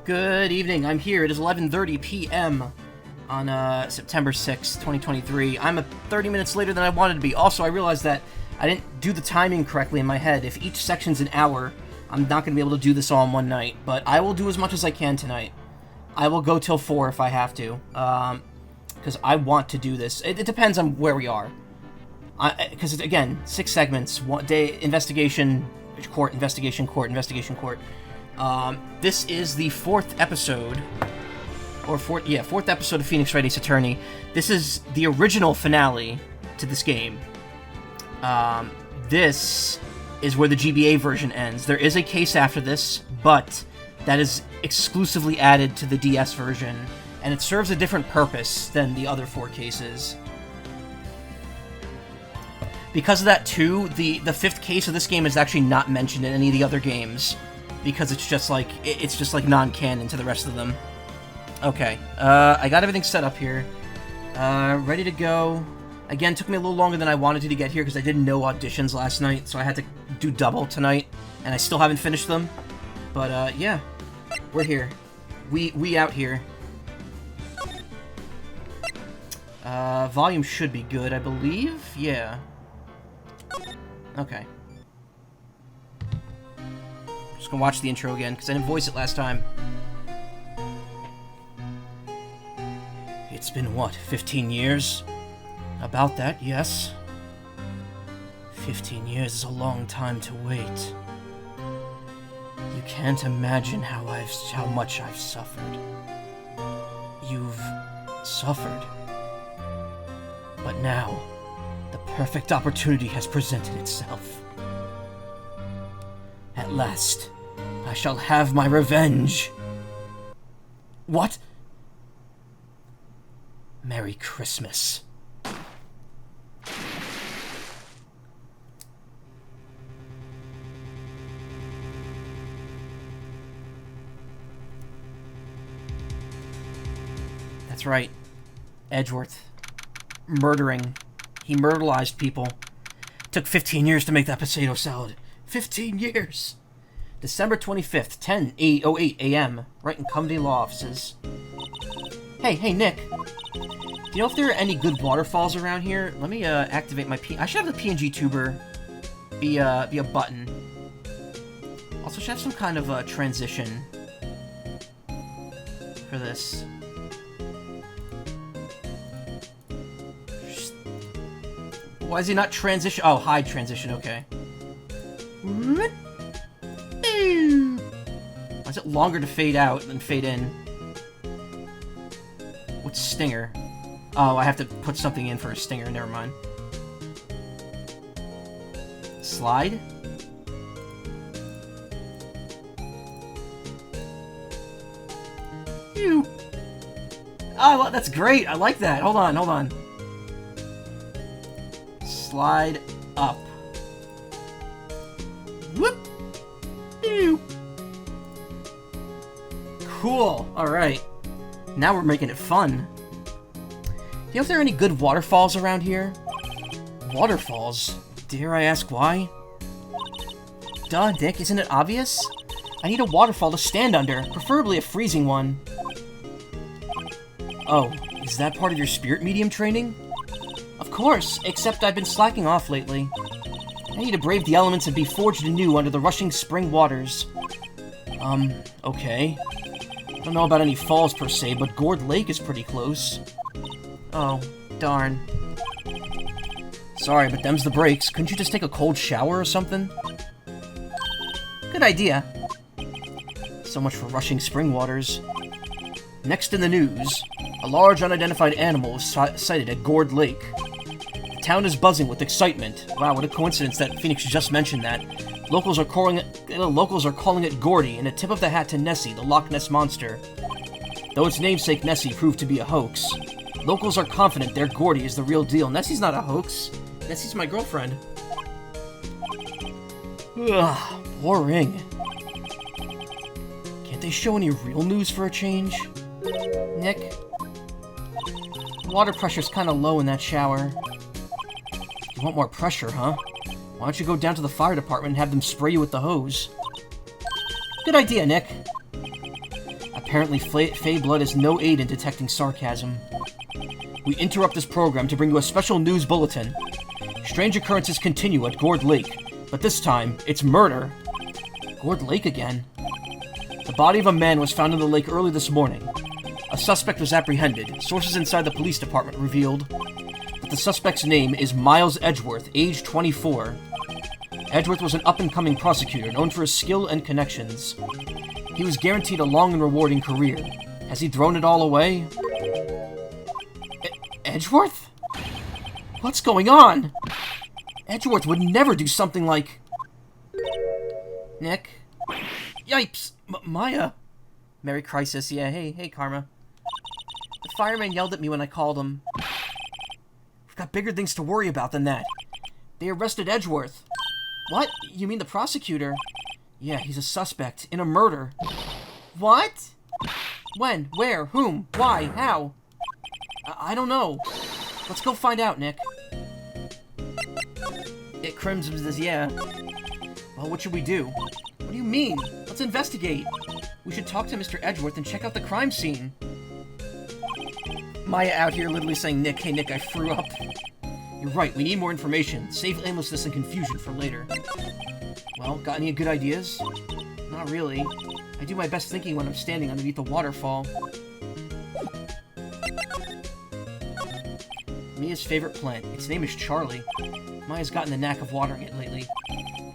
Good evening. I'm here. It is 11:30 p.m. on September 6th, 2023. I'm 30 minutes later than I wanted to be. Also, I realized that I didn't do the timing correctly in my head. If each section's an hour, I'm not going to be able to do this all in one night. But I will do as much as I can tonight. I will go till 4 if I have to. Because I want to do this. It depends on where we are. Because, again, 6 segments. 1 day, investigation, court, investigation, court, investigation, court. This is the 4th episode, or 4th episode of Phoenix Wright Ace Attorney. This is the original finale to this game. This is where the GBA version ends. There is a case after this, but that is exclusively added to the DS version, and it serves a different purpose than the other 4 cases. Because of that, too, the 5th case of this game is actually not mentioned in any of the other games. Because it's just like non-canon to the rest of them. Okay, I got everything set up here. Ready to go. Again, took me a little longer than I wanted to get here because I did no auditions last night, so I had to do double tonight, and I still haven't finished them. But yeah, we're here. We out here. Volume should be good, I believe. Yeah. Okay. Just gonna watch the intro again, because I didn't voice it last time. It's been, what, 15 years? About that, yes. 15 years is a long time to wait. You can't imagine how much I've suffered. You've suffered. But now, the perfect opportunity has presented itself. At last, I shall have my revenge. What? Merry Christmas. That's right. Edgeworth. Murdering. He murderized people. Took 15 years to make that potato salad. 15 years! December 25th, 10:08 a.m. Right in Company Law Offices. Hey, Nick. Do you know if there are any good waterfalls around here? Let me activate my I should have the PNG tuber be a button. Also, should have some kind of transition for this. Why is he not transition? Oh, hide transition, okay. Why is it longer to fade out than fade in? What's stinger? Oh, I have to put something in for a stinger, never mind. Slide? Ew. Oh, that's great, I like that. Hold on. Slide up. Whoop! Ew. Cool. Alright. Now we're making it fun. Do you know if there are any good waterfalls around here? Waterfalls? Dare I ask why? Duh, Nick, isn't it obvious? I need a waterfall to stand under, preferably a freezing one. Oh, is that part of your spirit medium training? Of course, except I've been slacking off lately. I need to brave the elements and be forged anew under the rushing spring waters. Okay. I don't know about any falls per se, but Gourd Lake is pretty close. Oh, darn. Sorry, but them's the breaks. Couldn't you just take a cold shower or something? Good idea. So much for rushing spring waters. Next in the news, a large unidentified animal was sighted at Gourd Lake. The town is buzzing with excitement. Wow, what a coincidence that Phoenix just mentioned that. Locals are calling it Gordy, and a tip of the hat to Nessie, the Loch Ness Monster. Though its namesake Nessie proved to be a hoax, locals are confident their Gordy is the real deal. Nessie's not a hoax. Nessie's my girlfriend. Ugh, boring. Can't they show any real news for a change? Nick? The water pressure's kinda low in that shower. You want more pressure, huh? Why don't you go down to the fire department and have them spray you with the hose? Good idea, Nick. Apparently, Fey blood is no aid in detecting sarcasm. We interrupt this program to bring you a special news bulletin. Strange occurrences continue at Gourd Lake, but this time, it's murder. Gourd Lake again? The body of a man was found in the lake early this morning. A suspect was apprehended. Sources inside the police department revealed that the suspect's name is Miles Edgeworth, age 24. Edgeworth was an up-and-coming prosecutor known for his skill and connections. He was guaranteed a long and rewarding career. Has he thrown it all away? Edgeworth? What's going on? Edgeworth would never do something like... Nick? Yipes! Maya? Merry Crisis, yeah, hey, Karma. The fireman yelled at me when I called him. We've got bigger things to worry about than that. They arrested Edgeworth. What? You mean the prosecutor? Yeah, he's a suspect in a murder. What? When? Where? Whom? Why? How? I don't know. Let's go find out, Nick. It Crimson says, yeah. Well, what should we do? What do you mean? Let's investigate. We should talk to Mr. Edgeworth and check out the crime scene. Maya out here literally saying, Nick, hey Nick, I threw up. You're right, we need more information. Save aimlessness and confusion for later. Well, got any good ideas? Not really. I do my best thinking when I'm standing underneath the waterfall. Mia's favorite plant. Its name is Charlie. Maya's gotten the knack of watering it lately.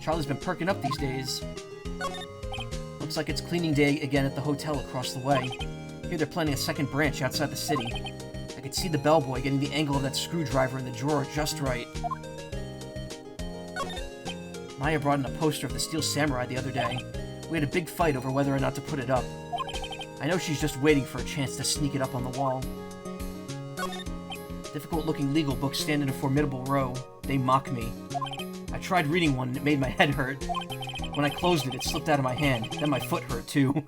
Charlie's been perking up these days. Looks like it's cleaning day again at the hotel across the way. Here they're planning a second branch outside the city. I could see the bellboy getting the angle of that screwdriver in the drawer just right. Maya brought in a poster of the Steel Samurai the other day. We had a big fight over whether or not to put it up. I know she's just waiting for a chance to sneak it up on the wall. Difficult-looking legal books stand in a formidable row. They mock me. I tried reading one and it made my head hurt. When I closed it, it slipped out of my hand. Then my foot hurt, too.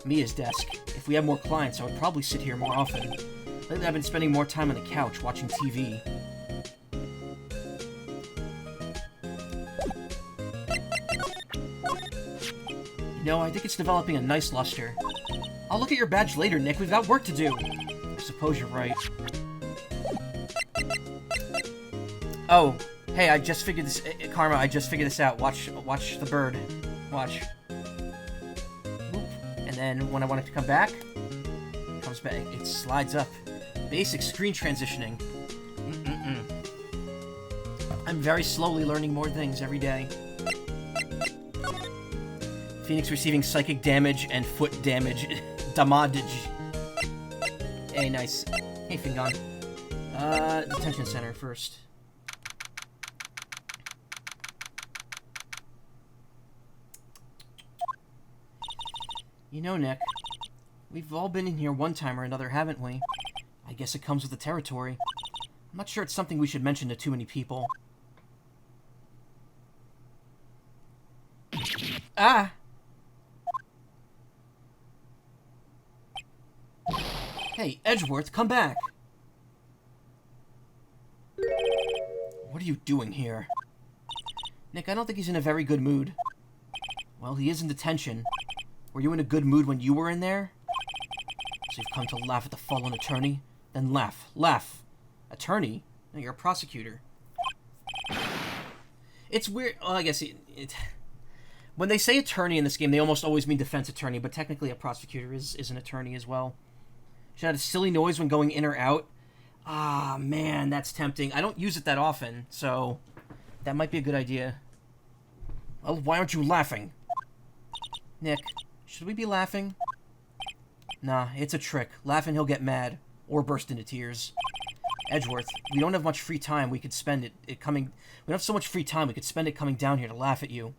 Mia's desk. If we have more clients, I would probably sit here more often. Lately, I've been spending more time on the couch, watching TV. You know, I think it's developing a nice luster. I'll look at your badge later, Nick. We've got work to do. I suppose you're right. Oh, hey, I just figured this... Karma, I just figured this out. Watch the bird. Watch. Boop. And then, when I want it to come back, it comes back. It slides up. Basic screen transitioning. I'm very slowly learning more things every day. Phoenix receiving psychic damage and foot damage. Damage. Hey, nice. Hey, Fingon. Detention center first. You know, Nick, we've all been in here one time or another, haven't we? I guess it comes with the territory. I'm not sure it's something we should mention to too many people. Ah! Hey, Edgeworth, come back! What are you doing here? Nick, I don't think he's in a very good mood. Well, he is in detention. Were you in a good mood when you were in there? So you've come to laugh at the fallen attorney? Then laugh. Laugh! Attorney? No, you're a prosecutor. It's weird. Well, I guess when they say attorney in this game, they almost always mean defense attorney, but technically a prosecutor is an attorney as well. Should have a silly noise when going in or out. Ah, man, that's tempting. I don't use it that often, so that might be a good idea. Well, why aren't you laughing? Nick, should we be laughing? Nah, it's a trick. Laugh and he'll get mad. Or burst into tears. Edgeworth, we don't have much free time. We could spend it coming... We don't have so much free time. We could spend it coming down here to laugh at you.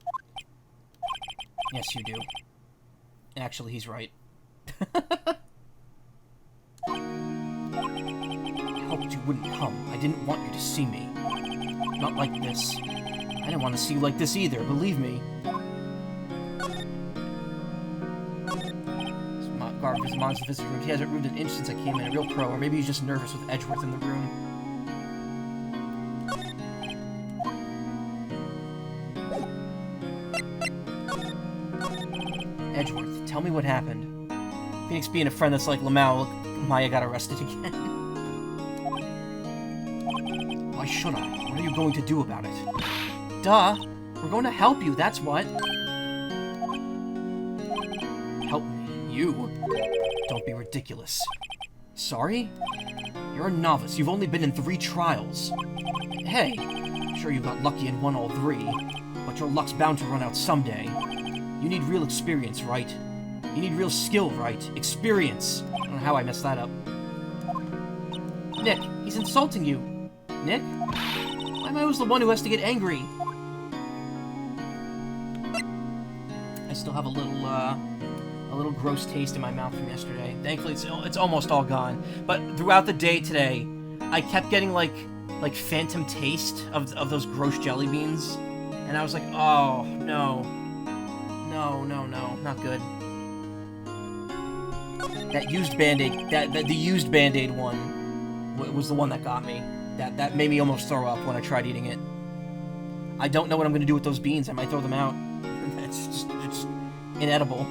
Yes, you do. Actually, he's right. I hoped you wouldn't come. I didn't want you to see me. Not like this. I didn't want to see you like this either, believe me. His mom's in the visitor room. He hasn't moved an inch since I came in. A real pro. Or maybe he's just nervous with Edgeworth in the room. Edgeworth, tell me what happened. Phoenix being a friend that's like Lamau, look, Maya got arrested again. Why should I? What are you going to do about it? Duh! We're going to help you, that's what. Help me? You? Don't be ridiculous. Sorry? You're a novice. You've only been in 3 trials. Hey, sure you got lucky and won all 3, but your luck's bound to run out someday. You need real experience, right? You need real skill, right? Experience. I don't know how I messed that up. Nick, he's insulting you. Nick? Why am I always the one who has to get angry? I still have a little gross taste in my mouth from yesterday. Thankfully, it's almost all gone. But throughout the day today, I kept getting like phantom taste of those gross jelly beans, and I was like, oh no, not good. That used Band-Aid, the used Band-Aid one was the one that got me. That made me almost throw up when I tried eating it. I don't know what I'm gonna do with those beans. I might throw them out. It's inedible.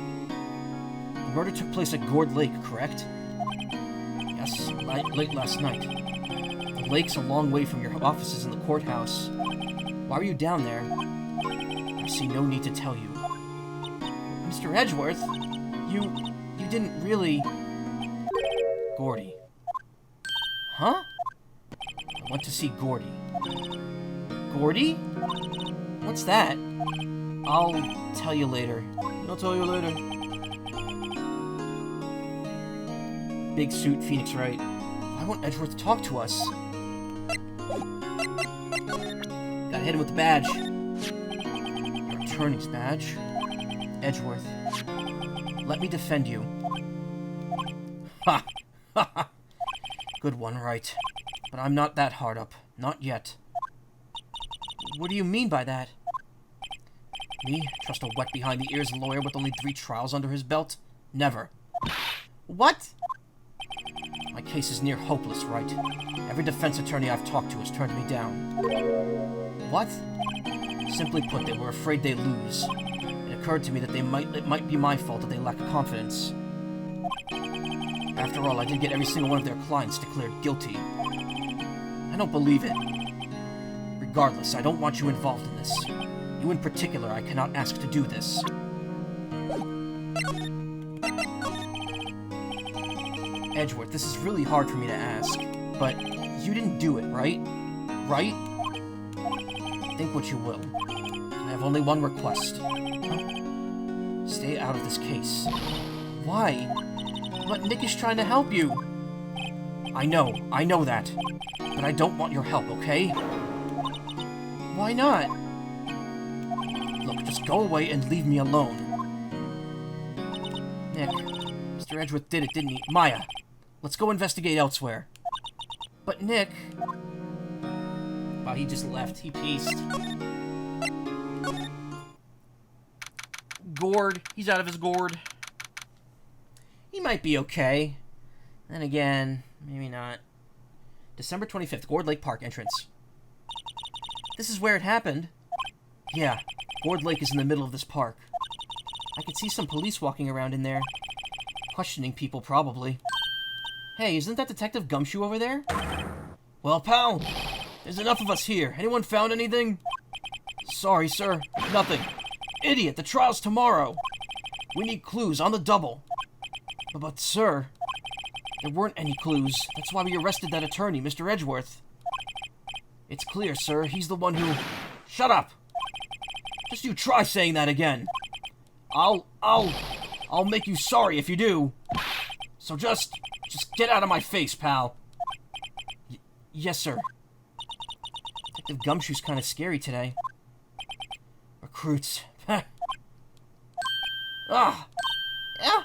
The murder took place at Gourd Lake, correct? Yes, late last night. The lake's a long way from your offices in the courthouse. Why were you down there? I see no need to tell you. Mr. Edgeworth, you didn't really... Gordy. Huh? I went to see Gordy. Gordy? What's that? I'll tell you later. I'll tell you later. Big suit, Phoenix Wright. Why won't Edgeworth talk to us? Gotta hit him with the badge. Your attorney's badge? Edgeworth. Let me defend you. Ha! Ha! Good one, Wright. But I'm not that hard up. Not yet. What do you mean by that? Me? Trust a wet-behind-the-ears lawyer with only 3 trials under his belt? Never. What? My case is near hopeless, Wright. Every defense attorney I've talked to has turned me down. What? Simply put, they were afraid they'd lose. It occurred to me that it might be my fault that they lack confidence. After all, I did get every single one of their clients declared guilty. I don't believe it. Regardless, I don't want you involved in this. You in particular, I cannot ask to do this. Edgeworth, this is really hard for me to ask, but you didn't do it, right? Right? Think what you will. I have only one request. Stay out of this case. Why? But Nick is trying to help you. I know that. But I don't want your help, okay? Why not? Look, just go away and leave me alone. Nick, Mr. Edgeworth did it, didn't he? Maya, let's go investigate elsewhere. But Nick... Wow, he just left. He pieced. Gourd. He's out of his gourd. He might be okay. Then again, maybe not. December 25th, Gourd Lake Park entrance. This is where it happened. Yeah, Gourd Lake is in the middle of this park. I could see some police walking around in there. Questioning people, probably. Hey, isn't that Detective Gumshoe over there? Well, pal, there's enough of us here. Anyone found anything? Sorry, sir. Nothing. Idiot, the trial's tomorrow. We need clues on the double. But, sir, there weren't any clues. That's why we arrested that attorney, Mr. Edgeworth. It's clear, sir. He's the one who... Shut up! Just you try saying that again. I'll make you sorry if you do. So just get out of my face, pal. Yes, sir. Detective Gumshoe's kind of scary today. Recruits. Ah! Yeah?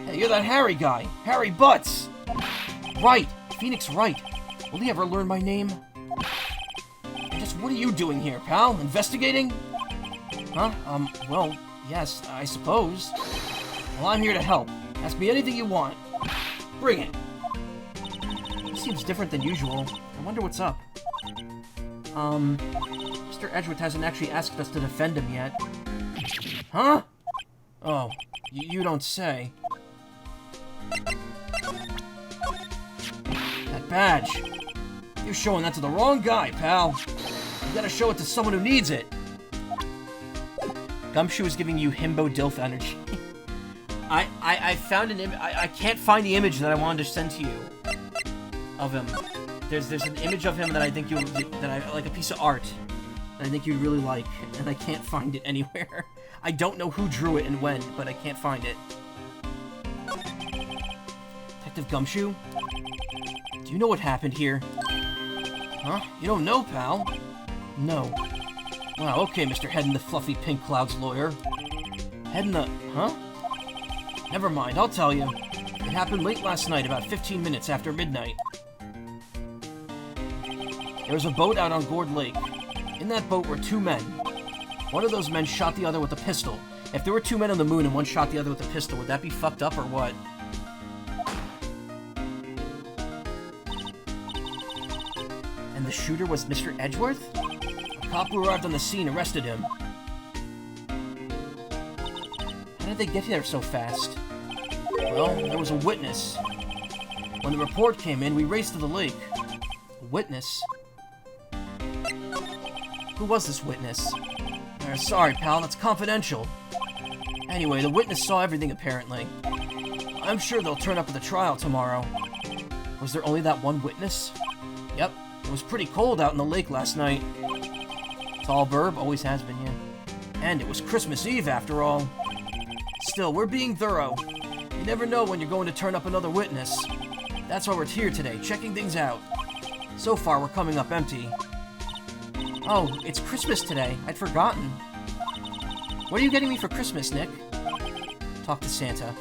Hey, you're that Harry guy. Harry Butts! Wright! Phoenix Wright. Will he ever learn my name? Just what are you doing here, pal? Investigating? Huh? Well, yes, I suppose. Well, I'm here to help. Ask me anything you want. Bring it. This seems different than usual. I wonder what's up. Mr. Edgeworth hasn't actually asked us to defend him yet. Huh? Oh, you don't say. That badge. You're showing that to the wrong guy, pal. You gotta show it to someone who needs it. Gumshoe is giving you himbo dilf energy. I found an image. I can't find the image that I wanted to send to you of him. There's an image of him that I think like a piece of art that I think you'd really like, and I can't find it anywhere. I don't know who drew it and when, but I can't find it. Detective Gumshoe? Do you know what happened here? Huh? You don't know, pal? No. Wow, okay, Mr. Head in the Fluffy Pink Clouds lawyer. Head in the... Huh? Never mind, I'll tell you. It happened late last night, about 15 minutes after midnight. There was a boat out on Gourd Lake. In that boat were 2 men. One of those men shot the other with a pistol. If there were 2 men on the moon and one shot the other with a pistol, would that be fucked up or what? And the shooter was Mr. Edgeworth? A cop who arrived on the scene arrested him. How did they get there so fast? Well, there was a witness. When the report came in, we raced to the lake. A witness? Who was this witness? Sorry, pal, that's confidential. Anyway, the witness saw everything, apparently. I'm sure they'll turn up at the trial tomorrow. Was there only that one witness? Yep, it was pretty cold out in the lake last night. Tall burb, always has been, yeah. And it was Christmas Eve, after all. Still, we're being thorough. You never know when you're going to turn up another witness. That's why we're here today, checking things out. So far, we're coming up empty. Oh, it's Christmas today. I'd forgotten. What are you getting me for Christmas, Nick? Talk to Santa.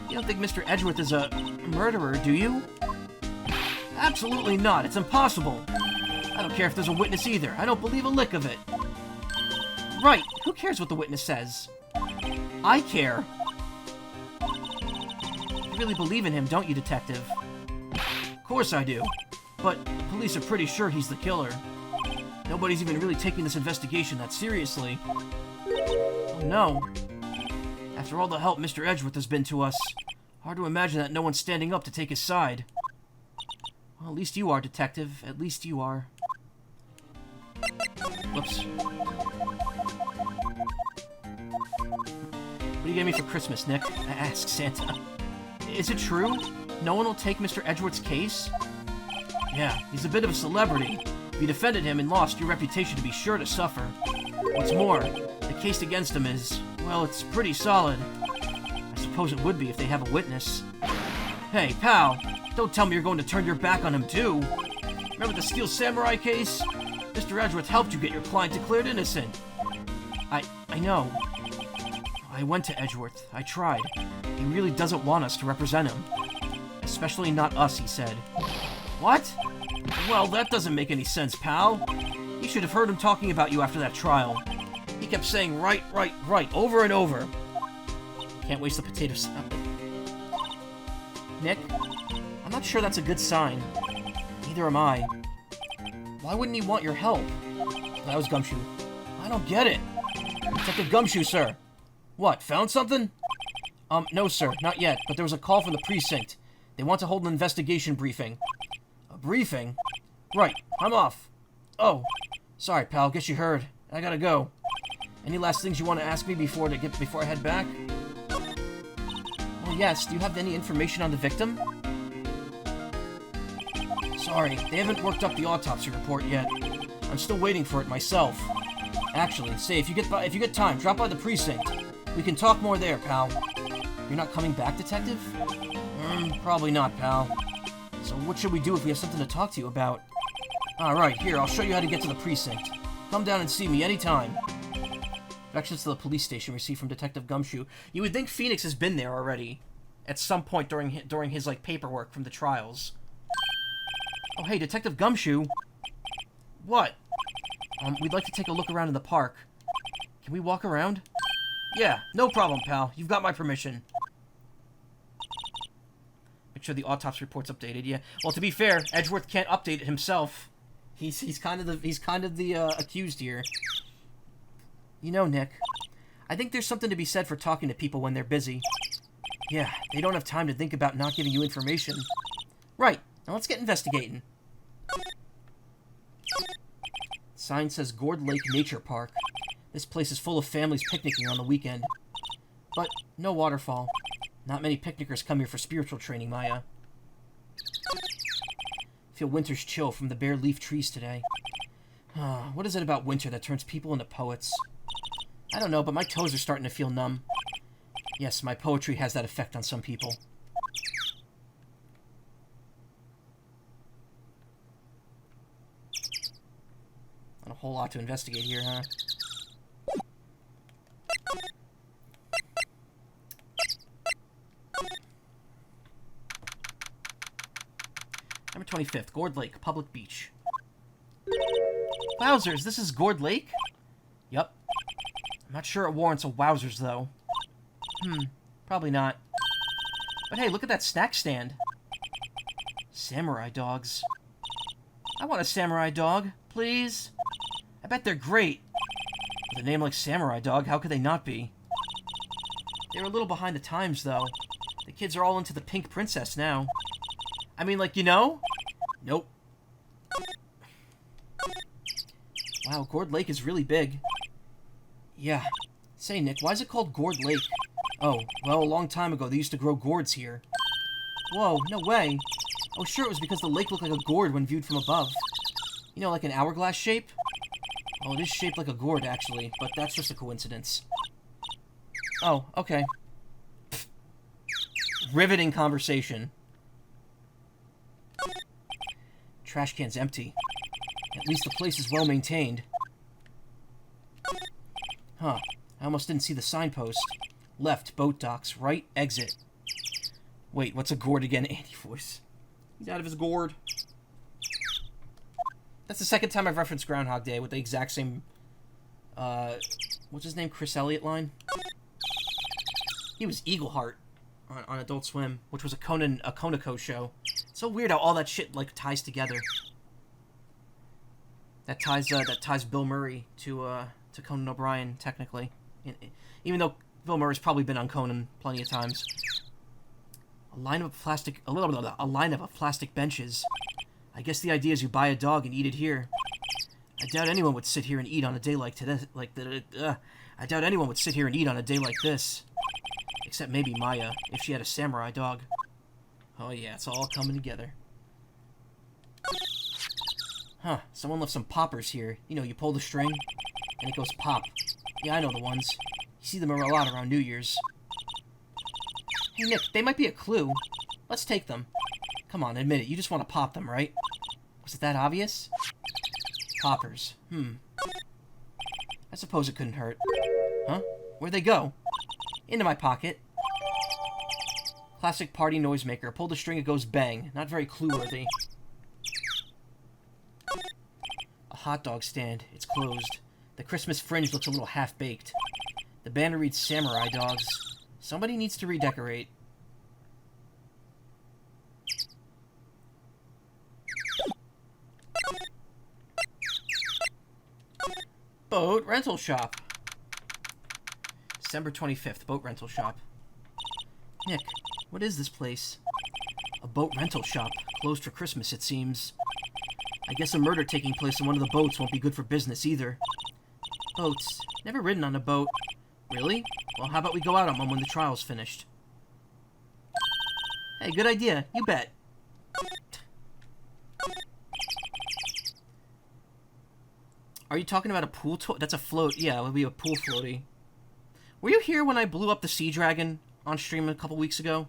You don't think Mr. Edgeworth is a murderer, do you? Absolutely not. It's impossible. I don't care if there's a witness either. I don't believe a lick of it. Right. Who cares what the witness says? I care. You really believe in him, don't you, Detective? Of course I do. But the police are pretty sure he's the killer. Nobody's even really taking this investigation that seriously. Oh no. After all the help Mr. Edgeworth has been to us, hard to imagine that no one's standing up to take his side. Well, at least you are, Detective. At least you are. Whoops. What do you get me for Christmas, Nick? I asked Santa. Is it true? No one will take Mr. Edgeworth's case? Yeah, he's a bit of a celebrity. If you defended him and lost, your reputation to be sure to suffer. What's more, the case against him is, well, it's pretty solid. I suppose it would be if they have a witness. Hey, pal, don't tell me you're going to turn your back on him too. Remember the Steel Samurai case? Mr. Edgeworth helped you get your client declared innocent. I know. I went to Edgeworth. I tried. He really doesn't want us to represent him. Especially not us, he said. What? Well, that doesn't make any sense, pal. You should have heard him talking about you after that trial. He kept saying right, right, right, over and over. Can't waste the potato salad. Nick, I'm not sure that's a good sign. Neither am I. Why wouldn't he want your help? That was Gumshoe. I don't get it. Detective Gumshoe, sir. What, found something? No, sir, not yet, but there was a call from the precinct. They want to hold an investigation briefing. A briefing? Right, I'm off. Oh, sorry, pal, guess you heard. I gotta go. Any last things you want to ask me before I head back? Well, yes, do you have any information on the victim? Sorry, they haven't worked up the autopsy report yet. I'm still waiting for it myself. Actually, say, if you get time, drop by the precinct. We can talk more there, pal. You're not coming back, Detective? Probably not, pal. So what should we do if we have something to talk to you about? Alright, here, I'll show you how to get to the precinct. Come down and see me anytime. Directions to the police station received from Detective Gumshoe. You would think Phoenix has been there already. At some point during his, like, paperwork from the trials. Oh, hey, Detective Gumshoe. What? We'd like to take a look around in the park. Can we walk around? Yeah, no problem, pal. You've got my permission. Make sure the autopsy report's updated, yeah. Well, to be fair, Edgeworth can't update it himself. He's kind of the accused here. You know, Nick, I think there's something to be said for talking to people when they're busy. Yeah, they don't have time to think about not giving you information. Right, now let's get investigating. Sign says Gourd Lake Nature Park. This place is full of families picnicking on the weekend. But no waterfall. Not many picnickers come here for spiritual training, Maya. Feel winter's chill from the bare leaf trees today. What is it about winter that turns people into poets? I don't know, but my toes are starting to feel numb. Yes, my poetry has that effect on some people. Not a whole lot to investigate here, huh? Number 25th, Gourd Lake, Public Beach. Wowzers, this is Gourd Lake? Yup. I'm not sure it warrants a wowzers, though. Probably not. But hey, look at that snack stand. Samurai dogs. I want a samurai dog, please. I bet they're great. With a name like Samurai Dog, how could they not be? They're a little behind the times, though. The kids are all into the Pink Princess now. I mean, like, you know? Nope. Wow, Gourd Lake is really big. Yeah. Say, Nick, why is it called Gourd Lake? Oh, well, a long time ago, they used to grow gourds here. Whoa, no way. I was sure it was because the lake looked like a gourd when viewed from above. You know, like an hourglass shape? Well, it is shaped like a gourd, actually, but that's just a coincidence. Oh, okay. Pfft. Riveting conversation. Trash can's empty. At least the place is well maintained. Huh. I almost didn't see the signpost. Left, boat docks. Right, exit. Wait, what's a gourd again? Andy voice. He's out of his gourd. That's the second time I've referenced Groundhog Day with the exact same, what's his name? Chris Elliott line? He was Eagleheart on Adult Swim, which was a Conoco show. It's so weird how all that shit, like, ties together. That ties Bill Murray to Conan O'Brien, technically. Even though Bill Murray's probably been on Conan plenty of times. A line of plastic benches. I guess the idea is you buy a dog and eat it here. I doubt anyone would sit here and eat on a day like today. I doubt anyone would sit here and eat on a day like this. Except maybe Maya, if she had a samurai dog. Oh yeah, it's all coming together. Huh, someone left some poppers here. You know, you pull the string, and it goes pop. Yeah, I know the ones. You see them a lot around New Year's. Hey, Nick, they might be a clue. Let's take them. Come on, admit it. You just want to pop them, right? Was it that obvious? Poppers. I suppose it couldn't hurt. Huh? Where'd they go? Into my pocket. Classic party noisemaker. Pull the string, it goes bang. Not very clue-worthy. A hot dog stand. It's closed. The Christmas fringe looks a little half-baked. The banner reads Samurai Dogs. Somebody needs to redecorate. Boat rental shop. December 25th, boat rental shop. Nick, what is this place? A boat rental shop. Closed for Christmas, it seems. I guess a murder taking place on one of the boats won't be good for business either. Boats. Never ridden on a boat. Really? Well, how about we go out on one when the trial's finished? Hey, good idea. You bet. Are you talking about a pool toy? That's a float. Yeah, it would be a pool floaty. Were you here when I blew up the Sea Dragon on stream a couple weeks ago?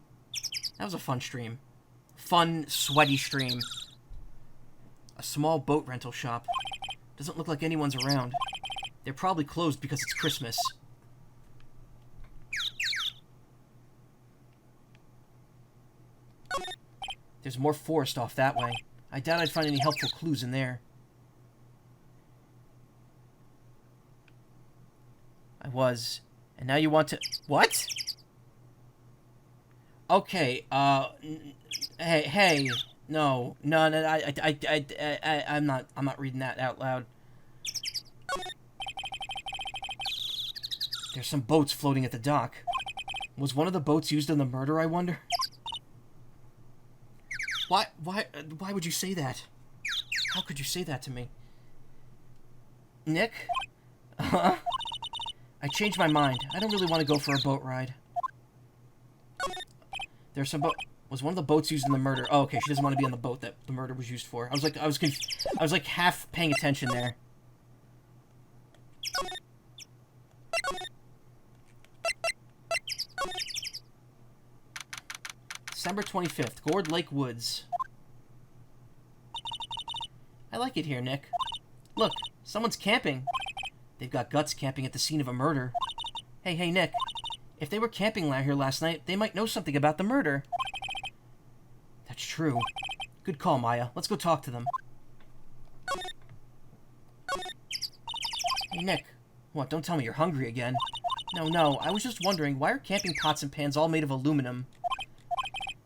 That was a fun stream. Fun, sweaty stream. A small boat rental shop. Doesn't look like anyone's around. They're probably closed because it's Christmas. There's more forest off that way. I doubt I'd find any helpful clues in there. I was. And now you want to... What? Okay, hey, No, I'm not reading that out loud. There's some boats floating at the dock. Was one of the boats used in the murder, I wonder? Why would you say that? How could you say that to me? Nick? I changed my mind. I don't really want to go for a boat ride. There's some boat... Was one of the boats used in the murder? Oh, okay, she doesn't want to be on the boat that the murder was used for. I was like half paying attention there. December 25th, Gourd Lake Woods. I like it here, Nick. Look, someone's camping. They've got guts camping at the scene of a murder. Hey, Nick. If they were camping here last night, they might know something about the murder. That's true. Good call, Maya. Let's go talk to them. Hey, Nick. What, don't tell me you're hungry again. No, I was just wondering, why are camping pots and pans all made of aluminum?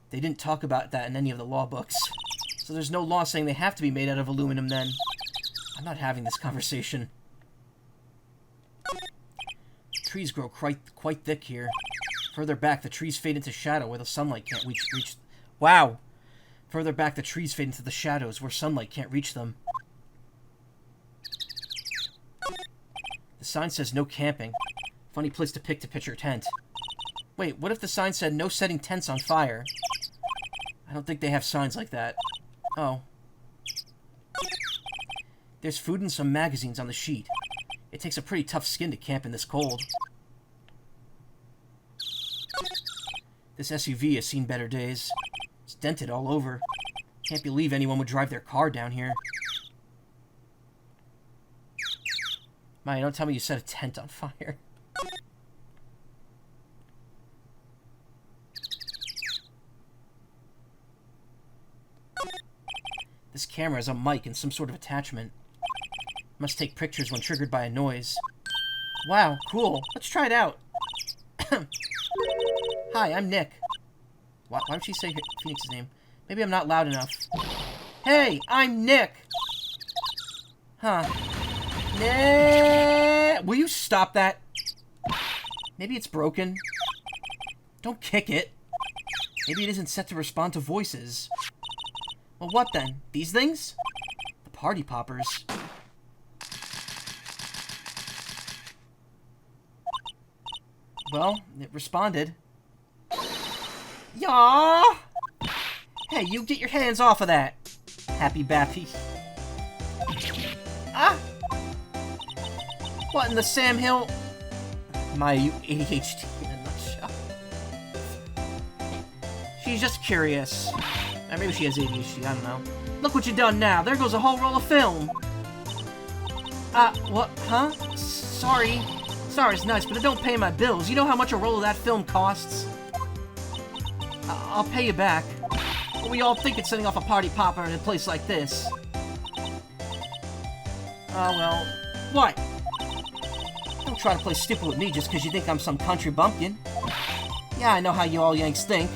They didn't talk about that in any of the law books. So there's no law saying they have to be made out of aluminum then. I'm not having this conversation. Trees grow quite thick here. Further back, the trees fade into shadow where the sunlight can't reach... Wow! Further back, the trees fade into the shadows where sunlight can't reach them. The sign says no camping. Funny place to pick to pitch your tent. Wait, what if the sign said no setting tents on fire? I don't think they have signs like that. Oh. There's food and some magazines on the sheet. It takes a pretty tough skin to camp in this cold. This SUV has seen better days. It's dented all over. Can't believe anyone would drive their car down here. Maya, don't tell me you set a tent on fire. This camera has a mic and some sort of attachment. Must take pictures when triggered by a noise. Wow, cool. Let's try it out. Hi, I'm Nick. Why would she say Phoenix's name? Maybe I'm not loud enough. Hey, I'm Nick! Huh. Will you stop that? Maybe it's broken. Don't kick it. Maybe it isn't set to respond to voices. Well, what then? These things? The party poppers. Well, it responded. Yaw! Hey, you get your hands off of that! Happy Bappy. Ah! What in the Sam Hill? Maya, you ADHD in a nutshell. She's just curious. Or maybe she has ADHD, I don't know. Look what you done now! There goes a whole roll of film! What? Huh? Sorry. Sorry's nice, but it don't pay my bills. You know how much a roll of that film costs? I'll pay you back. But we all think it's setting off a party popper in a place like this. Oh, well. What? Don't try to play stupid with me just because you think I'm some country bumpkin. Yeah, I know how you all Yanks think.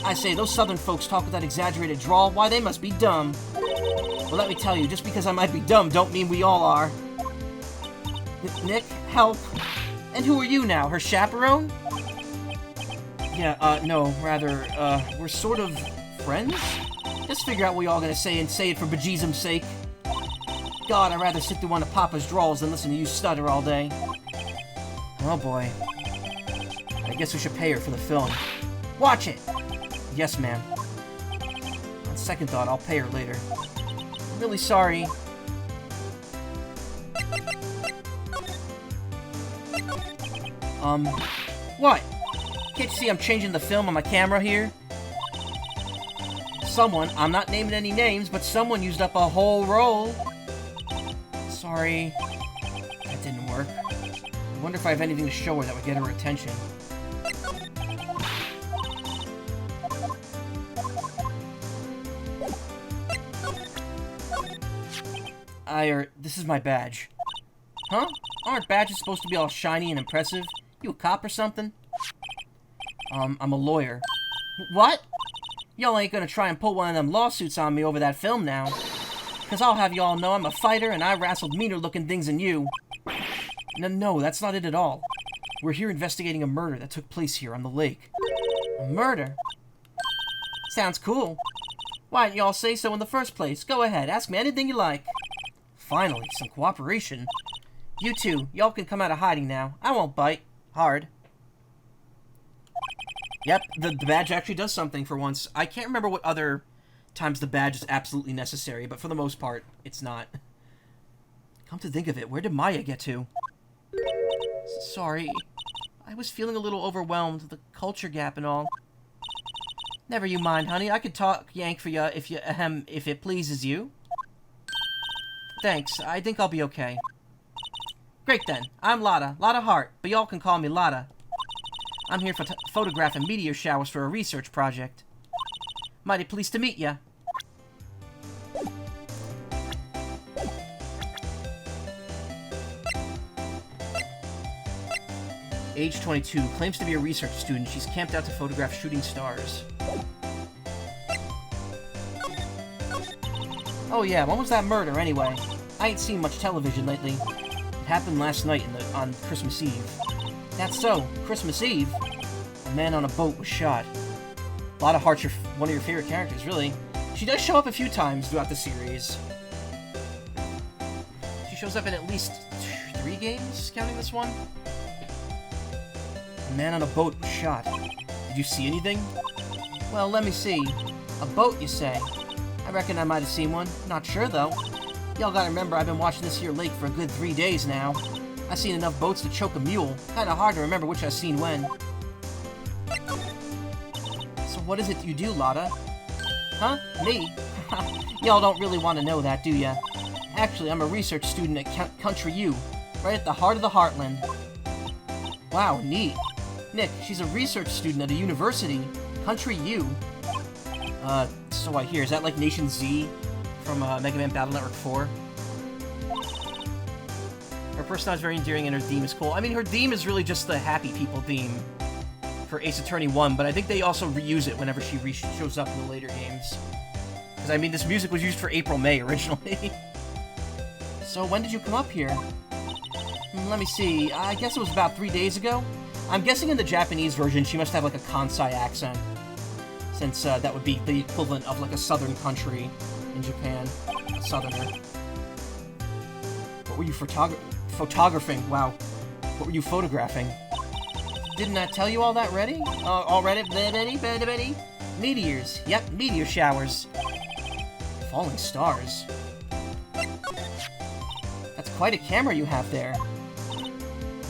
I say, those southern folks talk with that exaggerated drawl, why, they must be dumb. Well, let me tell you, just because I might be dumb don't mean we all are. Nick, help. And who are you now, her chaperone? Yeah, no, rather, we're sort of friends? Just figure out what we all gonna say and say it for bejesus's sake. God, I'd rather sit through one of Papa's drawls than listen to you stutter all day. Oh boy. I guess we should pay her for the film. Watch it! Yes, ma'am. On second thought, I'll pay her later. I'm really sorry. What? Can't you see I'm changing the film on my camera here? Someone, I'm not naming any names, but someone used up a whole roll. Sorry. That didn't work. I wonder if I have anything to show her that would get her attention. This is my badge. Huh? Aren't badges supposed to be all shiny and impressive? You a cop or something? I'm a lawyer. What? Y'all ain't gonna try and pull one of them lawsuits on me over that film now. Cause I'll have y'all know I'm a fighter and I wrestled meaner looking things than you. No, that's not it at all. We're here investigating a murder that took place here on the lake. A murder? Sounds cool. Why didn't y'all say so in the first place? Go ahead, ask me anything you like. Finally, some cooperation. You two, y'all can come out of hiding now. I won't bite. Hard. Yep, the badge actually does something for once. I can't remember what other times the badge is absolutely necessary, but for the most part, it's not. Come to think of it, where did Maya get to? Sorry. I was feeling a little overwhelmed, the culture gap and all. Never you mind, honey. I could talk Yank for you if it pleases you. Thanks. I think I'll be okay. Great then. I'm Lotta Hart, but y'all can call me Lotta. I'm here for photographing meteor showers for a research project. Mighty pleased to meet ya. Age 22, claims to be a research student. She's camped out to photograph shooting stars. Oh yeah, when was that murder anyway? I ain't seen much television lately. It happened last night on Christmas Eve. That's so, Christmas Eve? A man on a boat was shot. Lotta Hart's one of your favorite characters, really. She does show up a few times throughout the series. She shows up in at least 3 games, counting this one. A man on a boat was shot. Did you see anything? Well, let me see. A boat, you say? I reckon I might have seen one. Not sure, though. Y'all gotta remember I've been watching this here lake for a good 3 days now. I seen enough boats to choke a mule. Kinda hard to remember which I seen when. So what is it you do, Lotta? Huh? Me? Y'all don't really want to know that, do ya? Actually, I'm a research student at Country U, right at the heart of the Heartland. Wow, neat. Nick, she's a research student at a university. Country U. So I hear. Is that like Nation Z from Mega Man Battle Network 4? Her personality is very endearing and her theme is cool. I mean, her theme is really just the happy people theme for Ace Attorney 1, but I think they also reuse it whenever she shows up in the later games. Because, I mean, this music was used for April May originally. So, when did you come up here? Let me see. I guess it was about 3 days ago. I'm guessing in the Japanese version, she must have, like, a Kansai accent. Since that would be the equivalent of, like, a southern country in Japan. A southerner. What were you photographing? Wow. What were you photographing? Didn't I tell you all that already? Already? Meteors. Yep, meteor showers. Falling stars. That's quite a camera you have there.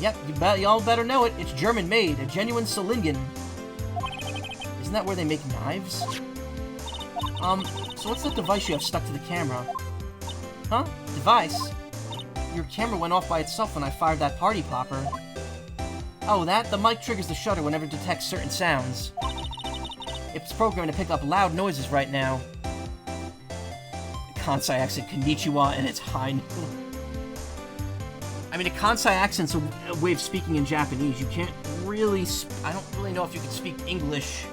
Yep, y'all better know it. It's German-made, a genuine Solingen. Isn't that where they make knives? So what's that device you have stuck to the camera? Huh? Device? Your camera went off by itself when I fired that party popper. Oh, that? The mic triggers the shutter whenever it detects certain sounds. It's programmed to pick up loud noises right now. Kansai accent, konnichiwa, and it's high. I mean, a Kansai accent's a way of speaking in Japanese. You can't really... I don't really know if you can speak English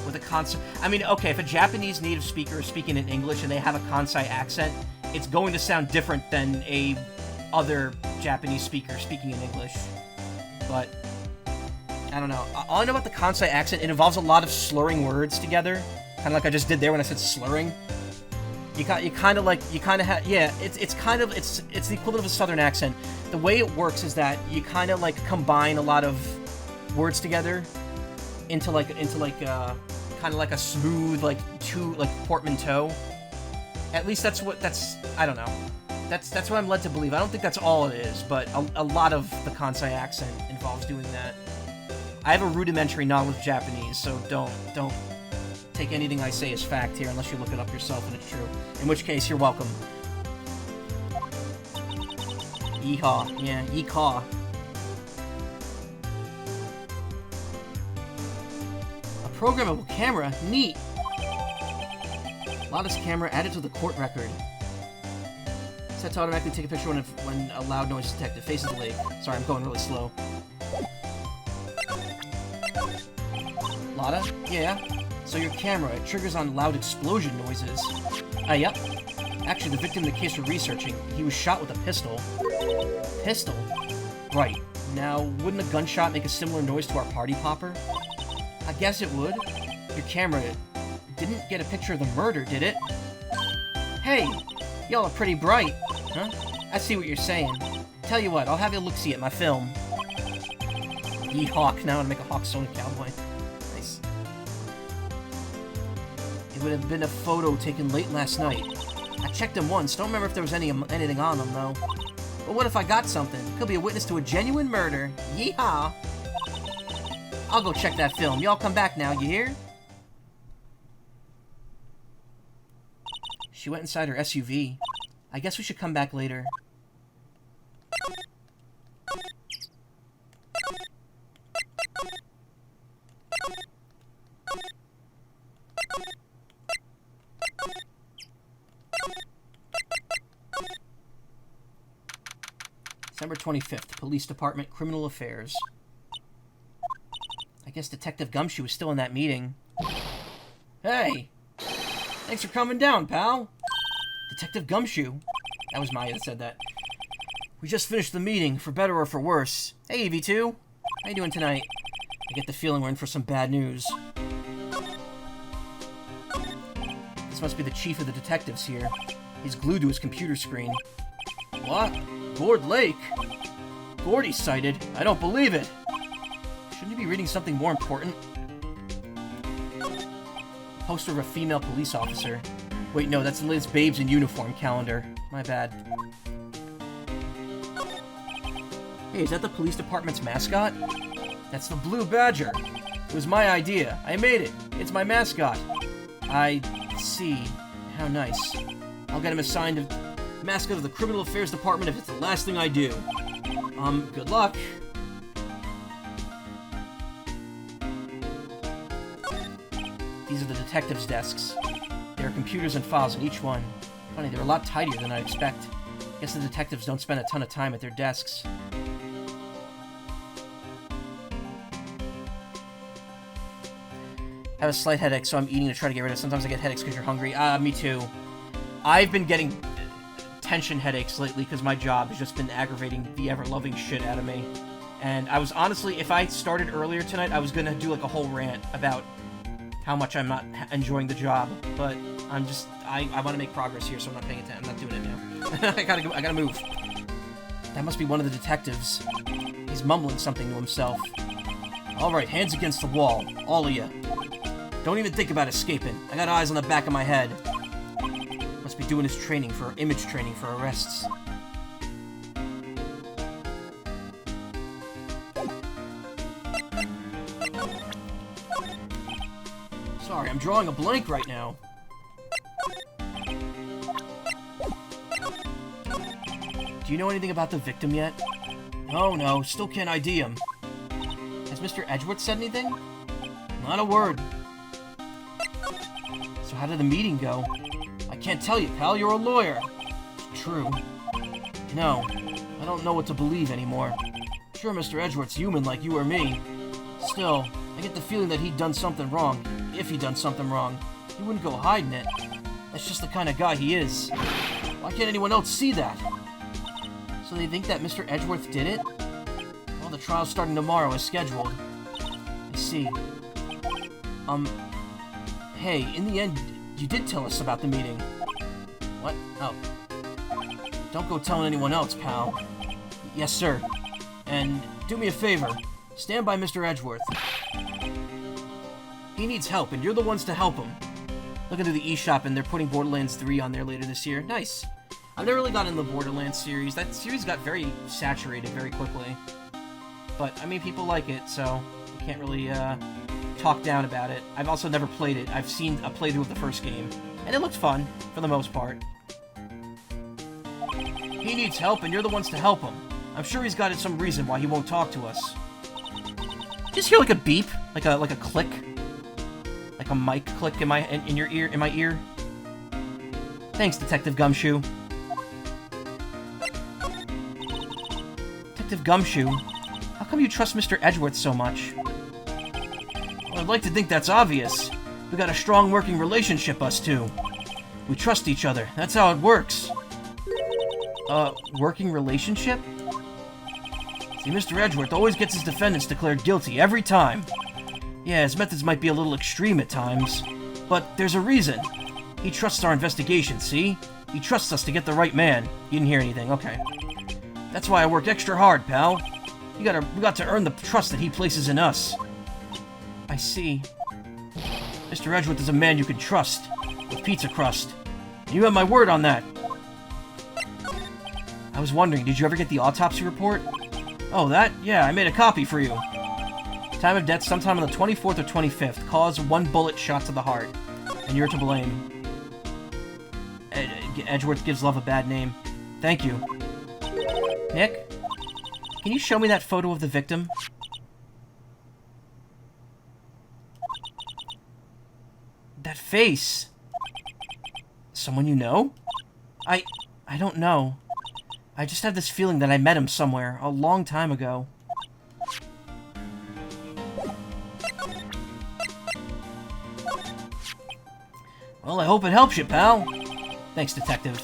with a Kansai... I mean, okay, if a Japanese native speaker is speaking in English and they have a Kansai accent, it's going to sound different than a other Japanese speaker speaking in English. But, I don't know. All I know about the Kansai accent, it involves a lot of slurring words together. Kind of like I just did there when I said slurring. You kind of have, yeah, it's the equivalent of a southern accent. The way it works is that you kind of like combine a lot of words together into like kind of like a smooth like portmanteau. At least that's I don't know. That's what I'm led to believe. I don't think that's all it is, but a lot of the Kansai accent involves doing that. I have a rudimentary knowledge of Japanese, so don't take anything I say as fact here unless you look it up yourself and it's true. In which case, you're welcome. Yeehaw. Yeah, yeehaw. A programmable camera? Neat! Lotta's camera added to the court record. Set to automatically take a picture when a loud noise is detected. Faces the lake. Sorry, I'm going really slow. Lotta? Yeah? So your camera, it triggers on loud explosion noises. Yep. Actually, the victim in the case we're researching, he was shot with a pistol. Pistol? Right. Now, wouldn't a gunshot make a similar noise to our party popper? I guess it would. Your camera didn't get a picture of the murder, did it? Hey! Y'all are pretty bright. Huh? I see what you're saying. Tell you what, I'll have you look-see at my film. Yee-hawk. Now I'm gonna make a hawk soda cowboy. Nice. It would have been a photo taken late last night. I checked them once. Don't remember if there was anything on them, though. But what if I got something? Could be a witness to a genuine murder. Yeehaw! I'll go check that film. Y'all come back now, you hear? She went inside her SUV. I guess we should come back later. December 25th, Police Department, Criminal Affairs. I guess Detective Gumshoe was still in that meeting. Hey! Thanks for coming down, pal! Detective Gumshoe. That was Maya that said that. We just finished the meeting, for better or for worse. Hey, EV2. How you doing tonight? I get the feeling we're in for some bad news. This must be the chief of the detectives here. He's glued to his computer screen. What? Gord Lake? Gordy sighted? I don't believe it! Shouldn't you be reading something more important? Poster of a female police officer. Wait, no, that's the latest Babes in Uniform calendar. My bad. Hey, is that the police department's mascot? That's the Blue Badger. It was my idea. I made it. It's my mascot. I see. How nice. I'll get him assigned to mascot of the Criminal Affairs Department if it's the last thing I do. Good luck. These are the detectives' desks. There are computers and files in each one. Funny, they're a lot tidier than I'd expect. Guess the detectives don't spend a ton of time at their desks. I have a slight headache, so I'm eating to try to get rid of it. Sometimes I get headaches because you're hungry. Me too. I've been getting tension headaches lately because my job has just been aggravating the ever-loving shit out of me. And I was honestly, if I started earlier tonight, I was gonna do like a whole rant about how much I'm not enjoying the job. But I'm just, I want to make progress here, so I'm not paying attention. I'm not doing it now. I gotta move. That must be one of the detectives. He's mumbling something to himself. Alright, hands against the wall. All of you. Don't even think about escaping. I got eyes on the back of my head. Must be doing his training for image training for arrests. Sorry, I'm drawing a blank right now. Do you know anything about the victim yet? Oh no, still can't ID him. Has Mr. Edgeworth said anything? Not a word. So how did the meeting go? I can't tell you, pal. You're a lawyer. It's true. No, I don't know what to believe anymore. Sure, Mr. Edgeworth's human like you or me. Still, I get the feeling that he'd done something wrong. If he'd done something wrong, he wouldn't go hiding it. That's just the kind of guy he is. Why can't anyone else see that? So they think that Mr. Edgeworth did it? Well, the trial's starting tomorrow as scheduled. I see. Hey, in the end, you did tell us about the meeting. What? Oh. Don't go telling anyone else, pal. Yes, sir. And do me a favor. Stand by Mr. Edgeworth. He needs help, and you're the ones to help him. Looking through the eShop, and they're putting Borderlands 3 on there later this year. Nice. I've never really gotten in the Borderlands series. That series got very saturated very quickly. But, I mean, people like it, so I can't really, talk down about it. I've also never played it. I've seen a playthrough of the first game, and it looked fun, for the most part. He needs help, and you're the ones to help him. I'm sure he's got some reason why he won't talk to us. Just hear like a beep, like a click, like a mic click in your ear, in my ear. Thanks, Detective Gumshoe. Detective Gumshoe, how come you trust Mr. Edgeworth so much? Well, I'd like to think that's obvious. We got a strong working relationship, us two. We trust each other. That's how it works. Working relationship? See, Mr. Edgeworth always gets his defendants declared guilty every time. Yeah, his methods might be a little extreme at times, but there's a reason. He trusts our investigation, see? He trusts us to get the right man. You didn't hear anything, okay. That's why I worked extra hard, pal. We got to earn the trust that he places in us. I see. Mr. Edgeworth is a man you can trust, with pizza crust. And you have my word on that. I was wondering, did you ever get the autopsy report? Oh, that? Yeah, I made a copy for you. Time of death sometime on the 24th or 25th. Cause 1 bullet shot to the heart. And you're to blame. Edgeworth gives love a bad name. Thank you. Nick? Can you show me that photo of the victim? That face. Someone you know? I don't know. I just have this feeling that I met him somewhere, a long time ago. Well, I hope it helps you, pal. Thanks, detective.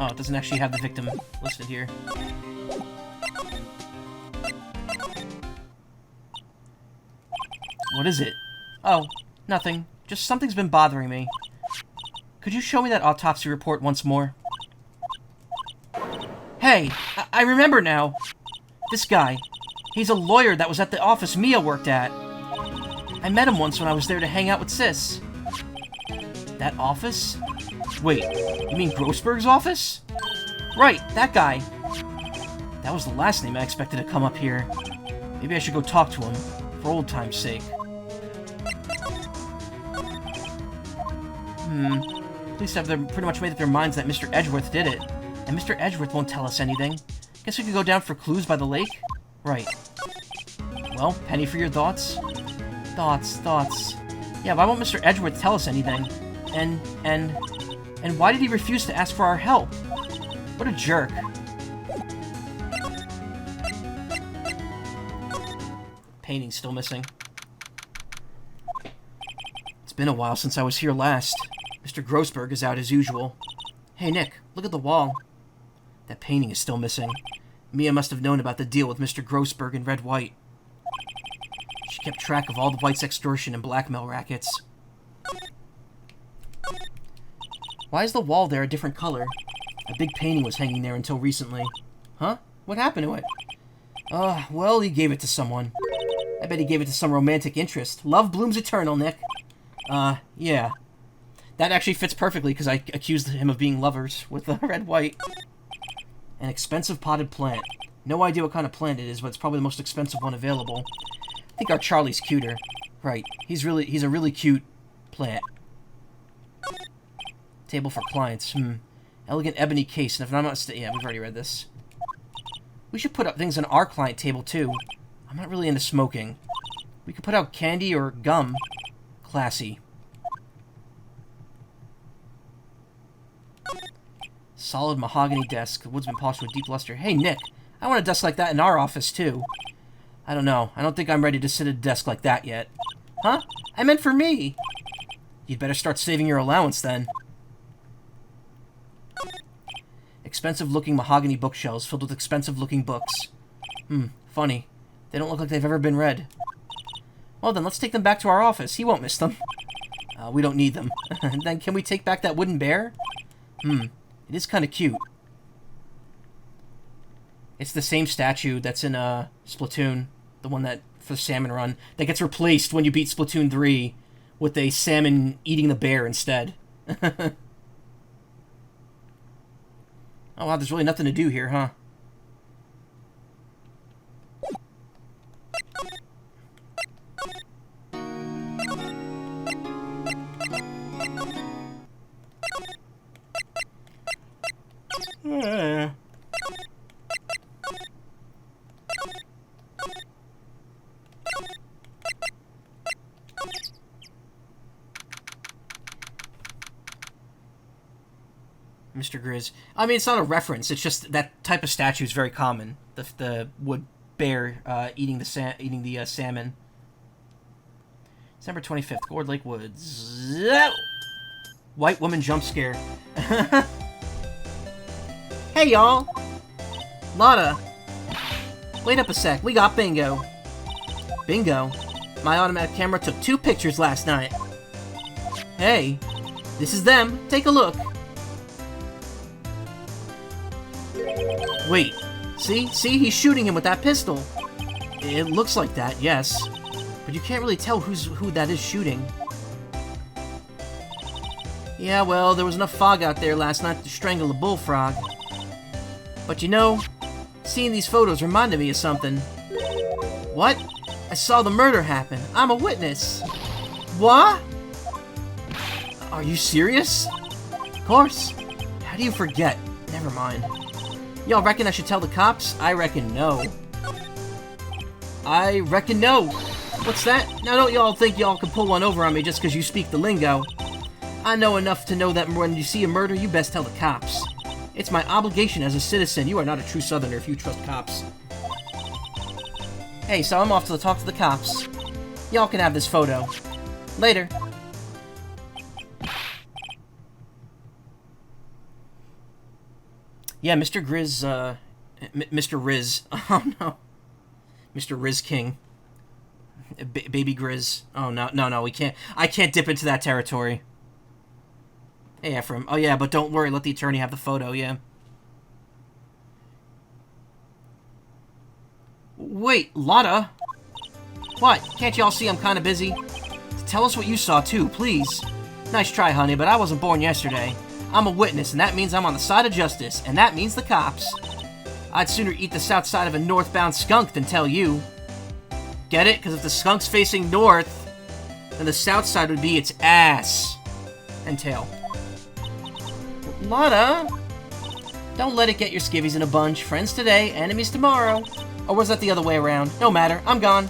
Oh, it doesn't actually have the victim listed here. What is it? Oh, nothing. Just something's been bothering me. Could you show me that autopsy report once more? Hey, I remember now. This guy. He's a lawyer that was at the office Mia worked at. I met him once when I was there to hang out with Sis. That office? Wait, you mean Grossberg's office? Right, that guy. That was the last name I expected to come up here. Maybe I should go talk to him, for old time's sake. Police have pretty much made up their minds that Mr. Edgeworth did it. And Mr. Edgeworth won't tell us anything. Guess we could go down for clues by the lake? Right. Well, penny for your thoughts? Thoughts. Yeah, why won't Mr. Edgeworth tell us anything? And why did he refuse to ask for our help? What a jerk. Painting's still missing. It's been a while since I was here last. Mr. Grossberg is out as usual. Hey, Nick, look at the wall. That painting is still missing. Mia must have known about the deal with Mr. Grossberg and Red White. She kept track of all the White's extortion and blackmail rackets. Why is the wall there a different color? A big painting was hanging there until recently. Huh? What happened to it? Well, he gave it to someone. I bet he gave it to some romantic interest. Love blooms eternal, Nick. Yeah. That actually fits perfectly because I accused him of being lovers with the Red White. An expensive potted plant. No idea what kind of plant it is, but it's probably the most expensive one available. I think our Charlie's cuter. Right. He's a really cute plant. Table for clients. Elegant ebony case, and if I'm not mistaken, yeah, we've already read this. We should put up things on our client table, too. I'm not really into smoking. We could put out candy or gum. Classy. Solid mahogany desk. The wood's been polished with deep luster. Hey, Nick, I want a desk like that in our office, too. I don't know. I don't think I'm ready to sit at a desk like that yet. Huh? I meant for me! You'd better start saving your allowance, then. Expensive-looking mahogany bookshelves filled with expensive-looking books. Funny. They don't look like they've ever been read. Well, then, let's take them back to our office. He won't miss them. We don't need them. Then can we take back that wooden bear? It is kind of cute. It's the same statue that's in Splatoon, the one that for Salmon Run, that gets replaced when you beat Splatoon 3 with a salmon eating the bear instead. Oh wow, there's really nothing to do here, huh? Mr. Grizz. I mean, it's not a reference. It's just that type of statue is very common. The wood bear eating the salmon. December 25th, Gourd Lake Woods. White woman jump scare. Hey, y'all! Lotta! Wait up a sec, we got bingo. Bingo? My automatic camera took 2 pictures last night. Hey, this is them. Take a look. Wait, see? See? He's shooting him with that pistol. It looks like that, yes. But you can't really tell who that is shooting. Yeah, well, there was enough fog out there last night to strangle a bullfrog. But you know, seeing these photos reminded me of something. What? I saw the murder happen. I'm a witness. What? Are you serious? Of course. How do you forget? Never mind. Y'all reckon I should tell the cops? I reckon no. I reckon no. What's that? Now don't y'all think y'all can pull one over on me just because you speak the lingo. I know enough to know that when you see a murder, you best tell the cops. It's my obligation as a citizen. You are not a true Southerner if you trust cops. Hey, so I'm off to talk to the cops. Y'all can have this photo. Later. Yeah, Mr. Grizz, Mr. Riz. Oh, no. Mr. Riz King. Baby Grizz. Oh, no, we can't. I can't dip into that territory. Hey, Ephraim. Oh, yeah, but don't worry. Let the attorney have the photo, yeah. Wait, Lotta? What? Can't y'all see I'm kind of busy? Tell us what you saw, too, please. Nice try, honey, but I wasn't born yesterday. I'm a witness, and that means I'm on the side of justice, and that means the cops. I'd sooner eat the south side of a northbound skunk than tell you. Get it? Because if the skunk's facing north, then the south side would be its ass and tail. Lotta? Don't let it get your skivvies in a bunch. Friends today, enemies tomorrow. Or was that the other way around? No matter, I'm gone.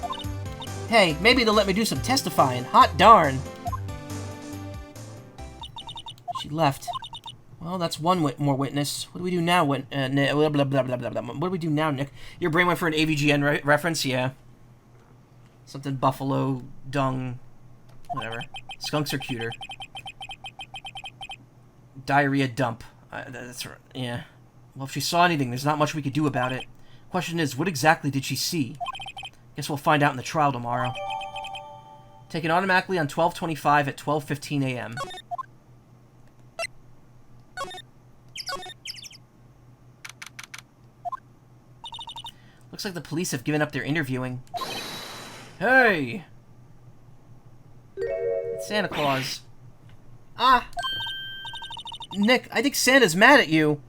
Hey, maybe they'll let me do some testifying. Hot darn. She left. Well, that's one more witness. What do we do now, blah, blah, blah, blah, blah, blah. What do we do now, Nick? Your brain went for an AVGN reference? Yeah. Something buffalo, dung, whatever. Skunks are cuter. Diarrhea dump. That's right, yeah. Well, if she saw anything, there's not much we could do about it. Question is, what exactly did she see? Guess we'll find out in the trial tomorrow. Taken automatically on 12/25 at 12:15 a.m. Looks like the police have given up their interviewing. Hey! It's Santa Claus. Ah! Nick, I think Santa's mad at you.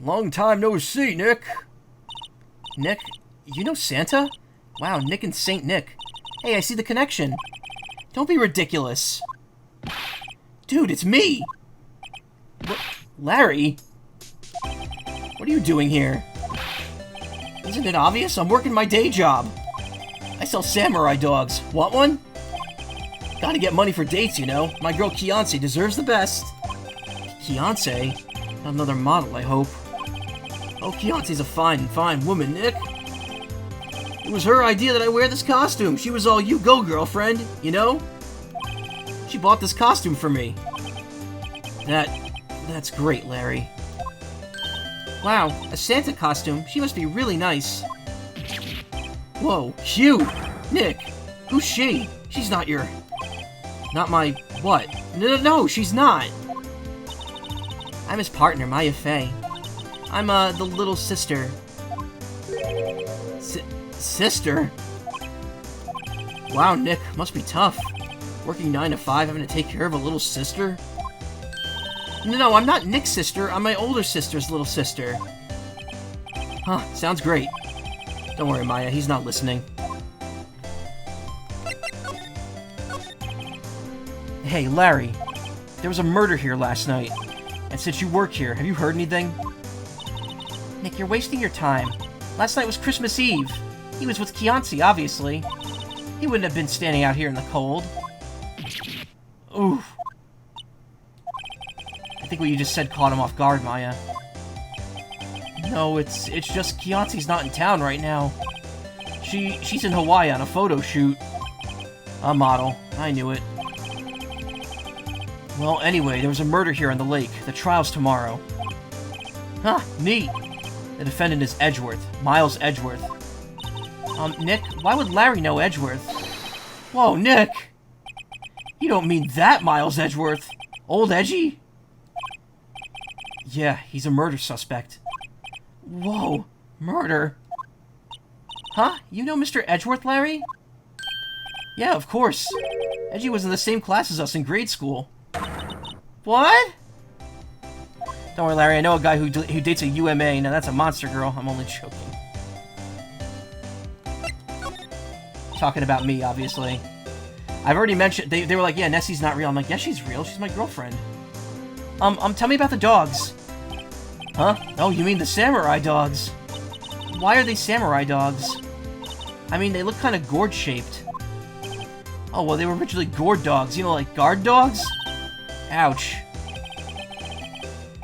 Long time no see, Nick. Nick, you know Santa? Wow, Nick and Saint Nick. Hey, I see the connection. Don't be ridiculous. Dude, it's me! What? Larry? What are you doing here? Isn't it obvious? I'm working my day job. I sell samurai dogs. Want one? Gotta get money for dates, you know. My girl Kianse deserves the best. Kianse? Not another model, I hope. Oh, Kianse's a fine woman, Nick. It was her idea that I wear this costume. She was all, you go, girlfriend, you know? She bought this costume for me. That's great, Larry. Wow, a Santa costume. She must be really nice. Whoa, cute! Nick, who's she? She's not your... Not my... what? No, she's not! I'm his partner, Maya Fey. I'm, the little sister. Sister? Wow, Nick, must be tough. Working 9 to 5, having to take care of a little sister? No, I'm not Nick's sister. I'm my older sister's little sister. Huh, sounds great. Don't worry, Maya, he's not listening. Hey, Larry. There was a murder here last night. And since you work here, have you heard anything? Nick, you're wasting your time. Last night was Christmas Eve. He was with Kianse, obviously. He wouldn't have been standing out here in the cold. Oof. I think what you just said caught him off guard, Maya. No, it's just Kianse's not in town right now. She's in Hawaii on a photo shoot. A model. I knew it. Well, anyway, there was a murder here on the lake. The trial's tomorrow. Huh, neat. The defendant is Edgeworth. Miles Edgeworth. Nick, why would Larry know Edgeworth? Whoa, Nick! You don't mean that Miles Edgeworth? Old Edgy? Yeah, he's a murder suspect. Whoa, murder? Huh? You know Mr. Edgeworth, Larry? Yeah, of course. Edgy was in the same class as us in grade school. What? Don't worry, Larry, I know a guy who dates a UMA. Now, that's a monster girl. I'm only joking. Talking about me, obviously. I've already mentioned... They were like, yeah, Nessie's not real. I'm like, yeah, she's real. She's my girlfriend. Tell me about the dogs. Huh? Oh, you mean the samurai dogs. Why are they samurai dogs? I mean, they look kind of gourd-shaped. Oh, well, they were originally gourd dogs. You know, like guard dogs? Ouch.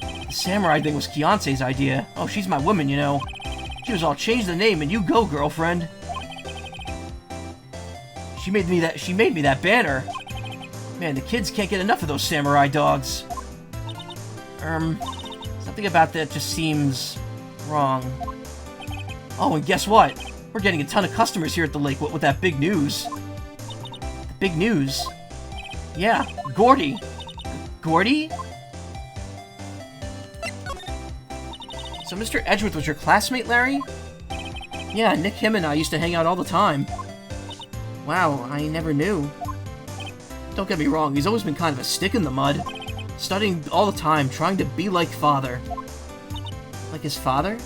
The samurai thing was Kiance's idea. Oh, she's my woman, you know. She was all, change the name and you go, girlfriend. She made me that banner. Man, the kids can't get enough of those samurai dogs. Something about that just seems wrong. Oh, and guess what? We're getting a ton of customers here at the lake with that big news. The big news? Yeah, Gordy. Gordy? So Mr. Edgeworth was your classmate, Larry? Yeah, Nick, him, and I used to hang out all the time. Wow, I never knew. Don't get me wrong, he's always been kind of a stick in the mud. Studying all the time, trying to be like father. Like his father?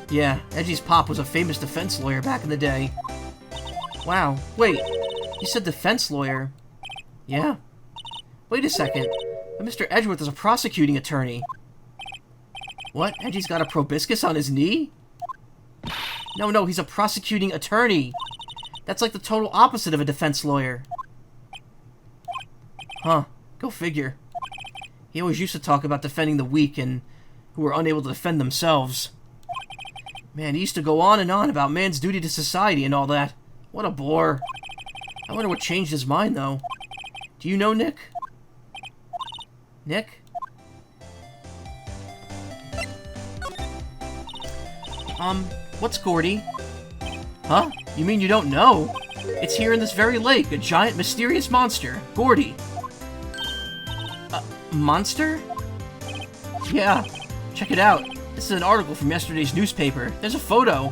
Yeah, Edgy's pop was a famous defense lawyer back in the day. Wow, wait, you said defense lawyer? Yeah. Wait a second, but Mr. Edgeworth is a prosecuting attorney. What? Edgy's got a proboscis on his knee? No, he's a prosecuting attorney. That's like the total opposite of a defense lawyer. Huh, go figure. He always used to talk about defending the weak and who were unable to defend themselves. Man, he used to go on and on about man's duty to society and all that. What a bore. I wonder what changed his mind, though. Do you know Nick? Nick? What's Gordy? Huh? You mean you don't know? It's here in this very lake, a giant mysterious monster, Gordy. Monster? Yeah, check it out. This is an article from yesterday's newspaper. There's a photo.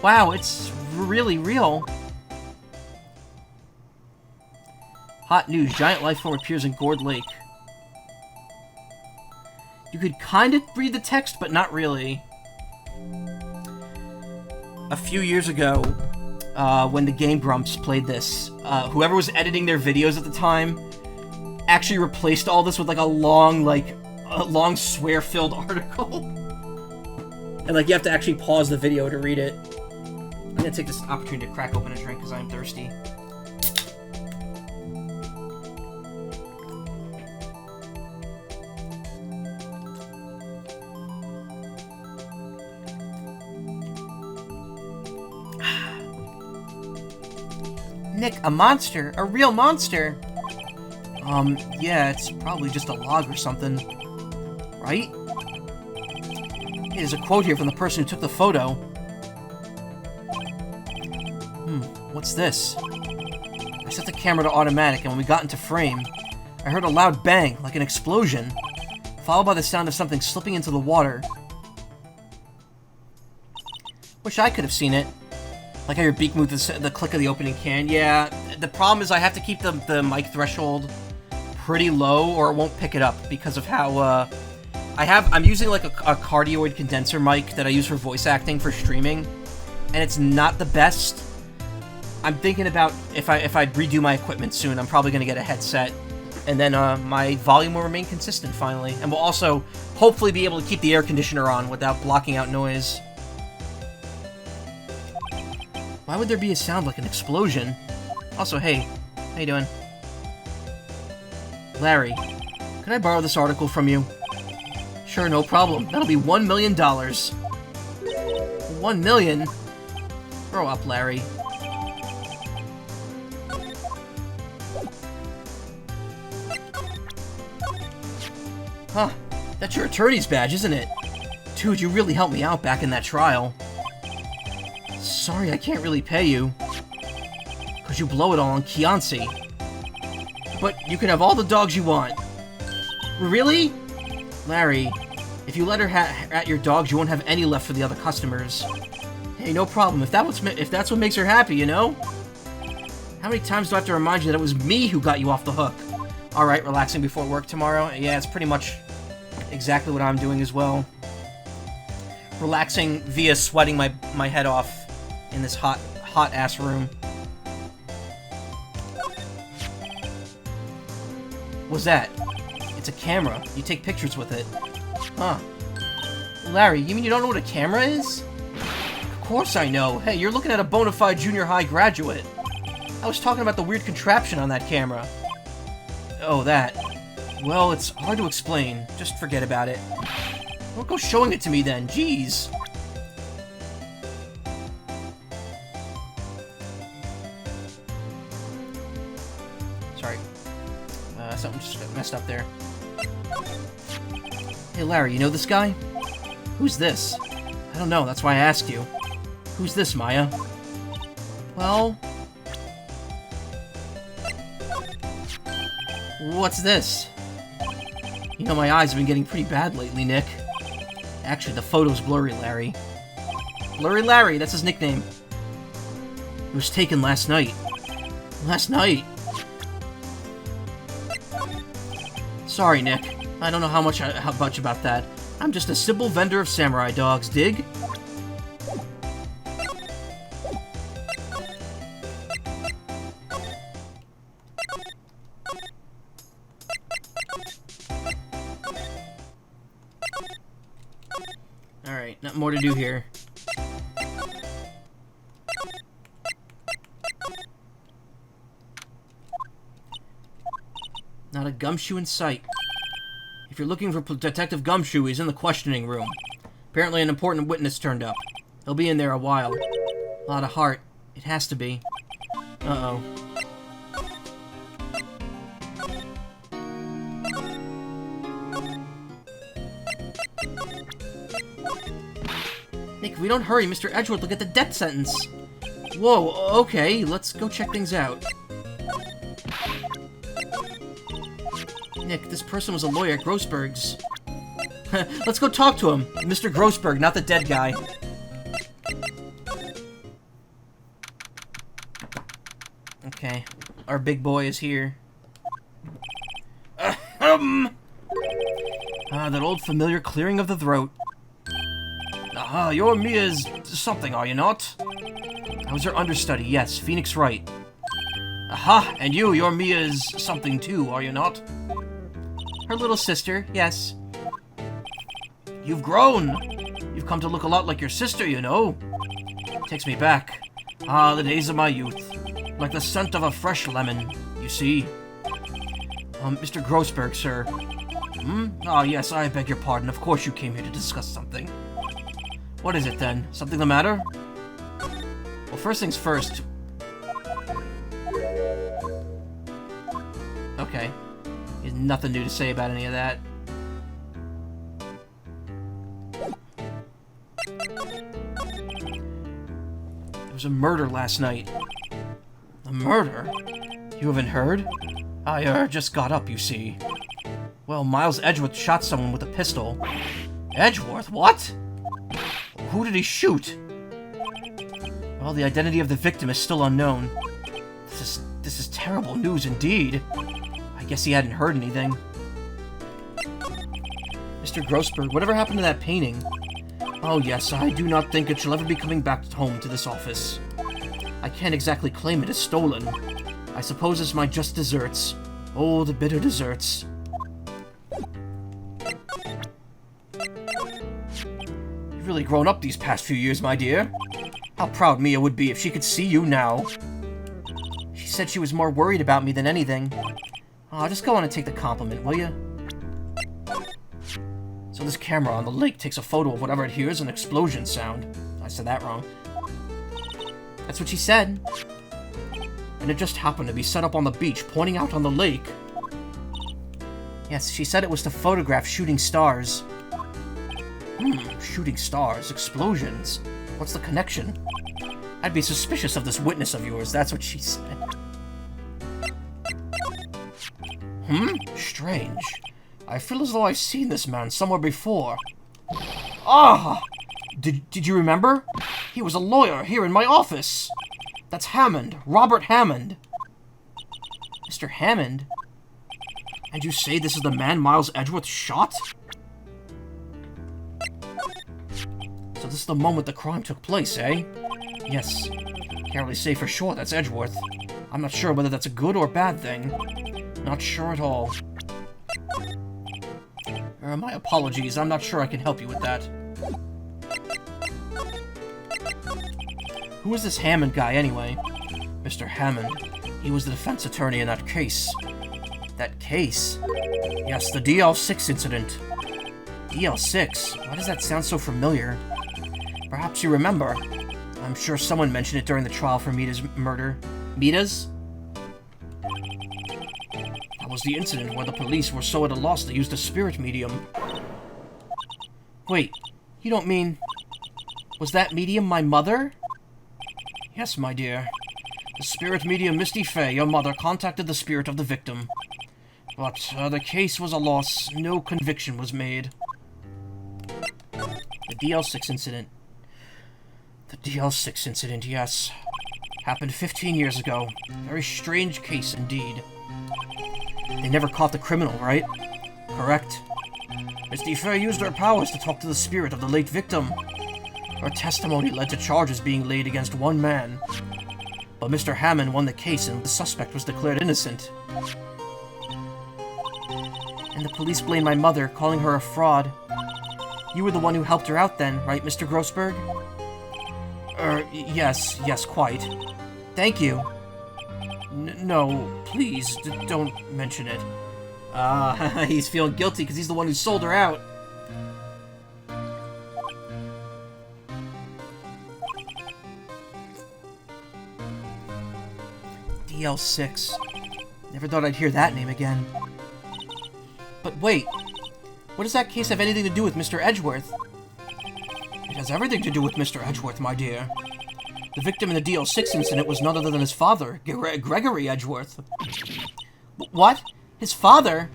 Wow, it's really real. Hot news, giant life form appears in Gourd Lake. You could kind of read the text, but not really. A few years ago, when the Game Grumps played this, whoever was editing their videos at the time actually replaced all this with like a long swear-filled article. And like you have to actually pause the video to read it. I'm gonna take this opportunity to crack open a drink because I'm thirsty. Nick, a monster? A real monster? Yeah, it's probably just a log or something. Right? Hey, there's a quote here from the person who took the photo. What's this? I set the camera to automatic, and when we got into frame, I heard a loud bang, like an explosion, followed by the sound of something slipping into the water. Wish I could have seen it. Like how your beak moved the click of the opening can. Yeah, the problem is I have to keep the mic threshold pretty low or it won't pick it up because of how, I'm using like a cardioid condenser mic that I use for voice acting for streaming, and it's not the best. I'm thinking about if I redo my equipment soon, I'm probably going to get a headset, and then my volume will remain consistent finally, and we'll also hopefully be able to keep the air conditioner on without blocking out noise. Why would there be a sound like an explosion? Also, hey, how you doing? Larry, can I borrow this article from you? Sure, no problem. That'll be $1 million. $1 million? Grow up, Larry. Huh. That's your attorney's badge, isn't it? Dude, you really helped me out back in that trial. Sorry, I can't really pay you. Because you blow it all on Kianci. But you can have all the dogs you want. Really? Larry, if you let her at your dogs, you won't have any left for the other customers. Hey, no problem. If that's what makes her happy, you know? How many times do I have to remind you that it was me who got you off the hook? Alright, relaxing before work tomorrow? Yeah, it's pretty much exactly what I'm doing as well. Relaxing via sweating my head off in this hot-ass room. What's that? It's a camera. You take pictures with it. Huh. Larry, you mean you don't know what a camera is? Of course I know. Hey, you're looking at a bona fide junior high graduate. I was talking about the weird contraption on that camera. Oh, that. Well, it's hard to explain. Just forget about it. Don't go showing it to me then. Jeez. Sorry. Something just got messed up there. Hey, Larry, you know this guy? Who's this? I don't know, that's why I asked you. Who's this, Maya? Well... What's this? You know, my eyes have been getting pretty bad lately, Nick. Actually, the photo's blurry, Larry. Blurry Larry, that's his nickname. It was taken last night. Last night? Sorry, Nick. I don't know how much about that. I'm just a simple vendor of samurai dogs, dig? Alright, nothing more to do here. Not a gumshoe in sight. If you're looking for Detective Gumshoe, he's in the questioning room. Apparently an important witness turned up. He'll be in there a while. A lot of heart. It has to be. Uh-oh. Nick, if we don't hurry, Mr. Edgeworth will get the death sentence. Whoa, okay, let's go check things out. Nick, this person was a lawyer at Grossberg's. Let's go talk to him. Mr. Grossberg, not the dead guy. Okay, our big boy is here. That old familiar clearing of the throat. Aha, you're Mia's something, are you not? I was her understudy, yes, Phoenix Wright. Aha, and you're Mia's something too, are you not? Her little sister, yes. You've grown! You've come to look a lot like your sister, you know. Takes me back. Ah, the days of my youth. Like the scent of a fresh lemon, you see. Mr. Grossberg, sir. Ah, yes, I beg your pardon. Of course you came here to discuss something. What is it, then? Something the matter? Well, first things first. Okay. There's nothing new to say about any of that. There was a murder last night. A murder? You haven't heard? I, just got up, you see. Well, Miles Edgeworth shot someone with a pistol. Edgeworth? What? Who did he shoot? Well, the identity of the victim is still unknown. This is terrible news indeed. I guess he hadn't heard anything. Mr. Grossberg, whatever happened to that painting? Oh yes, I do not think it shall ever be coming back home to this office. I can't exactly claim it as stolen. I suppose it's my just desserts. Oh, the bitter desserts. You've really grown up these past few years, my dear. How proud Mia would be if she could see you now. She said she was more worried about me than anything. Aw, just go on and take the compliment, will you? So this camera on the lake takes a photo of whatever it hears an explosion sound. I said that wrong. That's what she said. And it just happened to be set up on the beach, pointing out on the lake. Yes, she said it was to photograph shooting stars. Shooting stars, explosions. What's the connection? I'd be suspicious of this witness of yours, that's what she said. Strange. I feel as though I've seen this man somewhere before. Ah! Did you remember? He was a lawyer here in my office. That's Hammond, Robert Hammond. Mr. Hammond? And you say this is the man Miles Edgeworth shot? So this is the moment the crime took place, eh? Yes. Can't really say for sure that's Edgeworth. I'm not sure whether that's a good or bad thing. Not sure at all. My apologies, I'm not sure I can help you with that. Who is this Hammond guy, anyway? Mr. Hammond. He was the defense attorney in that case. That case? Yes, the DL6 incident. DL6? Why does that sound so familiar? Perhaps you remember. I'm sure someone mentioned it during the trial for Mita's murder. Mita's? That was the incident where the police were so at a loss they used a spirit medium. Wait, you don't mean... Was that medium my mother? Yes, my dear. The spirit medium Misty Fey, your mother, contacted the spirit of the victim. But the case was a loss. No conviction was made. The DL6 incident. The DL6 incident, yes. Happened 15 years ago. Very strange case indeed. They never caught the criminal, right? Correct. Misty Fey used her powers to talk to the spirit of the late victim. Her testimony led to charges being laid against one man. But Mr. Hammond won the case and the suspect was declared innocent. And the police blamed my mother, calling her a fraud. You were the one who helped her out then, right, Mr. Grossberg? Yes, quite. Thank you. No, please, don't mention it. He's feeling guilty because he's the one who sold her out. DL6. Never thought I'd hear that name again. But wait, what does that case have anything to do with Mr. Edgeworth? It has everything to do with Mr. Edgeworth, my dear. The victim in the DL6 incident was none other than his father, Gregory Edgeworth. What? His father?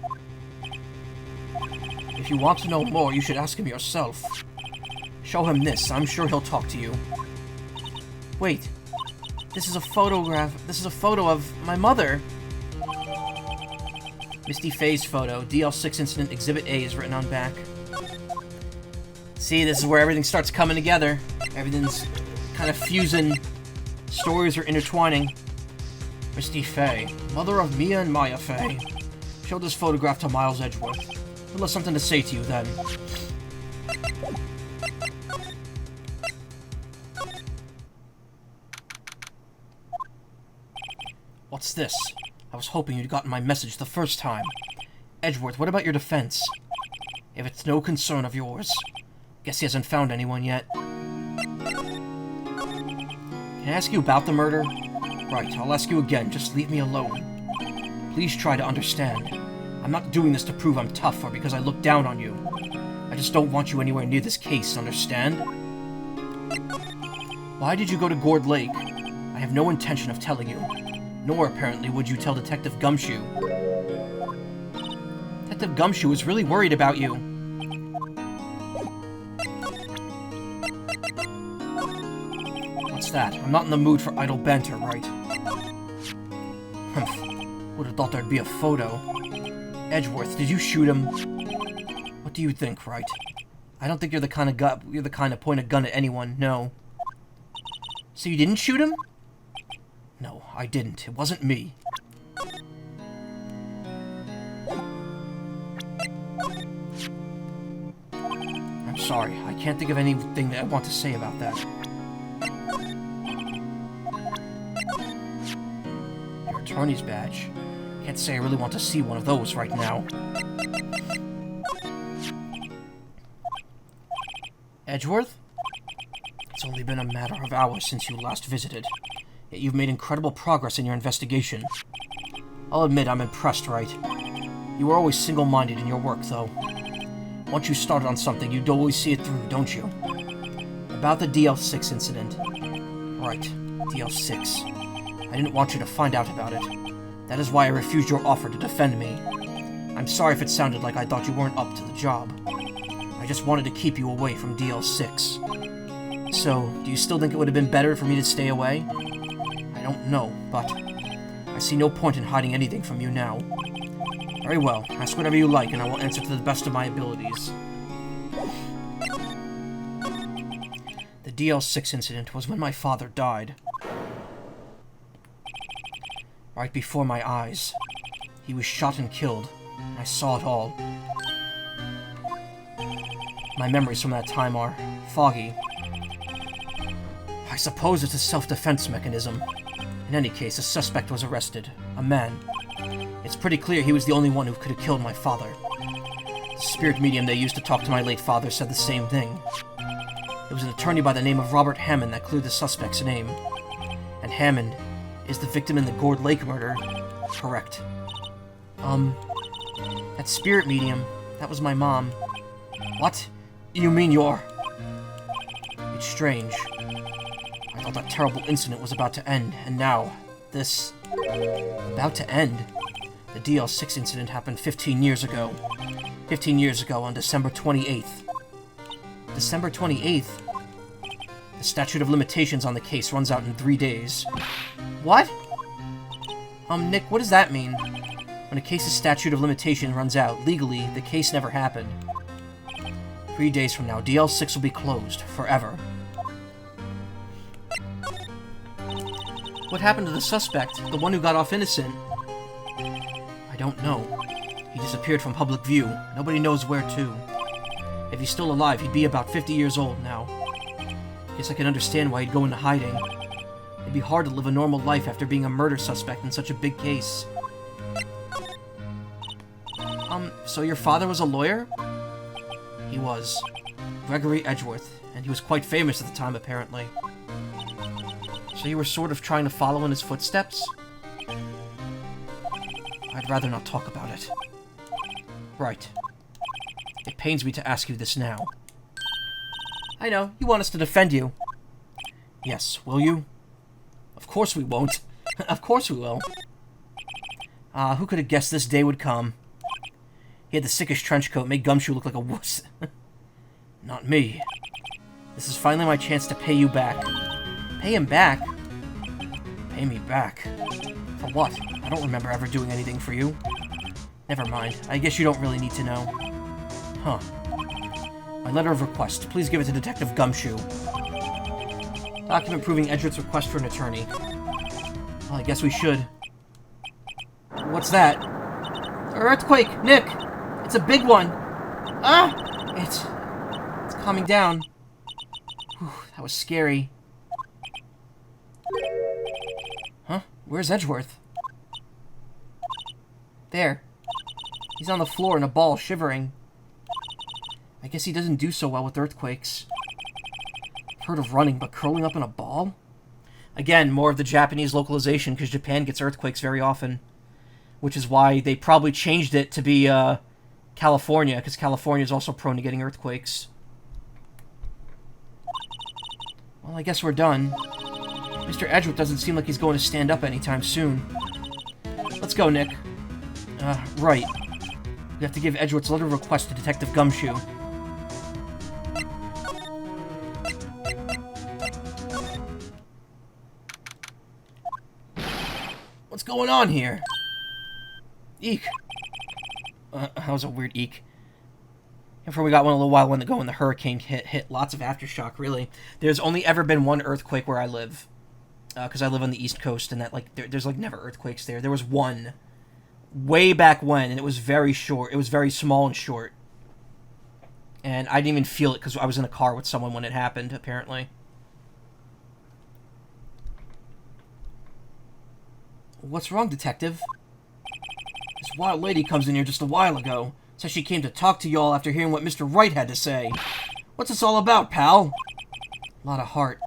If you want to know more, you should ask him yourself. Show him this, I'm sure he'll talk to you. Wait. This is a photograph. This is a photo of my mother. Misty Fey's photo. DL6 incident Exhibit A is written on back. See, this is where everything starts coming together. Everything's kind of fusing. Stories are intertwining. Misty Fey, mother of Mia and Maya Fey, showed this photograph to Miles Edgeworth. He'll have something to say to you then. What's this? I was hoping you'd gotten my message the first time. Edgeworth, what about your defense? If it's no concern of yours. Guess he hasn't found anyone yet. Can I ask you about the murder? Right, I'll ask you again, just leave me alone. Please try to understand. I'm not doing this to prove I'm tough or because I look down on you. I just don't want you anywhere near this case, understand? Why did you go to Gourd Lake? I have no intention of telling you. Nor, apparently, would you tell Detective Gumshoe. Detective Gumshoe is really worried about you. What's that? I'm not in the mood for idle banter, right? Humph. Would have thought there'd be a photo. Edgeworth, did you shoot him? What do you think, Wright? I don't think you're the kind of point a gun at anyone, no. So you didn't shoot him? No, I didn't. It wasn't me. I'm sorry. I can't think of anything that I want to say about that. Your attorney's badge. Can't say I really want to see one of those right now. Edgeworth? It's only been a matter of hours since you last visited. Yet you've made incredible progress in your investigation. I'll admit I'm impressed, Wright. You were always single-minded in your work, though. Once you started on something, you'd always see it through, don't you? About the DL6 incident. Right, DL6. I didn't want you to find out about it. That is why I refused your offer to defend me. I'm sorry if it sounded like I thought you weren't up to the job. I just wanted to keep you away from DL6. So, do you still think it would have been better for me to stay away? I don't know, but I see no point in hiding anything from you now. Very well, ask whatever you like, and I will answer to the best of my abilities. The DL6 incident was when my father died. Right before my eyes. He was shot and killed, and I saw it all. My memories from that time are foggy. I suppose it's a self-defense mechanism. In any case, a suspect was arrested. A man. It's pretty clear he was the only one who could have killed my father. The spirit medium they used to talk to my late father said the same thing. It was an attorney by the name of Robert Hammond that cleared the suspect's name. And Hammond is the victim in the Gourd Lake murder. Correct. That spirit medium, that was my mom. What? You mean you're... It's strange. I thought that terrible incident was about to end, and now, this... About to end? The DL6 incident happened 15 years ago. 15 years ago on December 28th. December 28th? The statute of limitations on the case runs out in 3 days. What? Nick, what does that mean? When a case's statute of limitation runs out, legally, the case never happened. 3 days from now, DL6 will be closed, forever. What happened to the suspect, the one who got off innocent? I don't know. He disappeared from public view. Nobody knows where to. If he's still alive, he'd be about 50 years old now. Guess I can understand why he'd go into hiding. It'd be hard to live a normal life after being a murder suspect in such a big case. So your father was a lawyer? He was. Gregory Edgeworth, and he was quite famous at the time, apparently. So you were sort of trying to follow in his footsteps? I'd rather not talk about it. Right. It pains me to ask you this now. I know, you want us to defend you. Yes, will you? Of course we won't. Of course we will. Who could have guessed this day would come? He had the sickest trench coat, made Gumshoe look like a wuss. Not me. This is finally my chance to pay you back. Pay him back? Pay me back? For what? I don't remember ever doing anything for you. Never mind. I guess you don't really need to know. Huh. My letter of request. Please give it to Detective Gumshoe. Document proving Edgeworth's request for an attorney. Well, I guess we should. What's that? Earthquake! Nick! It's a big one! Ah! It's calming down. Whew, that was scary. Huh? Where's Edgeworth? There. He's on the floor in a ball, shivering. I guess he doesn't do so well with earthquakes. Heard of running, but curling up in a ball? Again, more of the Japanese localization, because Japan gets earthquakes very often. Which is why they probably changed it to be, California, because California is also prone to getting earthquakes. Well, I guess we're done. Mr. Edgeworth doesn't seem like he's going to stand up anytime soon. Let's go, Nick. Right. We have to give Edgeworth's letter of request to Detective Gumshoe. What's going on here? Eek. That was a weird eek. Before we got one a little while ago when the hurricane hit. Lots of aftershock, really. There's only ever been one earthquake where I live. Because I live on the East Coast, and that there's never earthquakes there. There was one way back when, and it was very short. It was very small and short. And I didn't even feel it because I was in a car with someone when it happened, apparently. What's wrong, Detective? This wild lady comes in here just a while ago. Says she came to talk to y'all after hearing what Mr. Wright had to say. What's this all about, pal? A lot of heart.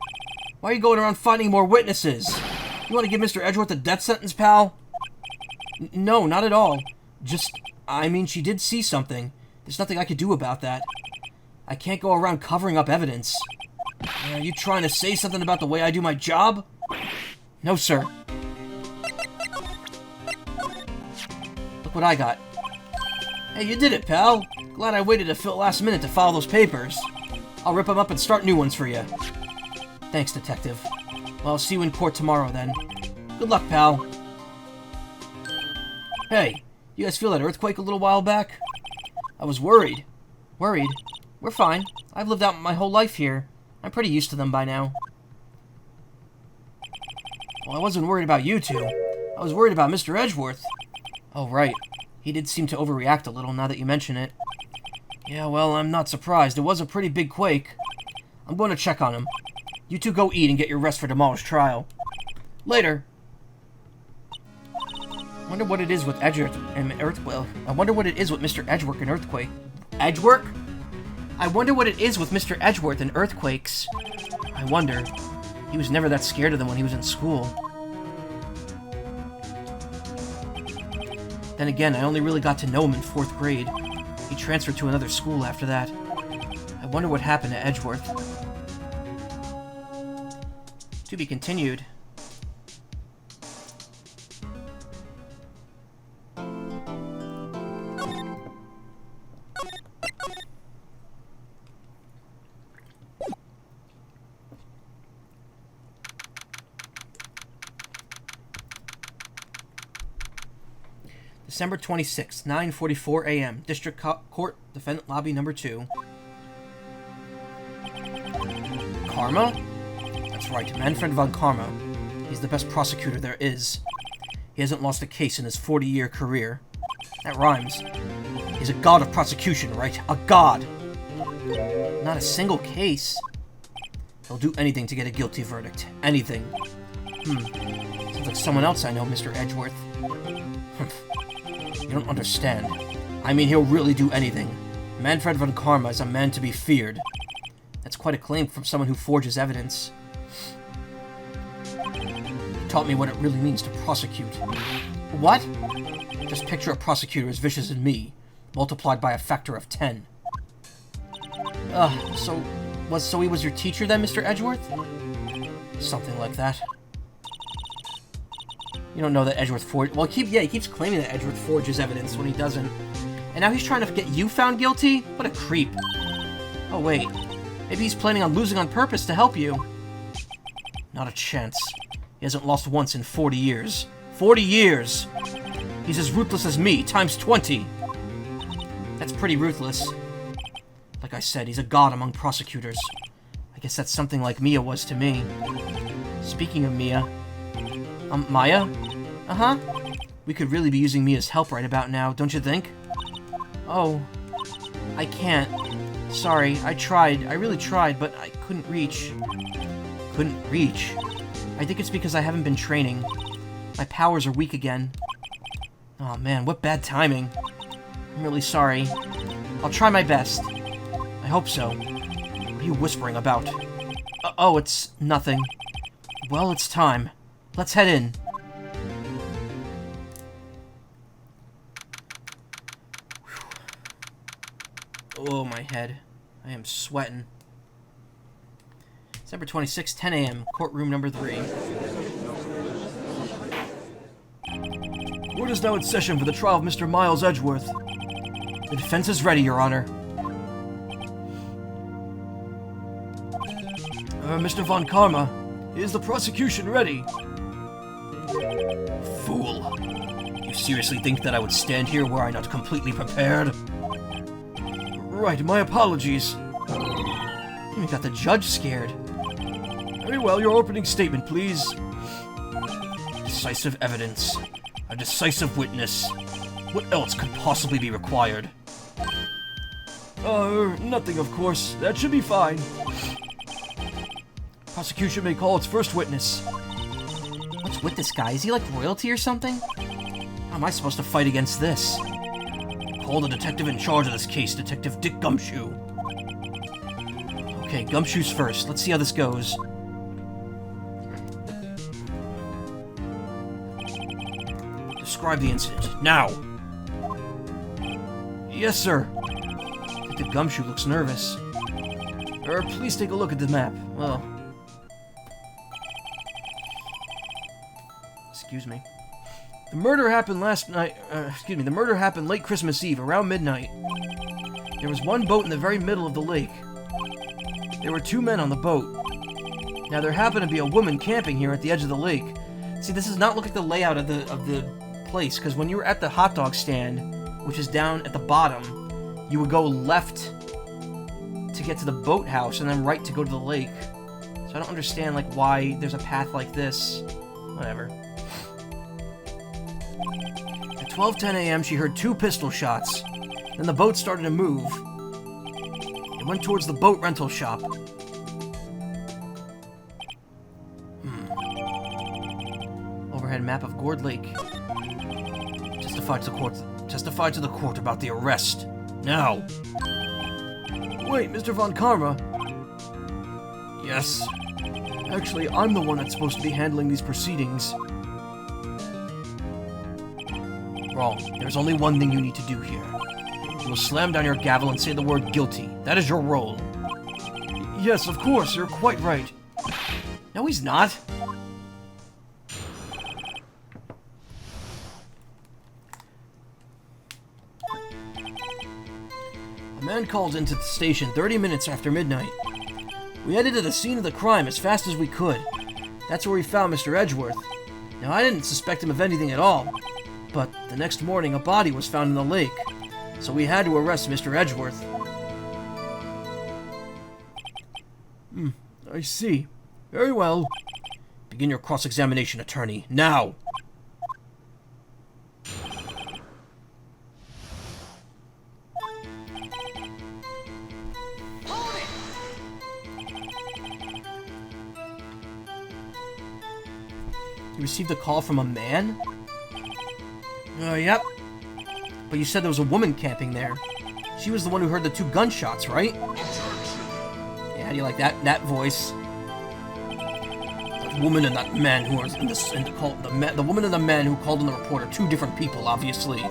Why are you going around finding more witnesses? You want to give Mr. Edgeworth a death sentence, pal? No, not at all. Just I mean, she did see something. There's nothing I could do about that. I can't go around covering up evidence. Are you trying to say something about the way I do my job? No, sir. Look what I got. Hey, you did it, pal. Glad I waited till last minute to file those papers. I'll rip them up and start new ones for you. Thanks, Detective. Well, I'll see you in court tomorrow, then. Good luck, pal. Hey, you guys feel that earthquake a little while back? I was worried. Worried? We're fine. I've lived out my whole life here. I'm pretty used to them by now. Well, I wasn't worried about you two. I was worried about Mr. Edgeworth. Oh, right. He did seem to overreact a little now that you mention it. Yeah, well, I'm not surprised. It was a pretty big quake. I'm going to check on him. You two go eat and get your rest for tomorrow's trial. Later. I wonder what it is with Edgeworth and Earthquake. I wonder what it is with Mr. Edgeworth and Earthquake. Edgeworth? I wonder what it is with Mr. Edgeworth and earthquakes. I wonder. He was never that scared of them when he was in school. Then again, I only really got to know him in 4th grade. He transferred to another school after that. I wonder what happened to Edgeworth. To be continued. December 26th, 9:44 a.m. District Court, Defendant Lobby Number 2. Karma? That's right, Manfred von Karma. He's the best prosecutor there is. He hasn't lost a case in his 40-year career. That rhymes. He's a god of prosecution, right? A god! Not a single case. He'll do anything to get a guilty verdict. Anything. Sounds like someone else I know, Mr. Edgeworth. You don't understand. I mean, he'll really do anything. Manfred von Karma is a man to be feared. That's quite a claim from someone who forges evidence. He taught me what it really means to prosecute. What? Just picture a prosecutor as vicious as me, multiplied by a factor of 10. So he was your teacher then, Mr. Edgeworth? Something like that. You don't know that Edgeworth forged... Well, he keeps claiming that Edgeworth forges evidence when he doesn't. And now he's trying to get you found guilty? What a creep. Oh, wait. Maybe he's planning on losing on purpose to help you. Not a chance. He hasn't lost once in 40 years. 40 years! He's as ruthless as me, times 20! That's pretty ruthless. Like I said, he's a god among prosecutors. I guess that's something like Mia was to me. Speaking of Mia... Maya? Uh-huh. We could really be using Mia's help right about now, don't you think? Oh. I can't. Sorry, I tried. I really tried, but I couldn't reach. Couldn't reach? I think it's because I haven't been training. My powers are weak again. Oh man, what bad timing. I'm really sorry. I'll try my best. I hope so. What are you whispering about? Oh, it's nothing. Well, it's time. Let's head in. Whew. Oh, my head. I am sweating. December 26, 10 a.m. Courtroom number 3. Court is now in session for the trial of Mr. Miles Edgeworth. The defense is ready, Your Honor. Mr. von Karma, is the prosecution ready? Fool. You seriously think that I would stand here were I not completely prepared? Right, my apologies. You got the judge scared. Very well, your opening statement, please. Decisive evidence. A decisive witness. What else could possibly be required? Nothing, of course. That should be fine. Prosecution may call its first witness. What's with this guy? Is he like royalty or something? How am I supposed to fight against this? Call the detective in charge of this case, Detective Dick Gumshoe. Okay, Gumshoe's first. Let's see how this goes. Describe the incident, now! Yes, sir. Detective Gumshoe looks nervous. Please take a look at the map. Well... Excuse me. The murder happened the murder happened late Christmas Eve, around midnight. There was one boat in the very middle of the lake. There were 2 men on the boat. Now, there happened to be a woman camping here at the edge of the lake. See, this does not look like the layout of the place, because when you were at the hot dog stand, which is down at the bottom, you would go left to get to the boathouse, and then right to go to the lake. So I don't understand, like, why there's a path like this. Whatever. At 12:10 a.m., she heard 2 pistol shots. Then the boat started to move. It went towards the boat rental shop. Overhead map of Gourd Lake. Testify to the court about the arrest. Now. Wait, Mr. Von Karma. Yes. Actually, I'm the one that's supposed to be handling these proceedings. Wrong. There's only one thing you need to do here. You will slam down your gavel and say the word guilty. That is your role. Yes, of course. You're quite right. No, he's not. A man called into the station 30 minutes after midnight. We headed to the scene of the crime as fast as we could. That's where we found Mr. Edgeworth. Now, I didn't suspect him of anything at all, but the next morning a body was found in the lake, so we had to arrest Mr. Edgeworth. I see. Very well. Begin your cross-examination, attorney. Now! You received a call from a man? Yep. But you said there was a woman camping there. She was the one who heard the 2 gunshots, right? Yeah, how do you like that voice? The woman and that man who was in the call, the woman and the man who called in the report are 2 different people, obviously.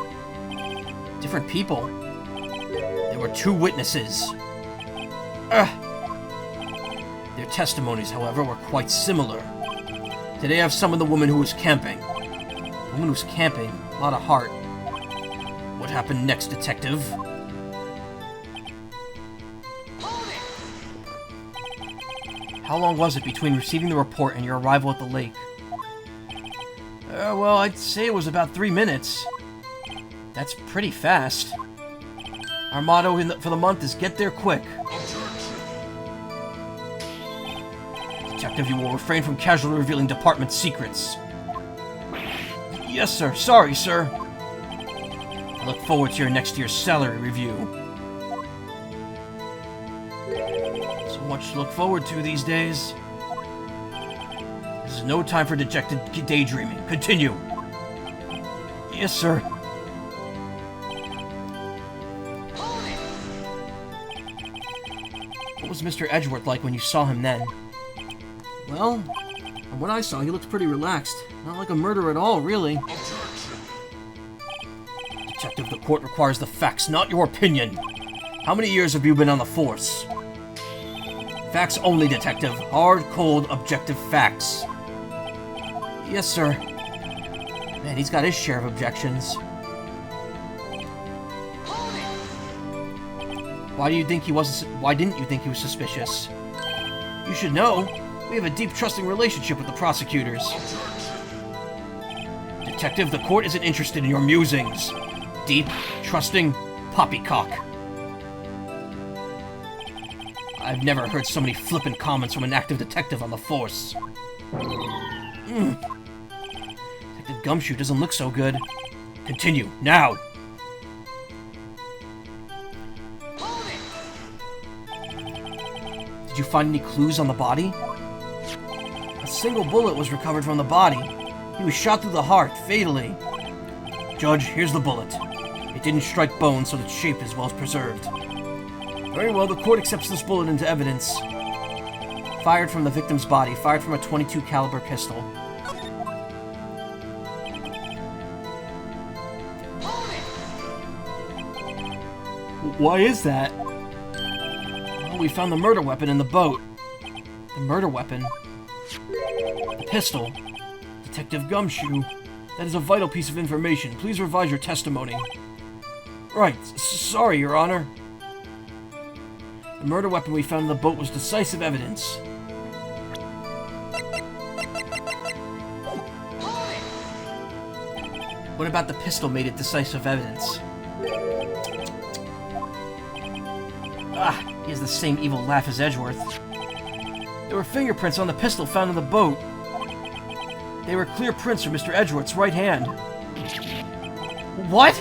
Different people? There were 2 witnesses. Their testimonies, however, were quite similar. Today I have summoned the woman who was camping. The woman who was camping. A lot of heart. What happened next, detective? How long was it between receiving the report and your arrival at the lake? Well, I'd say it was about 3 minutes. That's pretty fast. Our motto for the month is get there quick. Detective, you will refrain from casually revealing department secrets. Yes, sir. Sorry, sir. I look forward to your next year's salary review. So much to look forward to these days. This is no time for dejected daydreaming. Continue. Yes, sir. What was Mr. Edgeworth like when you saw him then? Well, from what I saw, he looked pretty relaxed. Not like a murderer at all, really. Detective, the court requires the facts, not your opinion. How many years have you been on the force? Facts only, detective. Hard, cold, objective facts. Yes, sir. Man, he's got his share of objections. Why didn't you think he was suspicious? You should know. We have a deep, trusting relationship with the prosecutors. Detective, the court isn't interested in your musings. Deep, trusting, poppycock. I've never heard so many flippant comments from an active detective on the force. Detective Gumshoe doesn't look so good. Continue, now! Did you find any clues on the body? A single bullet was recovered from the body. He was shot through the heart, fatally. Judge, here's the bullet. It didn't strike bone, so its shape is well preserved. Very well, the court accepts this bullet into evidence. Fired from the victim's body, fired from a .22 caliber pistol. Why is that? Well, we found the murder weapon in the boat. The murder weapon? The pistol. Detective Gumshoe. That is a vital piece of information. Please revise your testimony. Right. Sorry, Your Honor. The murder weapon we found in the boat was decisive evidence. What about the pistol made it decisive evidence? Ah, he has the same evil laugh as Edgeworth. There were fingerprints on the pistol found in the boat. They were clear prints from Mr. Edgeworth's right hand. What?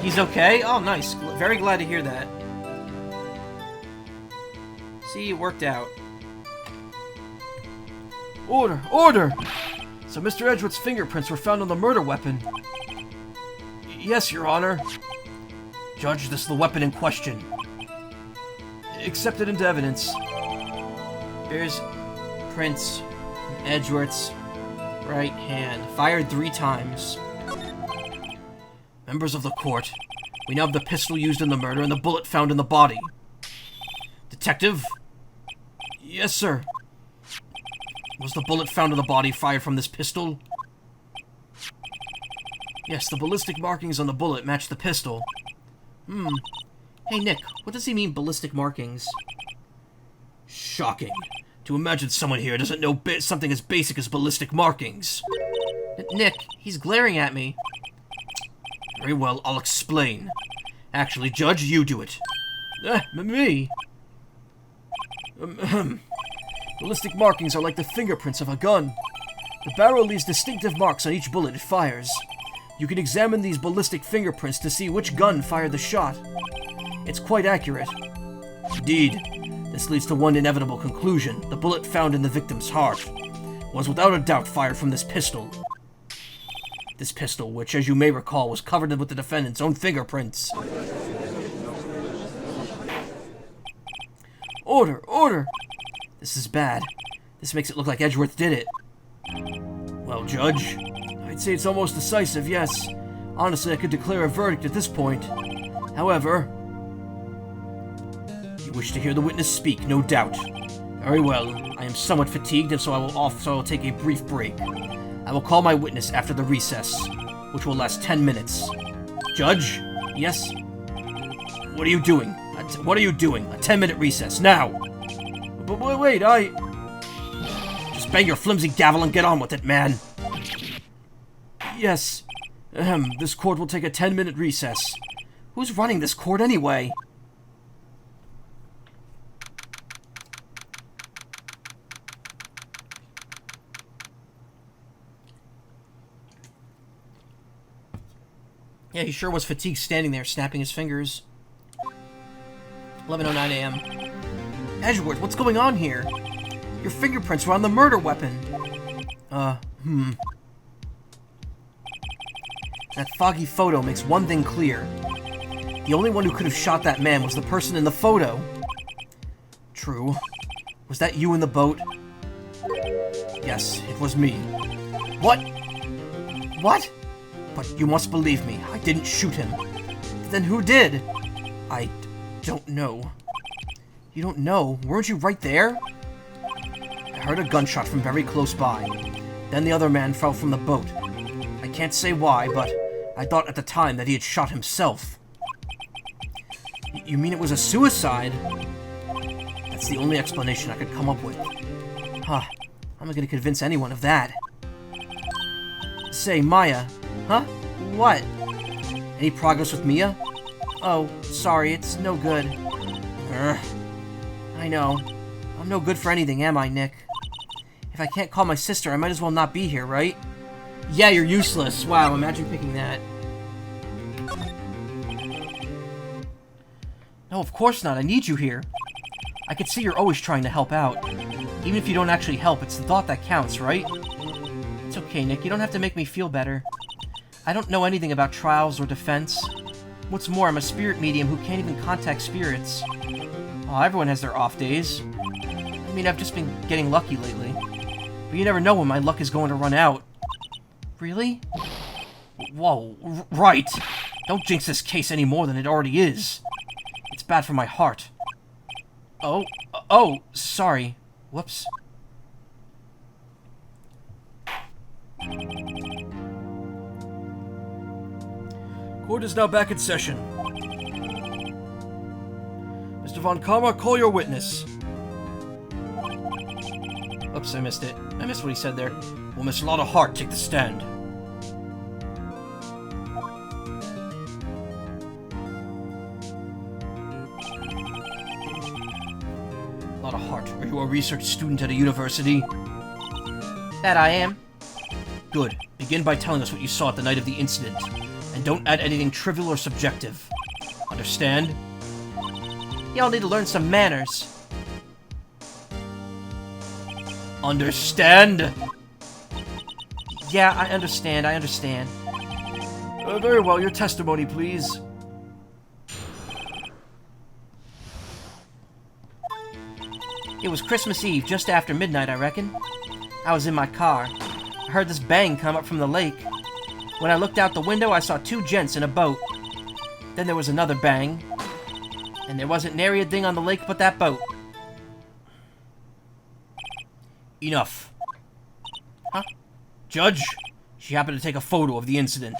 He's okay? Oh, nice. Very glad to hear that. See, it worked out. Order! Order! So Mr. Edgeworth's fingerprints were found on the murder weapon. Yes, Your Honor. Judge, this is the weapon in question. Accepted into evidence. There's prints from Edgeworth's right hand. Fired 3 times. Members of the court, we now have the pistol used in the murder and the bullet found in the body. Detective? Yes, sir. Was the bullet found in the body fired from this pistol? Yes, the ballistic markings on the bullet match the pistol. Hey, Nick, what does he mean, ballistic markings? Shocking. To imagine someone here doesn't know something as basic as ballistic markings. Nick, he's glaring at me. Very well, I'll explain. Actually, Judge, you do it. Me? Ballistic markings are like the fingerprints of a gun. The barrel leaves distinctive marks on each bullet it fires. You can examine these ballistic fingerprints to see which gun fired the shot. It's quite accurate. Indeed, this leads to one inevitable conclusion. The bullet found in the victim's heart was without a doubt fired from this pistol. This pistol, which, as you may recall, was covered with the defendant's own fingerprints. Order! Order! This is bad. This makes it look like Edgeworth did it. Well, Judge, I'd say it's almost decisive, yes. Honestly, I could declare a verdict at this point. However, you wish to hear the witness speak, no doubt. Very well. I am somewhat fatigued, and so I will take a brief break. I will call my witness after the recess, which will last 10 minutes. Judge? Yes? What are you doing? What are you doing? A 10-minute recess, now! But wait, Just bang your flimsy gavel and get on with it, man! Yes. This court will take a 10-minute recess. Who's running this court anyway? Yeah, he sure was fatigued standing there, snapping his fingers. 11:09 a.m. Edgeworth, what's going on here? Your fingerprints were on the murder weapon. That foggy photo makes one thing clear. The only one who could have shot that man was the person in the photo. True. Was that you in the boat? Yes, it was me. What? What? But you must believe me, I didn't shoot him. Then who did? I don't know. You don't know? Weren't you right there? I heard a gunshot from very close by. Then the other man fell from the boat. I can't say why, but I thought at the time that he had shot himself. You mean it was a suicide? That's the only explanation I could come up with. Huh. I'm not gonna convince anyone of that. Say, Maya. Huh? What? Any progress with Mia? Oh, sorry, it's no good. I know. I'm no good for anything, am I, Nick? If I can't call my sister, I might as well not be here, right? Yeah, you're useless. Wow, imagine picking that. No, of course not. I need you here. I can see you're always trying to help out. Even if you don't actually help, it's the thought that counts, right? It's okay, Nick. You don't have to make me feel better. I don't know anything about trials or defense. What's more, I'm a spirit medium who can't even contact spirits. Oh, everyone has their off days. I mean, I've just been getting lucky lately. But you never know when my luck is going to run out. Really? Whoa, right. Don't jinx this case any more than it already is. It's bad for my heart. Oh, sorry. Whoops. Court is now back in session. Mr. Von Karma, call your witness. Oops, I missed it. I missed what he said there. Will Miss Lotta Hart take the stand? Lotta Hart, are you a research student at a university? That I am. Good. Begin by telling us what you saw at the night of the incident. And don't add anything trivial or subjective. Understand? Y'all need to learn some manners. Understand? Yeah, I understand. Very well, your testimony, please. It was Christmas Eve, just after midnight, I reckon. I was in my car. I heard this bang come up from the lake. When I looked out the window, I saw two gents in a boat. Then there was another bang. And there wasn't nary a thing on the lake but that boat. Enough. Huh? Judge, she happened to take a photo of the incident.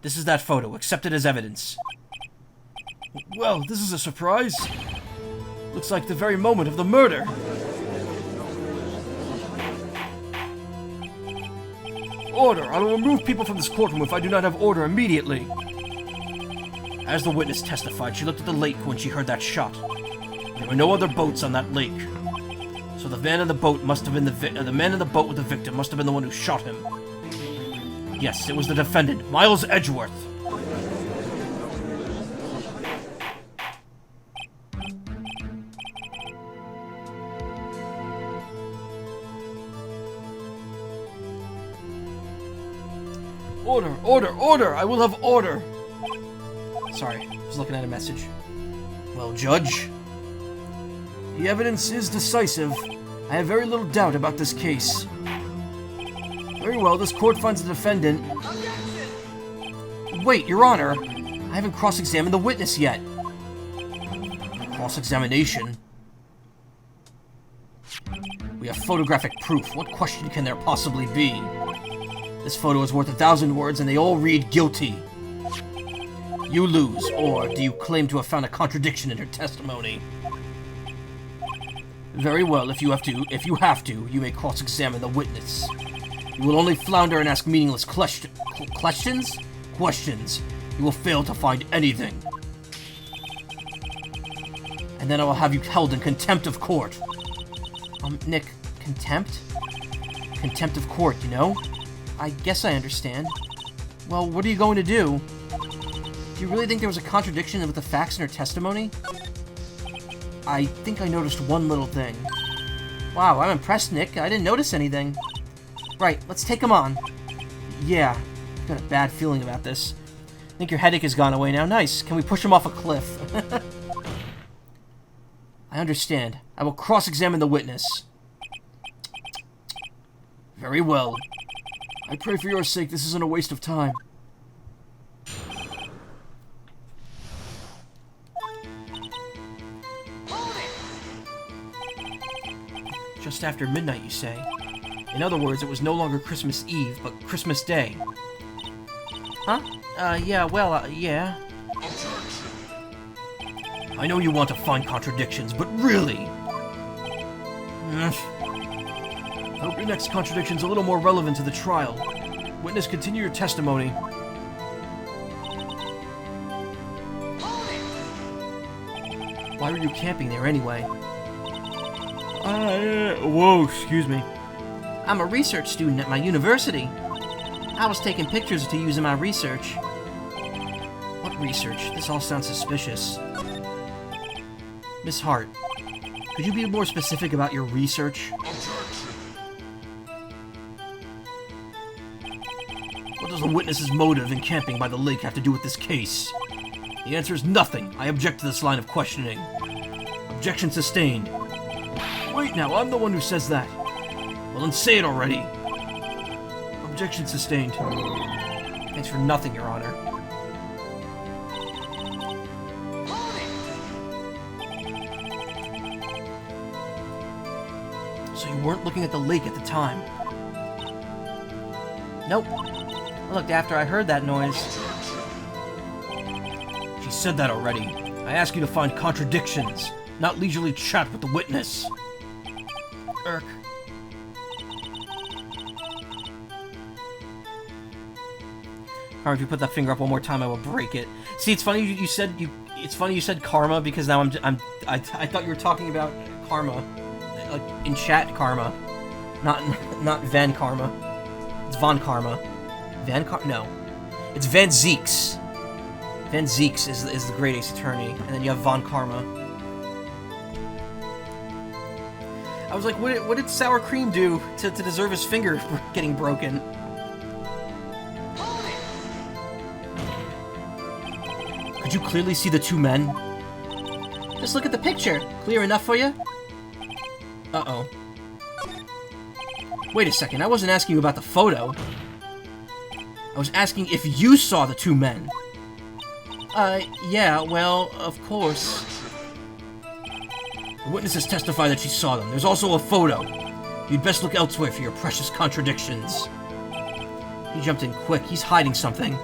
This is that photo. Accept it as evidence. Well, this is a surprise. Looks like the very moment of the murder. Order! I will remove people from this courtroom if I do not have order immediately. As the witness testified, she looked at the lake when she heard that shot. There were no other boats on that lake. So the man in the boat must have been the man in the boat with the victim must have been the one who shot him. Yes, it was the defendant, Miles Edgeworth. Order! Order! Order! I will have order! Sorry, I was looking at a message. Well, Judge, the evidence is decisive. I have very little doubt about this case. Very well, this court finds the defendant... Wait, Your Honor! I haven't cross-examined the witness yet. Cross-examination? We have photographic proof. What question can there possibly be? This photo is worth 1,000 words, and they all read guilty. You lose, or do you claim to have found a contradiction in her testimony? Very well, if you have to, you may cross-examine the witness. You will only flounder and ask meaningless questions? Questions. You will fail to find anything. And then I will have you held in contempt of court. Nick, contempt? Contempt of court, you know? I guess I understand. Well, what are you going to do? Do you really think there was a contradiction with the facts in her testimony? I think I noticed one little thing. Wow, I'm impressed, Nick. I didn't notice anything. Right, let's take him on. Yeah, I've got a bad feeling about this. I think your headache has gone away now. Nice. Can we push him off a cliff? I understand. I will cross-examine the witness. Very well. I pray for your sake this isn't a waste of time. Just after midnight, you say? In other words, it was no longer Christmas Eve, but Christmas Day. Huh? Yeah. I know you want to find contradictions, but really... I hope your next contradiction's a little more relevant to the trial. Witness, continue your testimony. Why were you camping there anyway? Whoa, excuse me. I'm a research student at my university. I was taking pictures to use in my research. What research? This all sounds suspicious. Miss Hart, could you be more specific about your research? What does the witness's motive in camping by the lake have to do with this case? The answer is nothing. I object to this line of questioning. Objection sustained. Wait now, I'm the one who says that. Well, then say it already. Objection sustained. Thanks for nothing, Your Honor. So you weren't looking at the lake at the time? Nope. I looked after I heard that noise. She said that already. I ask you to find contradictions, not leisurely chat with the witness. Irk. Or if you put that finger up one more time, I will break it. See, it's funny you said It's funny you said karma, because now I thought you were talking about karma, like in chat karma, not Van Karma. It's Von Karma. No, it's Van Zeeks. Van Zeeks is the great ace attorney, and then you have Von Karma. I was like, what did Sour Cream do to deserve his finger getting broken? Could you clearly see the two men? Just look at the picture. Clear enough for you? Uh-oh. Wait a second, I wasn't asking you about the photo. I was asking if you saw the two men. Yeah, well, of course. The witnesses testify that she saw them. There's also a photo. You'd best look elsewhere for your precious contradictions. He jumped in quick. He's hiding something.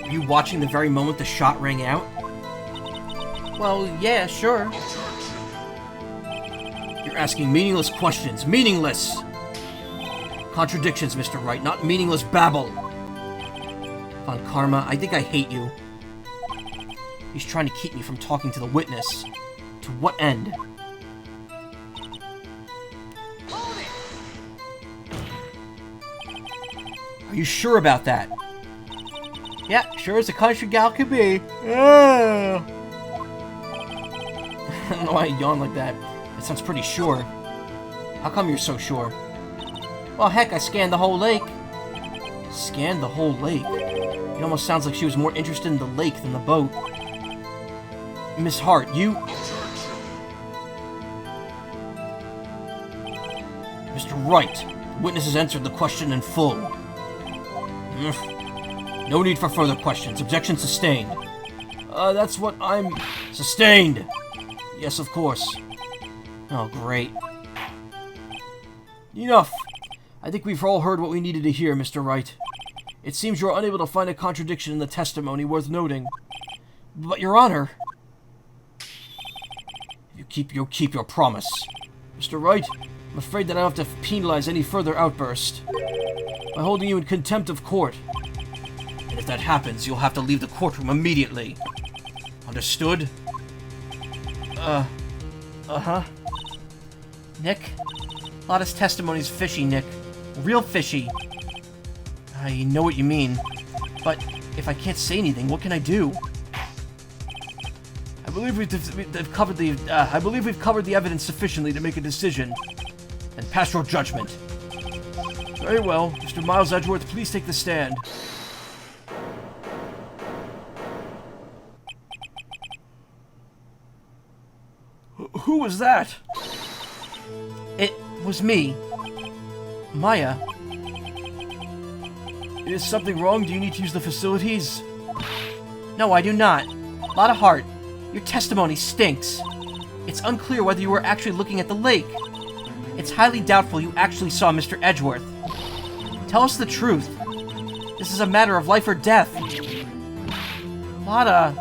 Are you watching the very moment the shot rang out? Well, yeah, sure. You're asking meaningless questions. Meaningless! Contradictions, Mr. Wright, not meaningless babble. Von Karma, I think I hate you. He's trying to keep me from talking to the witness. To what end? Are you sure about that? Yeah, sure as a country gal could be. I don't know why I yawn like that. That sounds pretty sure. How come you're so sure? Well, heck, I scanned the whole lake. Scanned the whole lake? It almost sounds like she was more interested in the lake than the boat. Miss Hart, you... Mr. Wright, witnesses answered the question in full. No need for further questions. Objection sustained. That's what I'm... Sustained! Yes, of course. Oh, great. Enough! I think we've all heard what we needed to hear, Mr. Wright. It seems you're unable to find a contradiction in the testimony worth noting. But, Your Honor... You'll keep your promise. Mr. Wright, I'm afraid that I have to penalize any further outburst by holding you in contempt of court. And if that happens, you'll have to leave the courtroom immediately. Understood? Uh-huh. Nick? Lotta's testimony's fishy, Nick. Real fishy. I know what you mean. But if I can't say anything, what can I do? I believe we've covered the evidence sufficiently to make a decision. And pass your judgment. Very well. Mr. Miles Edgeworth, please take the stand. Who was that? It was me. Maya. Is something wrong? Do you need to use the facilities? No, I do not. Lotta Hart, your testimony stinks. It's unclear whether you were actually looking at the lake. It's highly doubtful you actually saw Mr. Edgeworth. Tell us the truth. This is a matter of life or death. Lotta,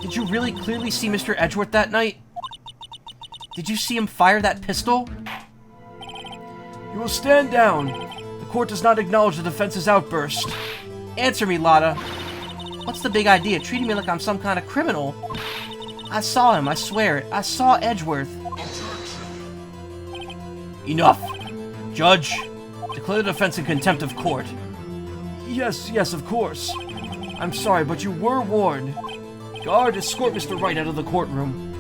did you really clearly see Mr. Edgeworth that night? Did you see him fire that pistol? You will stand down. The court does not acknowledge the defense's outburst. Answer me, Lotta. What's the big idea, treating me like I'm some kind of criminal? I saw him, I swear it. I saw Edgeworth. Enough. Judge, declare the defense in contempt of court. Yes, of course. I'm sorry, but you were warned. Guard, escort Mr. Wright out of the courtroom.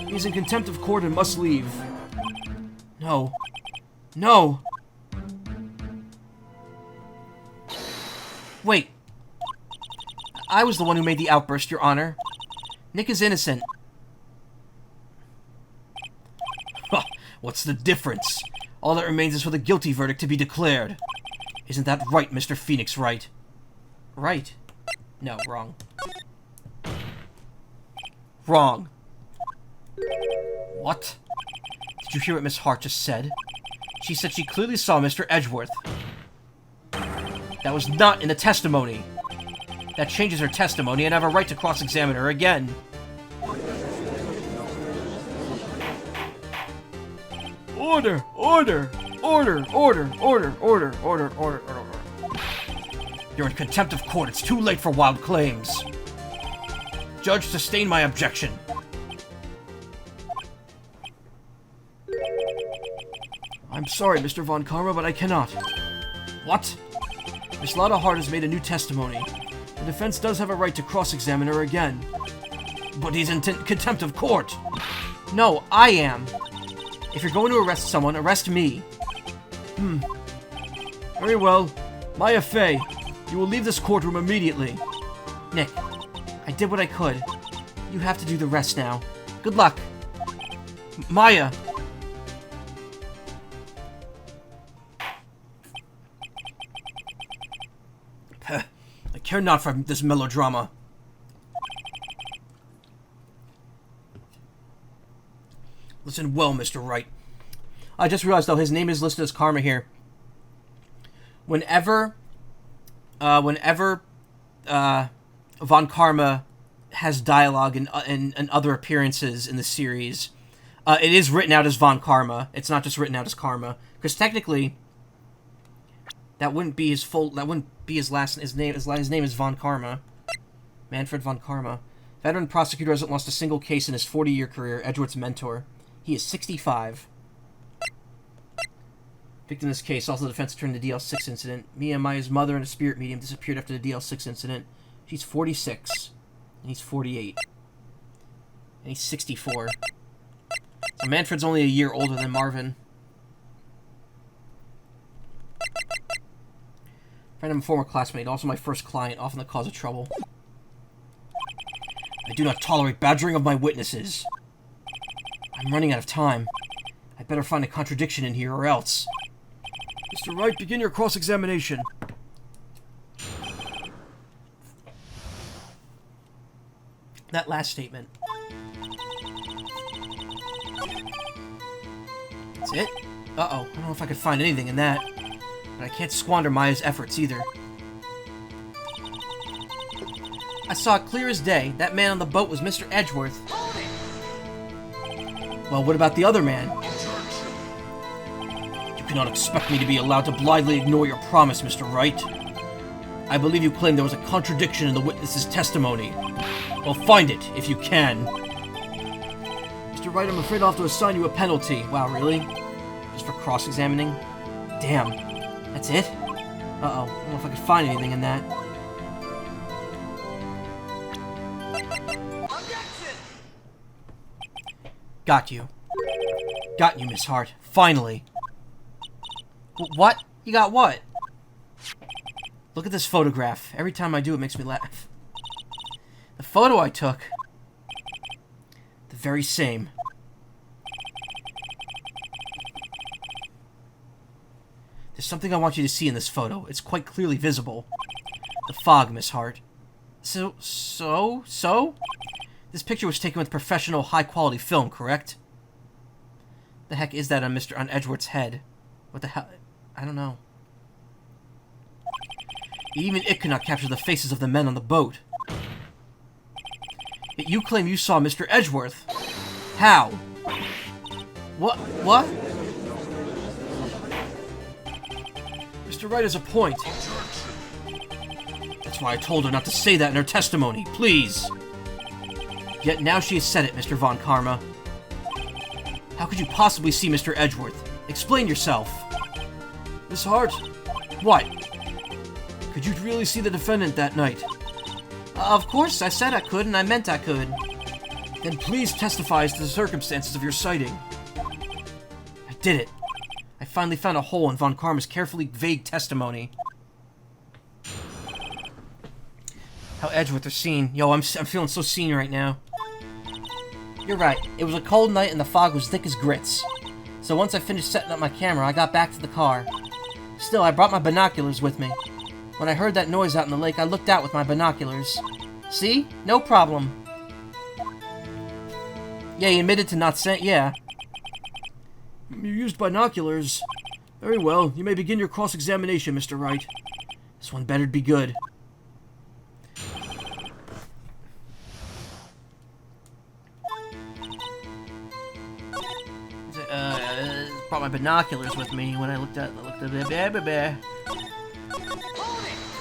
He's in contempt of court and must leave. No. No! Wait. I was the one who made the outburst, Your Honor. Nick is innocent. What's the difference? All that remains is for the guilty verdict to be declared. Isn't that right, Mr. Phoenix Wright? Right. No, wrong. Wrong. What? Did you hear what Miss Hart just said? She said she clearly saw Mr. Edgeworth. That was not in the testimony. That changes her testimony, and I have a right to cross-examine her again. Order! Order! Order! Order! Order! Order! Order! Order! Order! You're in contempt of court. It's too late for wild claims. Judge, sustain my objection. I'm sorry, Mr. Von Karma, but I cannot. What? Miss Lotta Hart has made a new testimony. The defense does have a right to cross-examine her again. But he's in contempt of court. No, I am. If you're going to arrest someone, arrest me. Very well. Maya Fey, you will leave this courtroom immediately. Nick, I did what I could. You have to do the rest now. Good luck. Maya. I care not for this melodrama. Listen well, Mr. Wright. I just realized, though, his name is listed as Karma here. Whenever Von Karma has dialogue and other appearances in the series, it is written out as Von Karma. It's not just written out as Karma, because technically, that wouldn't be his full. That wouldn't be his last. His name is Von Karma. Manfred Von Karma. Veteran prosecutor hasn't lost a single case in his 40-year career. Edgeworth's mentor. He is 65. Victim in this case, also the defense attorney in the DL6 incident. Mia and Maya's mother and a spirit medium disappeared after the DL6 incident. She's 46. And he's 48. And he's 64. So Manfred's only a year older than Marvin. Friend of a former classmate, also my first client, often the cause of trouble. I do not tolerate badgering of my witnesses. I'm running out of time. I'd better find a contradiction in here or else. Mr. Wright, begin your cross-examination. That last statement. That's it? Uh-oh. I don't know if I could find anything in that. But I can't squander Maya's efforts either. I saw it clear as day. That man on the boat was Mr. Edgeworth. Well, what about the other man? You cannot expect me to be allowed to blindly ignore your promise, Mr. Wright. I believe you claim there was a contradiction in the witness's testimony. Well, find it, if you can. Mr. Wright, I'm afraid I'll have to assign you a penalty. Wow, really? Just for cross-examining? Damn. That's it? Uh-oh. I don't know if I could find anything in that. Got you. Got you, Miss Hart. Finally. What? You got what? Look at this photograph. Every time I do, it makes me laugh. The photo I took. The very same. There's something I want you to see in this photo. It's quite clearly visible. The fog, Miss Hart. So? This picture was taken with professional, high-quality film, correct? The heck is that on Edgeworth's head? What the hell? I don't know. Even it could not capture the faces of the men on the boat. Yet you claim you saw Mr. Edgeworth. How? What? Mr. Wright has a point. That's why I told her not to say that in her testimony. Please. Yet now she has said it, Mr. Von Karma. How could you possibly see Mr. Edgeworth? Explain yourself. Miss Hart? What? Could you really see the defendant that night? Of course, I said I could, and I meant I could. Then please testify as to the circumstances of your sighting. I did it. I finally found a hole in Von Karma's carefully vague testimony. How Edgeworth is seen. Yo, I'm feeling so seen right now. You're right. It was a cold night and the fog was thick as grits. So once I finished setting up my camera, I got back to the car. Still, I brought my binoculars with me. When I heard that noise out in the lake, I looked out with my binoculars. See? No problem. Yeah, he admitted to not saying... Yeah. You used binoculars. Very well. You may begin your cross-examination, Mr. Wright. This one better be good. Brought my binoculars with me when I looked at it.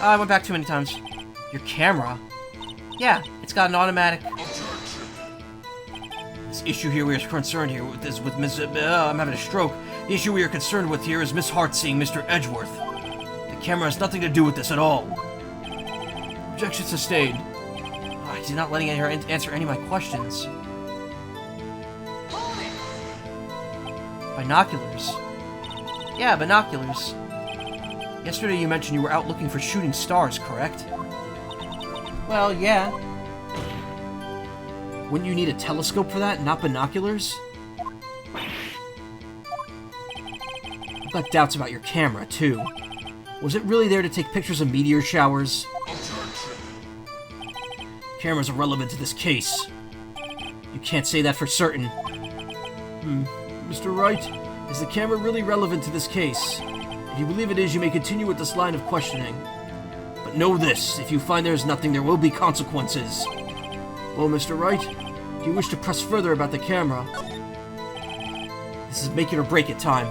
I went back too many times. Your camera? Yeah, it's got an automatic... This issue here we are concerned here with is with Miss... I'm having a stroke. The issue we are concerned with here is Miss Hart seeing Mr. Edgeworth. The camera has nothing to do with this at all. Objection sustained. Oh, he's not letting her answer any of my questions. Binoculars. Yeah, binoculars. Yesterday you mentioned you were out looking for shooting stars, correct? Well, yeah. Wouldn't you need a telescope for that, not binoculars? I've got doubts about your camera, too. Was it really there to take pictures of meteor showers? Camera's irrelevant to this case. You can't say that for certain. Mr. Wright, is the camera really relevant to this case? If you believe it is, you may continue with this line of questioning. But know this, if you find there is nothing, there will be consequences. Well, Mr. Wright, do you wish to press further about the camera? This is make it or break it time.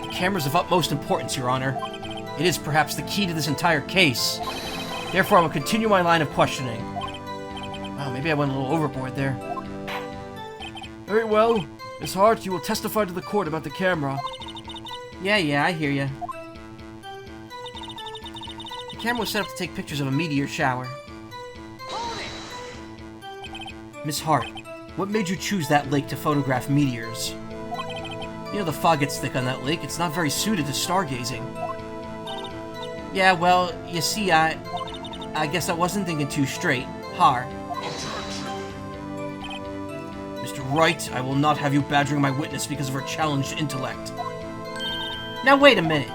The camera's of utmost importance, Your Honor. It is perhaps the key to this entire case. Therefore, I will continue my line of questioning. Oh, maybe I went a little overboard there. Very well. Miss Hart, you will testify to the court about the camera. Yeah, I hear ya. The camera was set up to take pictures of a meteor shower. Miss Hart, what made you choose that lake to photograph meteors? You know, the fog gets thick on that lake. It's not very suited to stargazing. Yeah, well, you see, I guess I wasn't thinking too straight. Har. Mr. Wright, I will not have you badgering my witness because of her challenged intellect. Now, wait a minute.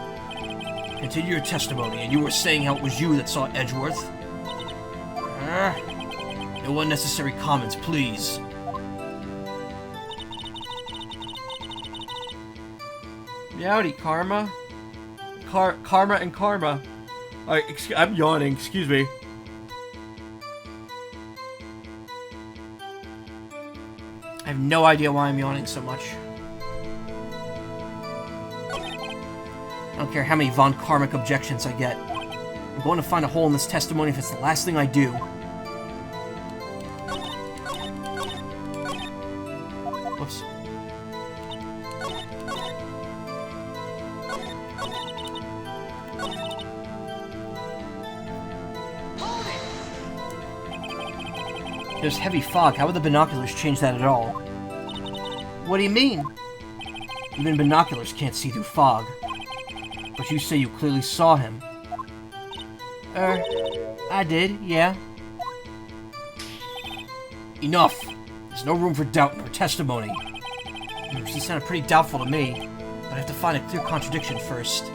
Continue your testimony, and you were saying how it was you that saw Edgeworth. No unnecessary comments, please. Yowdy, Karma. Karma and Karma. I'm yawning, excuse me. I have no idea why I'm yawning so much. I don't care how many Von Karmic objections I get. I'm going to find a hole in this testimony if it's the last thing I do. Whoops. There's heavy fog. How would the binoculars change that at all? What do you mean? Even binoculars can't see through fog. But you say you clearly saw him. I did, yeah. Enough! There's no room for doubt in her testimony. She sounded pretty doubtful to me, but I have to find a clear contradiction first.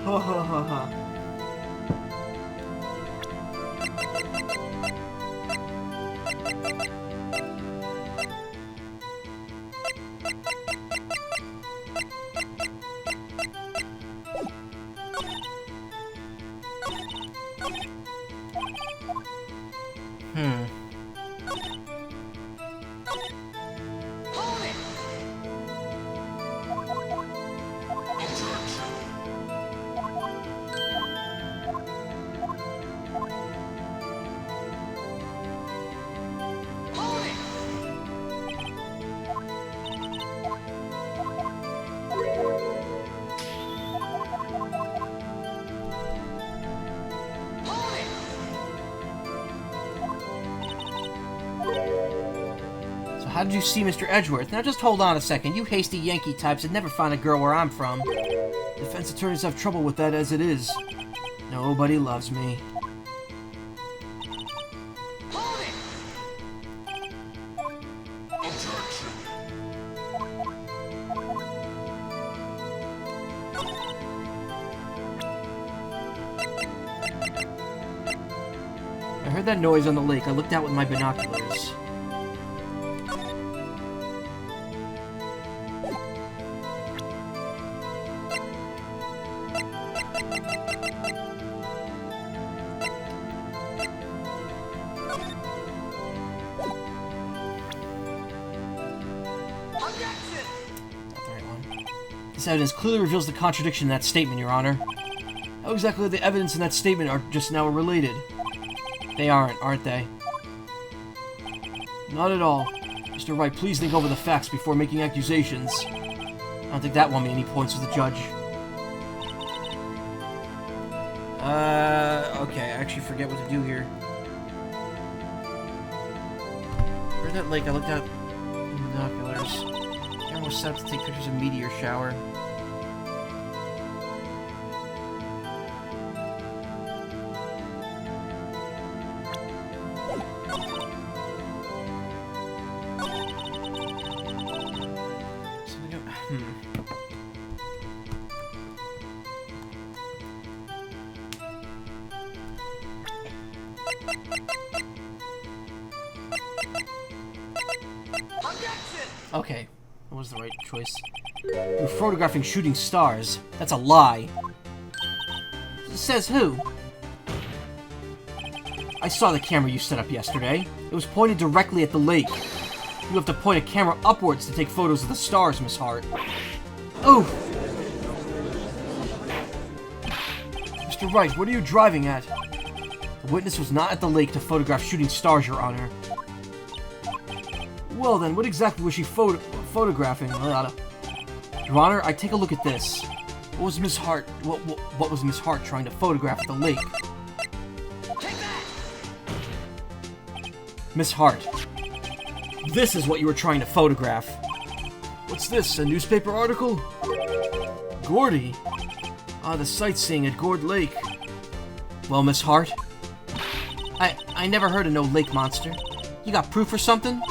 Ha ha ha ha. How did you see Mr. Edgeworth? Now just hold on a second. You hasty Yankee types would never find a girl where I'm from. Defense attorneys have trouble with that as it is. Nobody loves me. heard that noise on the lake. I looked out with my binoculars. This evidence clearly reveals the contradiction in that statement, Your Honor. How exactly are the evidence in that statement are just now related? They aren't they? Not at all. Mr. Wright, please think over the facts before making accusations. I don't think that won me any points with the judge. Okay, I actually forget what to do here. Where's that lake? I looked out in the binoculars. I almost set up to take pictures of meteor shower. Okay, that was the right choice. You're photographing shooting stars. That's a lie. Says who? I saw the camera you set up yesterday. It was pointed directly at the lake. You have to point a camera upwards to take photos of the stars, Miss Hart. Oh! Mr. Wright, what are you driving at? The witness was not at the lake to photograph shooting stars, Your Honor. Well then, what exactly was she photographing? Your Honor, I take a look at this. What was Miss Hart? What was Miss Hart trying to photograph at the lake? Take that! Miss Hart, this is what you were trying to photograph. What's this? A newspaper article? Gordy. Ah, the sightseeing at Gord Lake. Well, Miss Hart, I never heard of no lake monster. You got proof or something?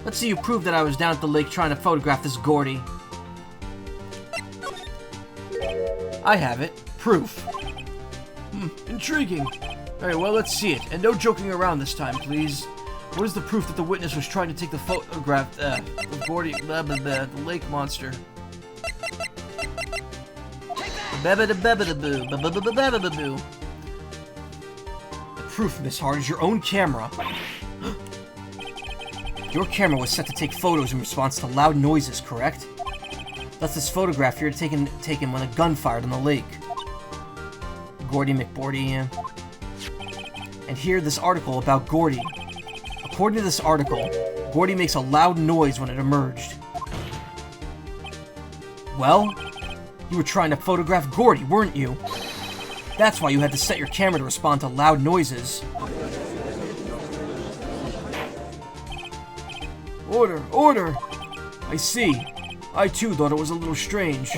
Let's see you prove that I was down at the lake trying to photograph this Gordy. I have it. Proof. Intriguing. Alright, well, let's see it. And no joking around this time, please. What is the proof that the witness was trying to take the photograph of Gordy, the lake monster? The proof, Miss Hart, is your own camera. Your camera was set to take photos in response to loud noises, correct? Thus, this photograph here taken when a gun fired on the lake. Gordy McBordy, yeah. And here, this article about Gordy. According to this article, Gordy makes a loud noise when it emerged. Well, you were trying to photograph Gordy, weren't you? That's why you had to set your camera to respond to loud noises. Order! Order! I see. I too thought it was a little strange.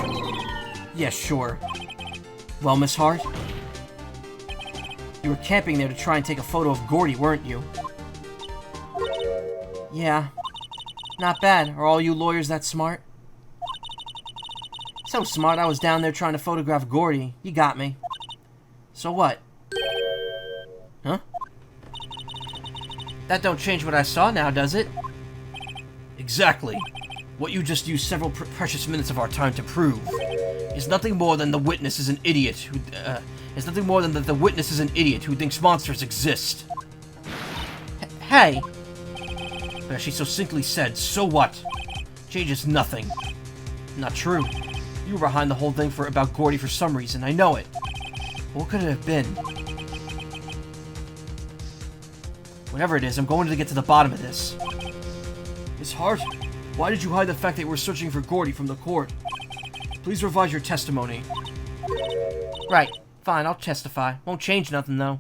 Yes, sure. Well, Miss Hart? You were camping there to try and take a photo of Gordy, weren't you? Yeah. Not bad. Are all you lawyers that smart? So smart, I was down there trying to photograph Gordy. You got me. So what? Huh? That don't change what I saw now, does it? Exactly. What you just used several precious minutes of our time to prove is nothing more than the witness is an idiot who the witness is an idiot who thinks monsters exist. Hey. But as she so succinctly said, so what? Changes nothing. Not true. You were behind the whole thing about Gordy for some reason. I know it. But what could it have been? Whatever it is, I'm going to get to the bottom of this. Miss Hart, why did you hide the fact that you were searching for Gordy from the court? Please revise your testimony. Right. Fine, I'll testify. Won't change nothing, though.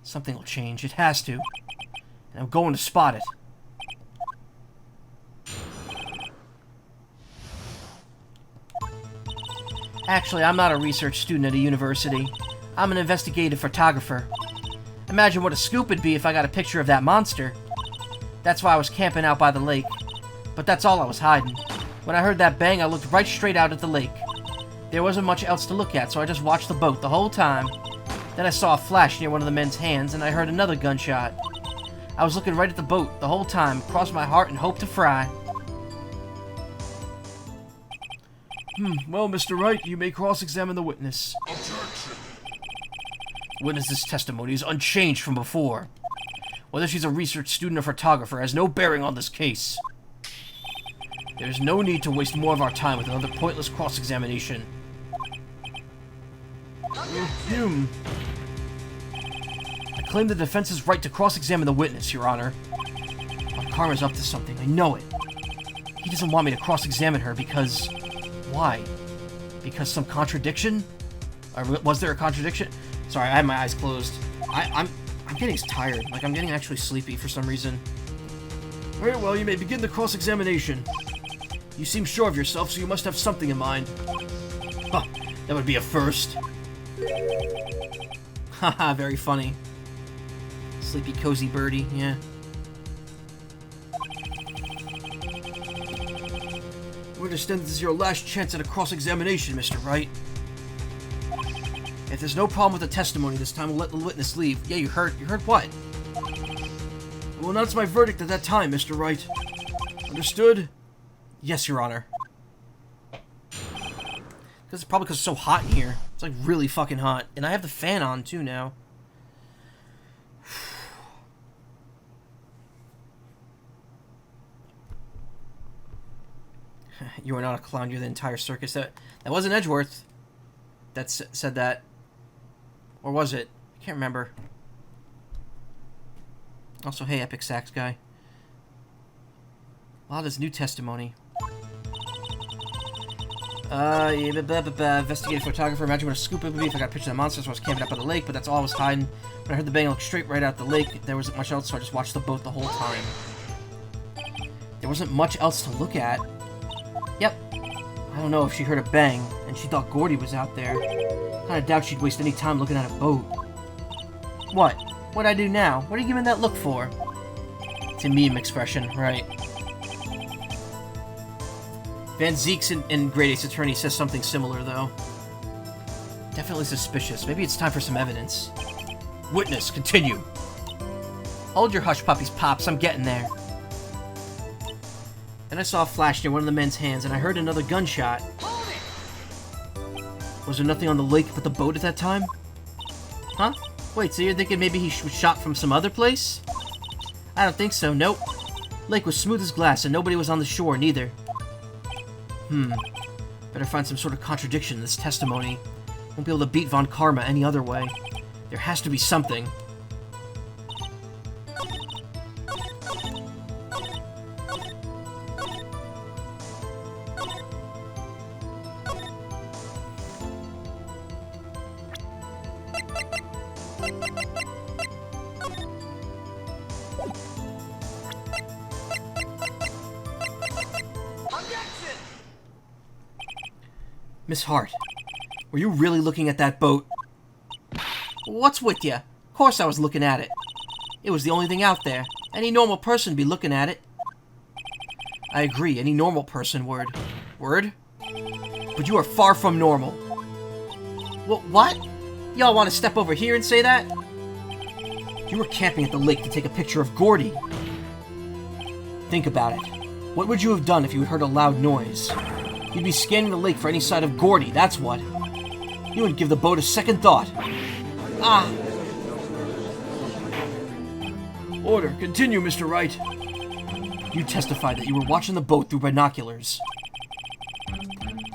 Something will change. It has to. And I'm going to spot it. Actually, I'm not a research student at a university. I'm an investigative photographer. Imagine what a scoop it'd be if I got a picture of that monster. That's why I was camping out by the lake. But that's all I was hiding. When I heard that bang, I looked right straight out at the lake. There wasn't much else to look at, so I just watched the boat the whole time. Then I saw a flash near one of the men's hands, and I heard another gunshot. I was looking right at the boat the whole time, crossed my heart and hoped to fry. Well, Mr. Wright, you may cross-examine the witness. Objection! Witness's testimony is unchanged from before. Whether she's a research student or photographer has no bearing on this case. There is no need to waste more of our time with another pointless cross-examination. I claim the defense's right to cross-examine the witness, Your Honor. Karma's up to something, I know it. He doesn't want me to cross-examine her because... Why? Because some contradiction? Or was there a contradiction? Sorry, I had my eyes closed. I'm getting tired. Like, I'm getting actually sleepy for some reason. Very well, you may begin the cross-examination. You seem sure of yourself, so you must have something in mind. Huh, that would be a first. Haha, very funny. Sleepy, cozy birdie, yeah. I understand this is your last chance at a cross-examination, Mr. Wright. If there's no problem with the testimony this time, we'll let the witness leave. Yeah, you heard what? I will announce my verdict at that time, Mr. Wright. Understood? Yes, Your Honor. It's probably because it's so hot in here. It's like really fucking hot. And I have the fan on too now. You are not a clown, you're the entire circus. That wasn't Edgeworth that said that. Or was it? I can't remember. Also, hey, Epic Sax guy. Wow, this new testimony. Investigative photographer. Imagine what a scoop it would be if I got a picture of the monsters when I was camping up by the lake, but that's all I was hiding. When I heard the bang, I looked straight right out the lake. There wasn't much else, so I just watched the boat the whole time. There wasn't much else to look at. Yep. I don't know if she heard a bang, and she thought Gordy was out there. Kinda doubt she'd waste any time looking at a boat. What? What'd I do now? What are you giving that look for? It's a meme expression, right? Van Zeek's in Great Ace Attorney says something similar, though. Definitely suspicious. Maybe it's time for some evidence. Witness, continue. Hold your hush puppies, Pops. I'm getting there. Then I saw a flash near one of the men's hands, and I heard another gunshot. Was there nothing on the lake but the boat at that time? Huh? Wait, so you're thinking maybe he was shot from some other place? I don't think so, nope. Lake was smooth as glass, and nobody was on the shore, neither. Better find some sort of contradiction in this testimony. Won't be able to beat Von Karma any other way. There has to be something. Miss Hart, were you really looking at that boat? What's with you? Of course I was looking at it. It was the only thing out there. Any normal person would be looking at it. I agree, any normal person would. Word? But you are far from normal. What? Y'all want to step over here and say that? You were camping at the lake to take a picture of Gordy. Think about it. What would you have done if you had heard a loud noise? You'd be scanning the lake for any sign of Gordy, that's what. You wouldn't give the boat a second thought. Ah! Order. Continue, Mr. Wright. You testified that you were watching the boat through binoculars.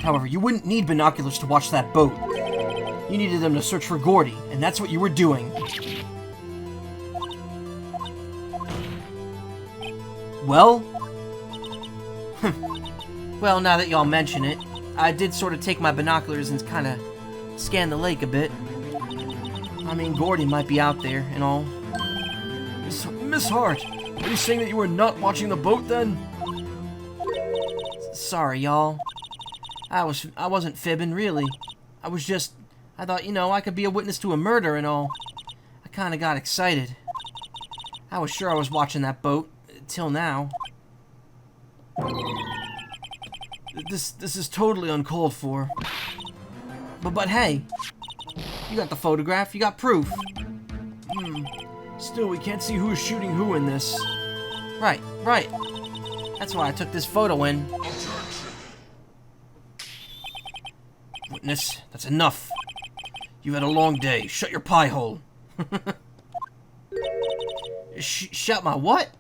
However, you wouldn't need binoculars to watch that boat. You needed them to search for Gordy, and that's what you were doing. Well? Well, now that y'all mention it, I did sort of take my binoculars and kind of scan the lake a bit. I mean, Gordy might be out there and all. Miss Hart, are you saying that you were not watching the boat then? Sorry, y'all. I wasn't fibbing, really. I thought, you know, I could be a witness to a murder and all. I kind of got excited. I was sure I was watching that boat, till now. This is totally uncalled for. But hey, You got the photograph. You got proof. Still, we can't see who's shooting who in this. Right. That's why I took this photo in. Witness, that's enough. You've had a long day. Shut your pie hole. Shut my what?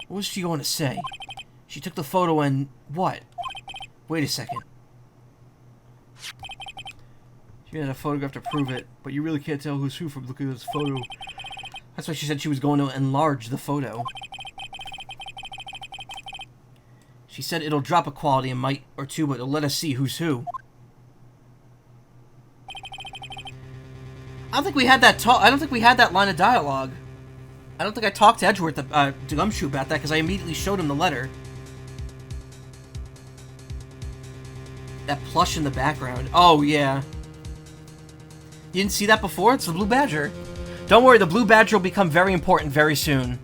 What was she going to say? She took the photo and what? Wait a second. She had a photograph to prove it, but you really can't tell who's who from looking at this photo. That's why she said she was going to enlarge the photo. She said it'll drop a quality a mite or two, but it'll let us see who's who. I don't think we had that I don't think we had that line of dialogue. I don't think I talked to Edgeworth, to Gumshoe about that, because I immediately showed him the letter. That plush in the background. Oh, yeah. You didn't see that before? It's the Blue Badger. Don't worry, the Blue Badger will become very important very soon.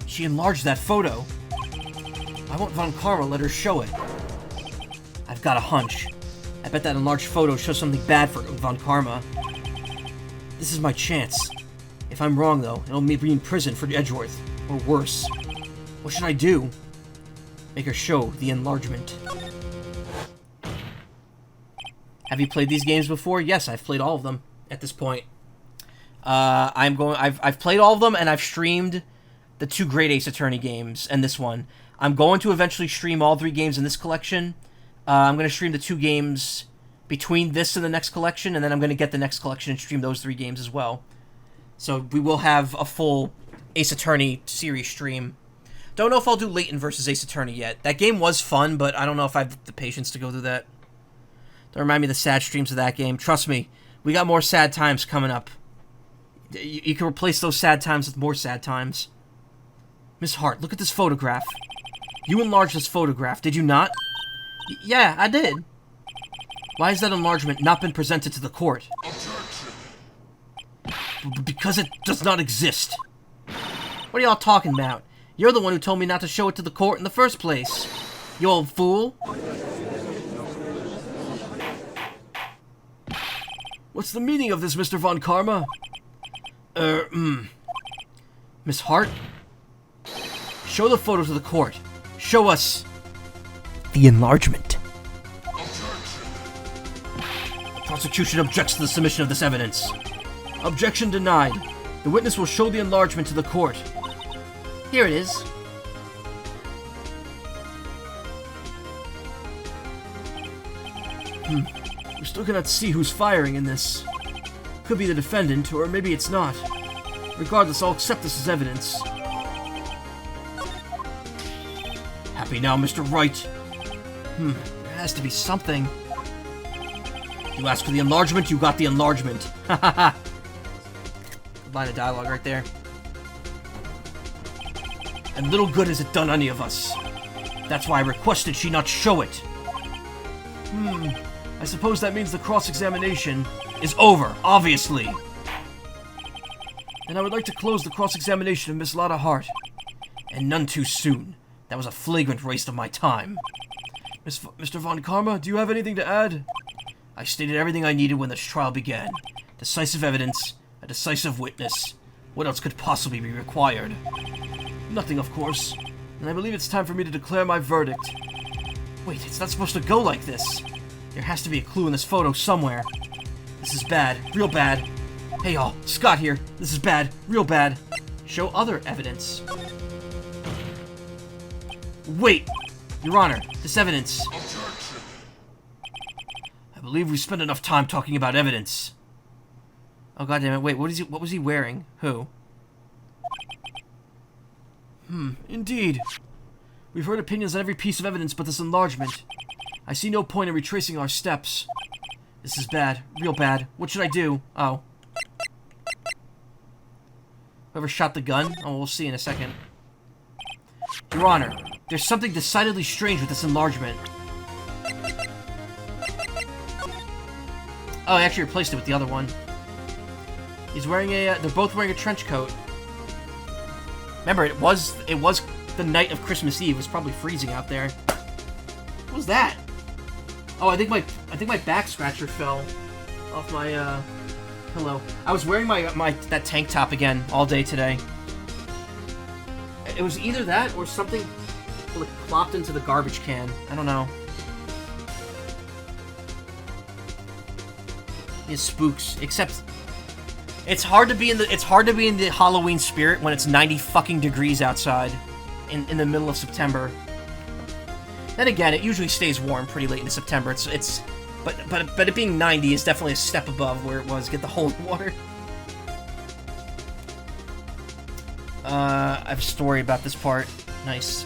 She enlarged that photo. I want Von Karma let her show it. I've got a hunch. I bet that enlarged photo shows something bad for Von Karma. This is my chance. If I'm wrong, though, it'll be in prison for Edgeworth. Or worse. What should I do? Make her show the enlargement. Have you played these games before? Yes, I've played all of them at this point. I've played all of them, and I've streamed the 2 Great Ace Attorney games and this one. I'm going to eventually stream all 3 games in this collection. I'm going to stream the 2 games between this and the next collection, and then I'm going to get the next collection and stream those 3 games as well. So we will have a full Ace Attorney series stream. Don't know if I'll do Layton versus Ace Attorney yet. That game was fun, but I don't know if I have the patience to go through that. Don't remind me of the sad streams of that game. Trust me, we got more sad times coming up. You can replace those sad times with more sad times. Miss Hart, look at this photograph. You enlarged this photograph, did you not? Yeah, I did. Why has that enlargement not been presented to the court? Because it does not exist. What are y'all talking about? You're the one who told me not to show it to the court in the first place. You old fool. What's the meaning of this, Mr. Von Karma? Miss Hart? Show the photo to the court. Show us the enlargement. The prosecution objects to the submission of this evidence. Objection denied. The witness will show the enlargement to the court. Here it is. We still cannot see who's firing in this. Could be the defendant, or maybe it's not. Regardless, I'll accept this as evidence. Happy now, Mr. Wright? There has to be something. You asked for the enlargement, you got the enlargement. Ha ha ha. Line of dialogue right there. And little good has it done any of us. That's why I requested she not show it. I suppose that means the cross-examination is over, obviously. And I would like to close the cross-examination of Miss Lotta Hart. And none too soon. That was a flagrant waste of my time. Mr. Von Karma, do you have anything to add? I stated everything I needed when this trial began. Decisive evidence, a decisive witness. What else could possibly be required? Nothing, of course. And I believe it's time for me to declare my verdict. Wait, it's not supposed to go like this. There has to be a clue in this photo somewhere. This is bad, real bad. Hey y'all, Scott here. This is bad, real bad. Show other evidence. Wait! Your Honor, this evidence... I believe we spent enough time talking about evidence. Oh goddammit, wait, what was he wearing? Who? Indeed. We've heard opinions on every piece of evidence but this enlargement. I see no point in retracing our steps. This is bad, real bad. What should I do? Oh. Whoever shot the gun? Oh, we'll see in a second. Your Honor, there's something decidedly strange with this enlargement. Oh, I actually replaced it with the other one. He's wearing a, they're both wearing a trench coat. Remember, it was the night of Christmas Eve. It was probably freezing out there. What was that? Oh, I think my back scratcher fell off my pillow. I was wearing that tank top again all day today. It was either that or something like plopped into the garbage can. I don't know. It's spooks. Except it's hard to be in the Halloween spirit when it's 90 fucking degrees outside in the middle of September. Then again, it usually stays warm pretty late in September. But it being 90 is definitely a step above where it was. Get the holy water. I have a story about this part. Nice.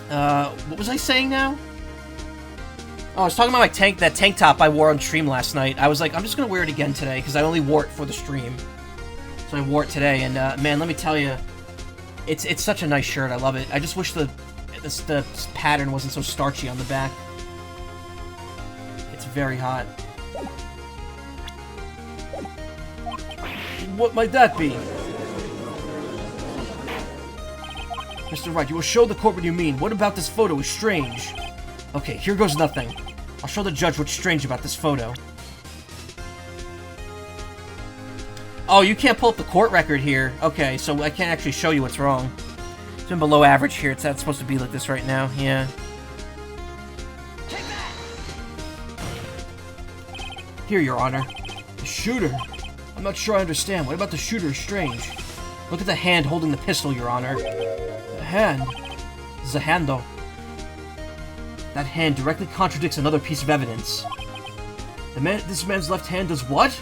What was I saying now? Oh, I was talking about that tank top I wore on stream last night. I was like, I'm just gonna wear it again today, because I only wore it for the stream. So I wore it today, and man, let me tell you, it's such a nice shirt. I love it. I just wish the pattern wasn't so starchy on the back. It's very hot. What might that be? Mr. Wright, you will show the court what you mean. What about this photo is strange? Okay, here goes nothing. I'll show the judge what's strange about this photo. Oh, you can't pull up the court record here. Okay, so I can't actually show you what's wrong. It's been below average here. It's not supposed to be like this right now. Yeah. Here, Your Honor. The shooter. I'm not sure I understand. What about the shooter is strange? Look at the hand holding the pistol, Your Honor. The hand? This is a hand, though. That hand directly contradicts another piece of evidence. This man's left hand does what?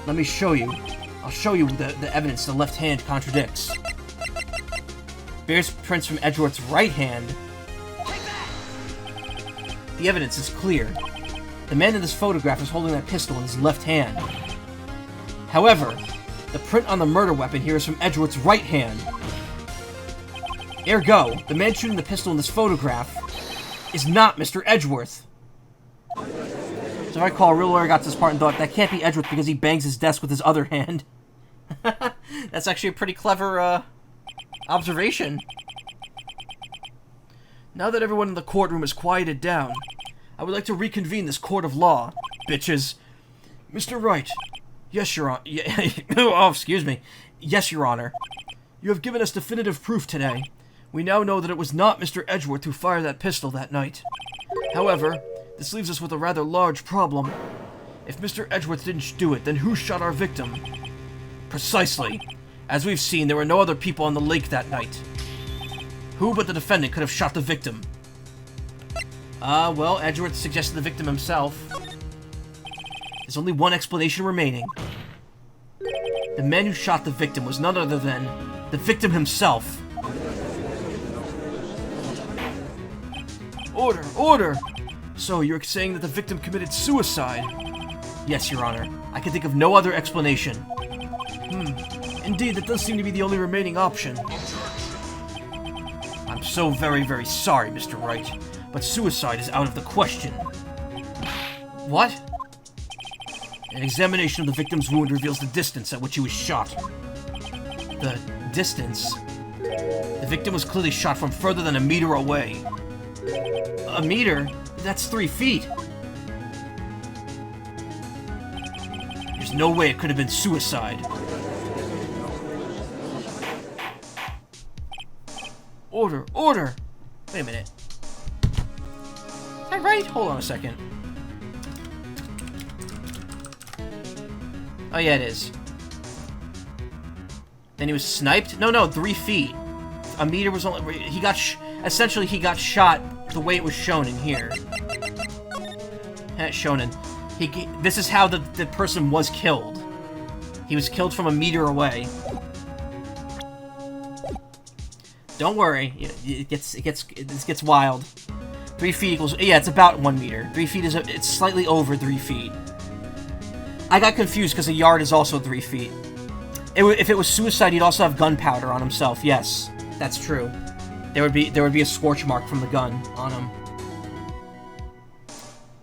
Let me show you. I'll show you the evidence the left hand contradicts. Bears prints from Edgeworth's right hand. The evidence is clear. The man in this photograph is holding that pistol in his left hand. However, the print on the murder weapon here is from Edgeworth's right hand. Ergo, the man shooting the pistol in this photograph is not Mr. Edgeworth. So if I recall, a real lawyer got to this part and thought, that can't be Edgeworth because he bangs his desk with his other hand. That's actually a pretty clever, observation. Now that everyone in the courtroom is quieted down, I would like to reconvene this court of law, bitches. Mr. Wright. Yes, Your Honor. Oh, excuse me. Yes, Your Honor. You have given us definitive proof today. We now know that it was not Mr. Edgeworth who fired that pistol that night. However, this leaves us with a rather large problem. If Mr. Edgeworth didn't do it, then who shot our victim? Precisely. As we've seen, there were no other people on the lake that night. Who but the defendant could have shot the victim? Well, Edgeworth suggested the victim himself. There's only one explanation remaining. The man who shot the victim was none other than the victim himself. Order! Order! So, you're saying that the victim committed suicide? Yes, Your Honor. I can think of no other explanation. Indeed, that does seem to be the only remaining option. I'm so very, very sorry, Mr. Wright, but suicide is out of the question. What? An examination of the victim's wound reveals the distance at which he was shot. The distance? The victim was clearly shot from further than a meter away. A meter? That's 3 feet. There's no way it could have been suicide. Order! Order! Wait a minute. Is that right? Hold on a second. Oh yeah, it is. Then he was sniped? No, 3 feet. A meter was only... He got... Essentially, he got shot the way it was shown in here. Shown in... This is how the person was killed. He was killed from a meter away. Don't worry. It gets wild. 3 feet equals... Yeah, it's about 1 meter. 3 feet is... It's slightly over 3 feet. I got confused because a yard is also 3 feet. If it was suicide, he'd also have gunpowder on himself. Yes, that's true. There would be a scorch mark from the gun on him.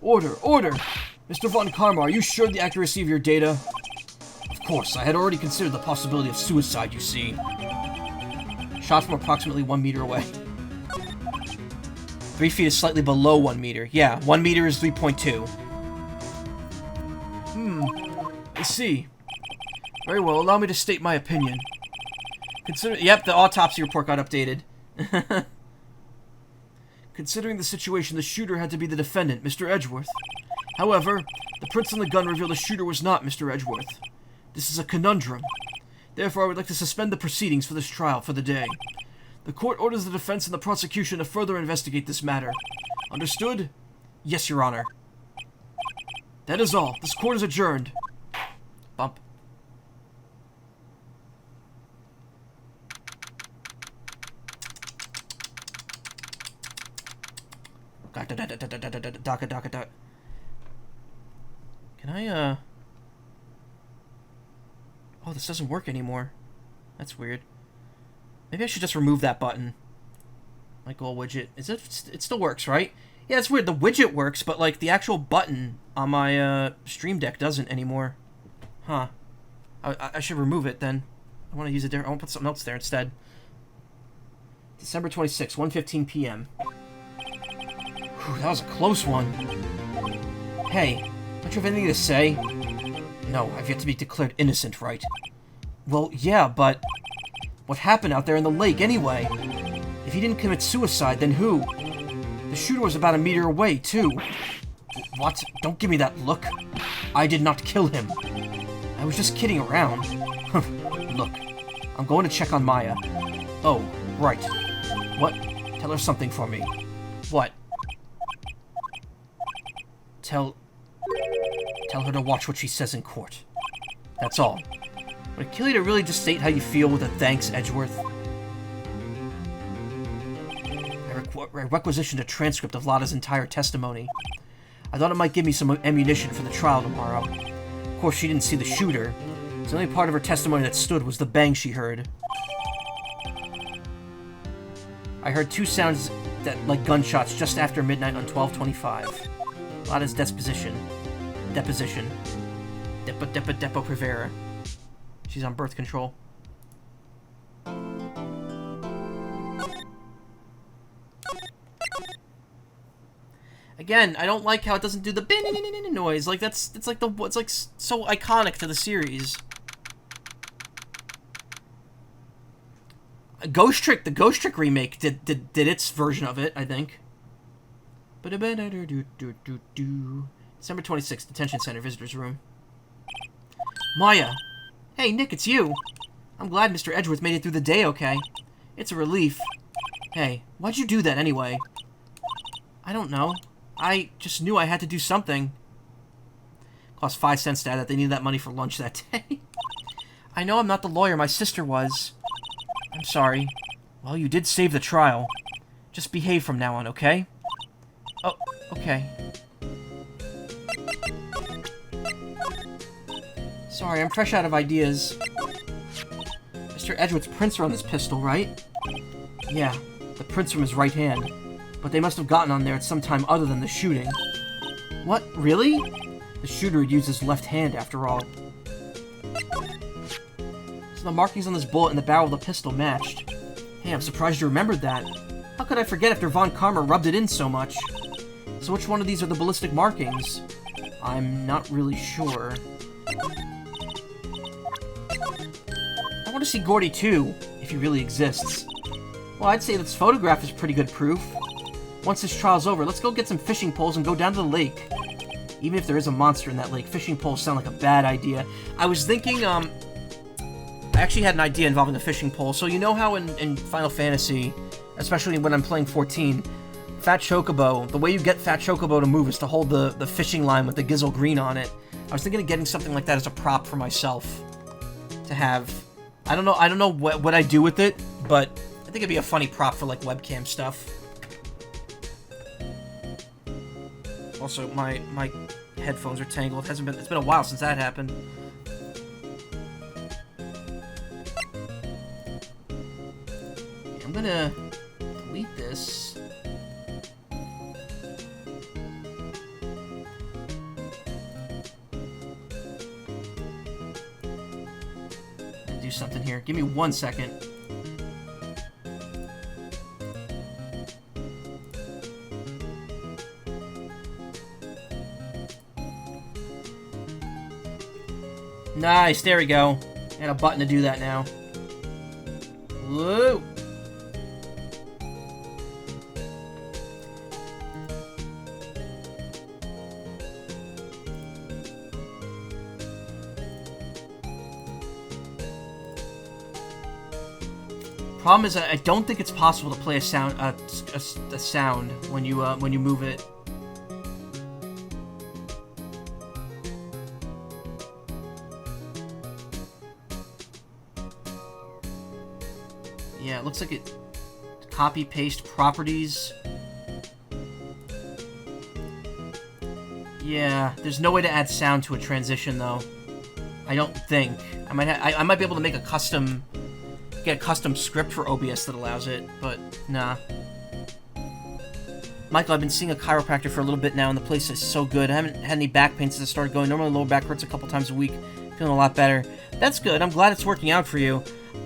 Order! Order! Mr. Von Karma, are you sure of the accuracy of your data? Of course, I had already considered the possibility of suicide, you see. Shot from approximately 1 meter away. 3 feet is slightly below 1 meter. Yeah, 1 meter is 3.2. I see. Very well, allow me to state my opinion. Yep, the autopsy report got updated. Considering the situation, the shooter had to be the defendant, Mr. Edgeworth. However, the prints on the gun reveal the shooter was not Mr. Edgeworth. This is a conundrum. Therefore, I would like to suspend the proceedings for this trial for the day. The court orders the defense and the prosecution to further investigate this matter. Understood? Yes, Your Honor. That is all. This court is adjourned. Bump. Can I, Oh, this doesn't work anymore. That's weird. Maybe I should just remove that button. My goal widget. It still works, right? Yeah, it's weird. The widget works, but, like, the actual button on my, Stream Deck doesn't anymore. Huh. I should remove it, then. I want to use it there. I want to put something else there instead. December 26th, 1:15 p.m. Whew, that was a close one. Hey, don't you have anything to say? No, I've yet to be declared innocent, right? Well, yeah, but... what happened out there in the lake, anyway? If he didn't commit suicide, then who? The shooter was about a meter away, too. What? Don't give me that look. I did not kill him. I was just kidding around. Look, I'm going to check on Maya. Oh, right. What? Tell her something for me. What? Tell her to watch what she says in court. That's all. Would it kill you to really just state how you feel with a thanks, Edgeworth? I requisitioned a transcript of Lotta's entire testimony. I thought it might give me some ammunition for the trial tomorrow. Of course, she didn't see the shooter. The only part of her testimony that stood was the bang she heard. I heard 2 sounds like gunshots just after midnight on 12/25. Lotta's deposition. Depo Privera. She's on birth control. Again, I don't like how it doesn't do the noise. Like it's like so iconic to the series. The Ghost Trick remake did its version of it, I think. December 26th, detention center, visitors room. Maya! Hey, Nick, it's you! I'm glad Mr. Edgeworth made it through the day okay. It's a relief. Hey, why'd you do that anyway? I don't know. I just knew I had to do something. Cost 5 cents to add that. They needed that money for lunch that day. I know I'm not the lawyer my sister was. I'm sorry. Well, you did save the trial. Just behave from now on, okay? Oh, okay. Sorry, I'm fresh out of ideas. Mr. Edgeworth's prints are on this pistol, right? Yeah, the prints from his right hand. But they must have gotten on there at some time other than the shooting. What? Really? The shooter had used his left hand, after all. So the markings on this bullet and the barrel of the pistol matched. Hey, I'm surprised you remembered that. How could I forget after Von Karma rubbed it in so much? So which one of these are the ballistic markings? I'm not really sure. I want to see Gordy too, if he really exists. Well, I'd say this photograph is pretty good proof. Once this trial's over, let's go get some fishing poles and go down to the lake. Even if there is a monster in that lake, fishing poles sound like a bad idea. I was thinking, I actually had an idea involving a fishing pole. So you know how in Final Fantasy, especially when I'm playing 14, Fat Chocobo, the way you get Fat Chocobo to move is to hold the fishing line with the Gizzle Green on it. I was thinking of getting something like that as a prop for myself to have. I don't know what I do with it, but I think it'd be a funny prop for like webcam stuff. Also, my headphones are tangled. It's been a while since that happened. I'm gonna delete this. Do something here. Give me 1 second. Nice, there we go. And a button to do that now. Woo! Problem is, I don't think it's possible to play a sound, a sound when you move it. Yeah, it looks like it. Copy paste properties. Yeah, there's no way to add sound to a transition though. I don't think. I might be able to make a custom. Get a custom script for OBS that allows it, but nah. Michael, I've been seeing a chiropractor for a little bit now, and the place is so good. I haven't had any back pain since I started going. Normally, lower back hurts a couple times a week. Feeling a lot better. That's good. I'm glad it's working out for you.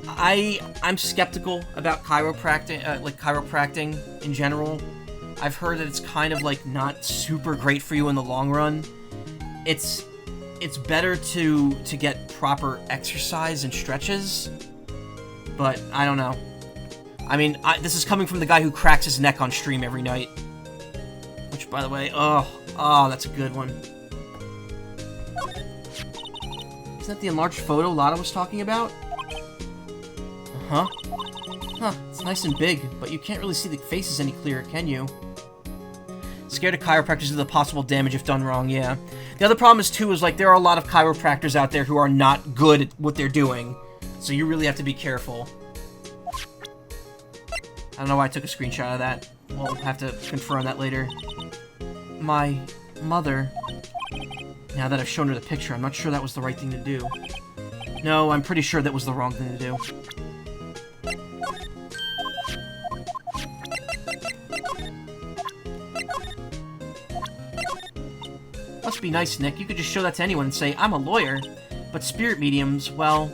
I'm skeptical about chiropractic, like chiropractic in general. I've heard that it's kind of like not super great for you in the long run. It's better to get proper exercise and stretches. But, I don't know. I mean, this is coming from the guy who cracks his neck on stream every night. Which, by the way, oh, that's a good one. Isn't that the enlarged photo Lotta was talking about? Uh-huh. Huh, it's nice and big, but you can't really see the faces any clearer, can you? Scared of chiropractors of the possible damage if done wrong, yeah. The other problem is, too, is, like, there are a lot of chiropractors out there who are not good at what they're doing. So you really have to be careful. I don't know why I took a screenshot of that. We'll have to confirm that later. My mother. Now that I've shown her the picture, I'm not sure that was the right thing to do. No, I'm pretty sure that was the wrong thing to do. Must be nice, Nick. You could just show that to anyone and say, I'm a lawyer. But spirit mediums, well...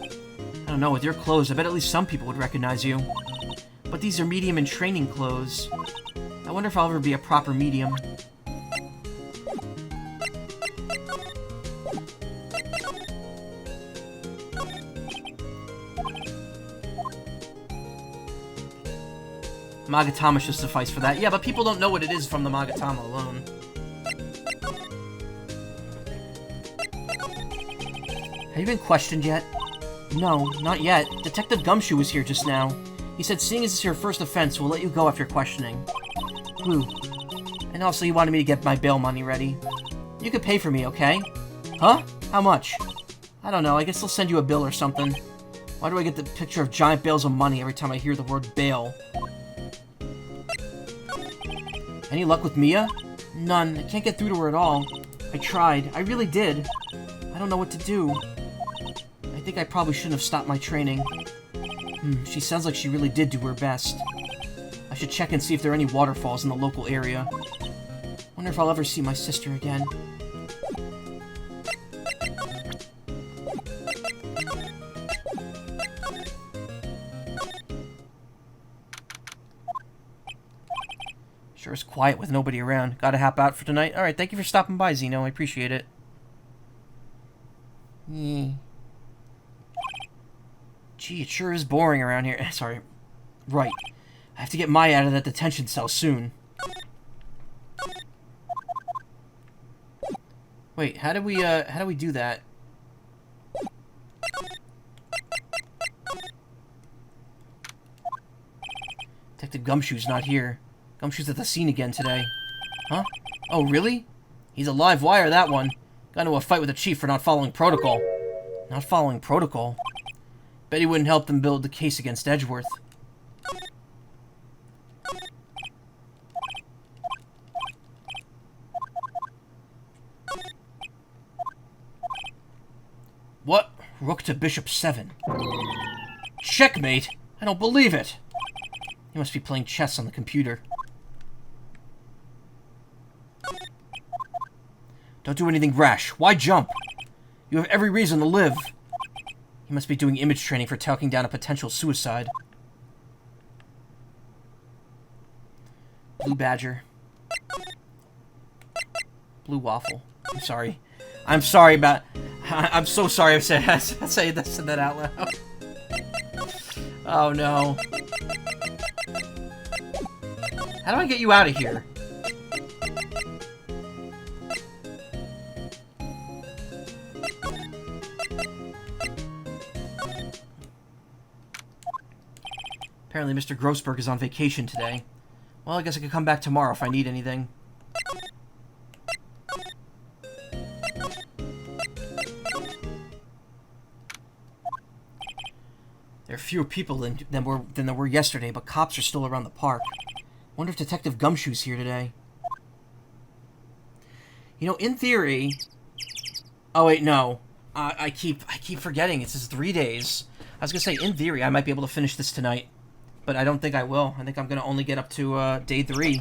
I don't know, with your clothes, I bet at least some people would recognize you. But these are medium in training clothes. I wonder if I'll ever be a proper medium. Magatama should suffice for that. Yeah, but people don't know what it is from the Magatama alone. Have you been questioned yet? No, not yet. Detective Gumshoe was here just now. He said, seeing as it's your first offense, we'll let you go after questioning. Whew. And also, he wanted me to get my bail money ready. You could pay for me, okay? Huh? How much? I don't know, I guess they'll send you a bill or something. Why do I get the picture of giant bales of money every time I hear the word bail? Any luck with Mia? None. I can't get through to her at all. I tried. I really did. I don't know what to do. I think I probably shouldn't have stopped my training. She sounds like she really did do her best. I should check and see if there are any waterfalls in the local area. Wonder if I'll ever see my sister again. Sure is quiet with nobody around. Gotta hop out for tonight. Alright, thank you for stopping by, Zeno. I appreciate it. Gee, it sure is boring around here. Sorry. Right. I have to get Maya out of that detention cell soon. Wait, how do we do that? Detective Gumshoe's not here. Gumshoe's at the scene again today. Huh? Oh, really? He's a live wire, that one. Got into a fight with the chief for not following protocol. Not following protocol? Bet he wouldn't help them build the case against Edgeworth. What? Rook to bishop 7. Checkmate? I don't believe it. He must be playing chess on the computer. Don't do anything rash. Why jump? You have every reason to live. He must be doing image training for talking down a potential suicide. Blue Badger. Blue Waffle. I'm sorry. I'm sorry about... I'm so sorry I said that out loud. Oh no. How do I get you out of here? Apparently Mr. Grossberg is on vacation today. Well, I guess I could come back tomorrow if I need anything. There are fewer people than there were yesterday, but cops are still around the park. Wonder if Detective Gumshoe's here today. You know, in theory... Oh, wait, no. I keep forgetting. It says 3 days. I was gonna say, in theory, I might be able to finish this tonight. But I don't think I will. I think I'm gonna only get up to, day 3.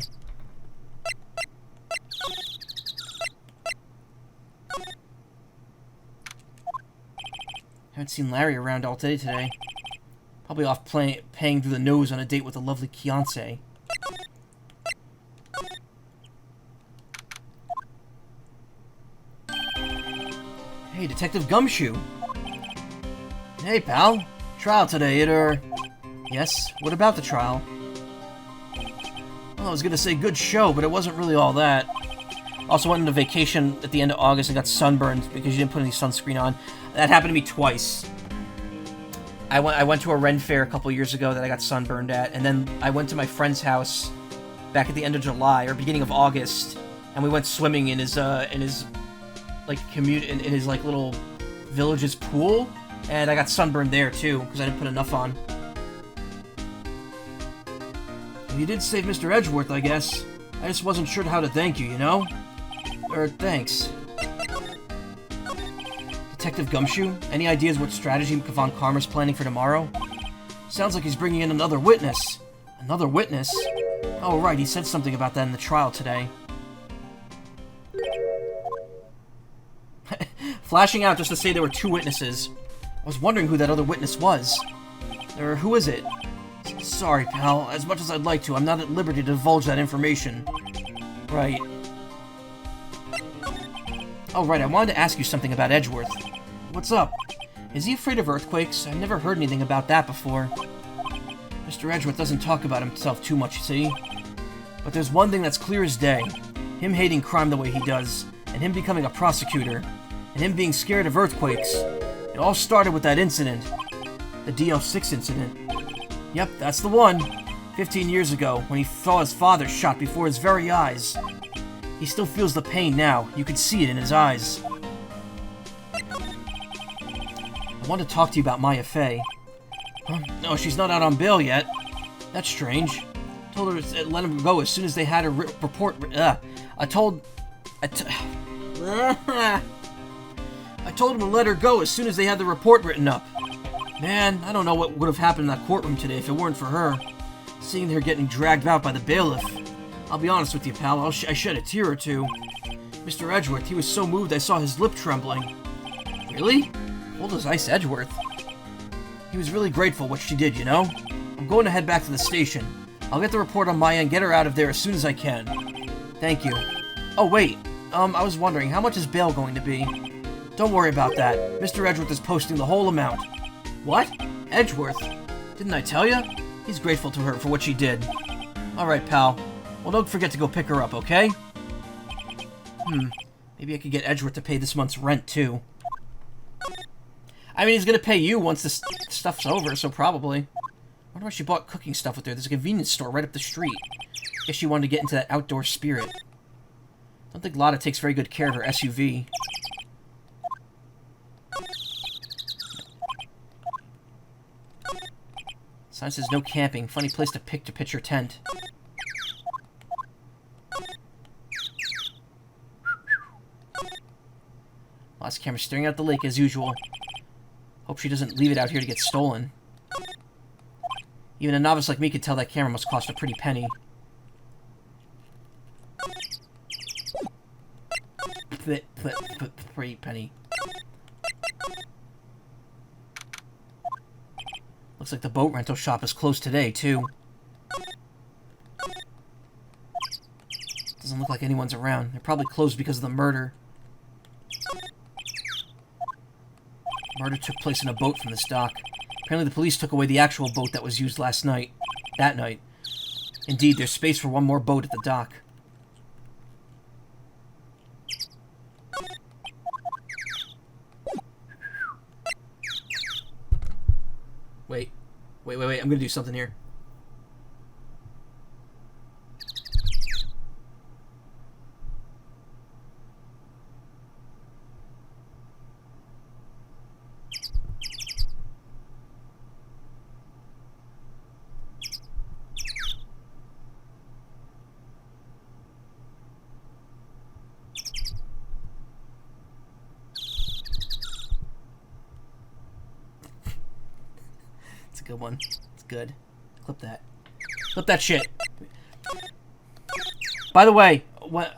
Haven't seen Larry around all day today. Probably off paying through the nose on a date with a lovely fiancé. Hey, Detective Gumshoe. Hey, pal. Trial today, Yes? What about the trial? Well, I was gonna say good show, but it wasn't really all that. Also went on a vacation at the end of August and got sunburned because you didn't put any sunscreen on. That happened to me twice. I went to a Ren fair a couple years ago that I got sunburned at, and then I went to my friend's house back at the end of July or beginning of August, and we went swimming in his like in his like little village's pool, and I got sunburned there too because I didn't put enough on. You did save Mr. Edgeworth, I guess. I just wasn't sure how to thank you, you know? Thanks. Detective Gumshoe, any ideas what strategy Von Karma's planning for tomorrow? Sounds like he's bringing in another witness. Another witness? Oh, right, he said something about that in the trial today. Flashing out just to say there were 2 witnesses. I was wondering who that other witness was. Who is it? Sorry, pal. As much as I'd like to, I'm not at liberty to divulge that information. Right. Oh, right, I wanted to ask you something about Edgeworth. What's up? Is he afraid of earthquakes? I've never heard anything about that before. Mr. Edgeworth doesn't talk about himself too much, you see? But there's one thing that's clear as day. Him hating crime the way he does, and him becoming a prosecutor, and him being scared of earthquakes. It all started with that incident. The DL6 incident. Yep, that's the one. 15 years ago, when he saw his father shot before his very eyes. He still feels the pain now. You can see it in his eyes. I want to talk to you about Maya Fey. Huh? No, she's not out on bail yet. That's strange. Told her to let him go as soon as they had a report. I told him to let her go as soon as they had the report written up. Man, I don't know what would have happened in that courtroom today if it weren't for her. Seeing her getting dragged out by the bailiff. I'll be honest with you, pal, I shed a tear or two. Mr. Edgeworth, he was so moved I saw his lip trembling. Really? Cold as ice, Edgeworth. He was really grateful what she did, you know? I'm going to head back to the station. I'll get the report on Maya and get her out of there as soon as I can. Thank you. Oh, wait. I was wondering, how much is bail going to be? Don't worry about that. Mr. Edgeworth is posting the whole amount. What? Edgeworth? Didn't I tell you? He's grateful to her for what she did. Alright, pal. Well, don't forget to go pick her up, okay? Maybe I could get Edgeworth to pay this month's rent, too. I mean, he's gonna pay you once this stuff's over, so probably. I wonder why she bought cooking stuff with her. There's a convenience store right up the street. Guess she wanted to get into that outdoor spirit. Don't think Lotta takes very good care of her SUV. Sign says no camping. Funny place to pick to pitch your tent. Last camera staring out the lake as usual. Hope she doesn't leave it out here to get stolen. Even a novice like me could tell that camera must cost a pretty penny. Pretty penny. Looks like the boat rental shop is closed today, too. Doesn't look like anyone's around. They're probably closed because of the murder. Murder took place in a boat from this dock. Apparently the police took away the actual boat that was used last night. That night. Indeed, there's space for one more boat at the dock. Wait. I'm gonna do something here. It's a good one. It's good. Clip that. Clip that shit. By the way,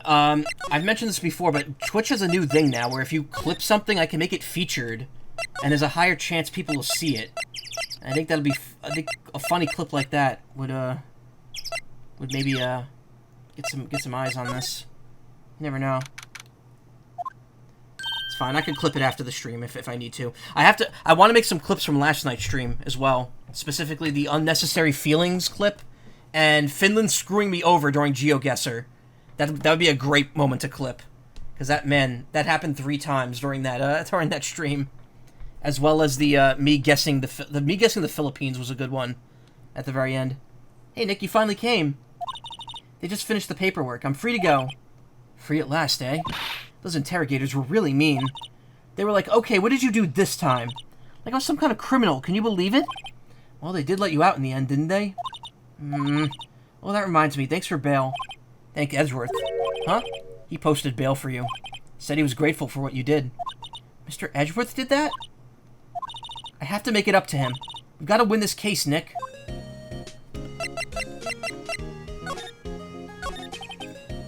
I've mentioned this before, but Twitch has a new thing now where if you clip something, I can make it featured, and there's a higher chance people will see it. I think that'll be. I think a funny clip like that would maybe get some eyes on this. You never know. It's fine. I can clip it after the stream if I need to. I want to make some clips from last night's stream as well. Specifically the unnecessary feelings clip and Finland screwing me over during GeoGuessr. That would be a great moment to clip, because that happened 3 times during that stream, as well as the me guessing the Philippines was a good one at the very end. Hey Nick, you finally came. They just finished the paperwork. I'm free to go. Free at last, eh? Those interrogators were really mean. They were like, okay, what did you do this time? Like I was some kind of criminal, can you believe it? Well, they did let you out in the end, didn't they? Well, that reminds me, thanks for bail. Thank Edgeworth. Huh? He posted bail for you. Said he was grateful for what you did. Mr. Edgeworth did that? I have to make it up to him. We've got to win this case, Nick.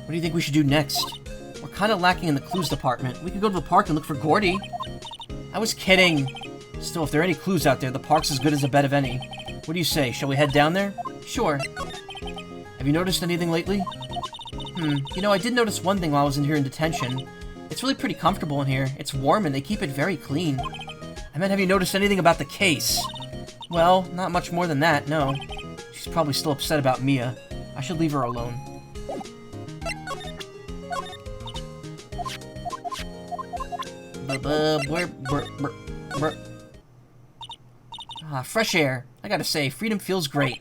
What do you think we should do next? We're kind of lacking in the clues department. We could go to the park and look for Gordy. I was kidding. Still, if there are any clues out there, the park's as good as a bet of any. What do you say? Shall we head down there? Sure. Have you noticed anything lately? You know, I did notice one thing while I was in here in detention. It's really pretty comfortable in here. It's warm and they keep it very clean. I meant, have you noticed anything about the case? Well, not much more than that, no. She's probably still upset about Mia. I should leave her alone. Fresh air. I gotta say, freedom feels great.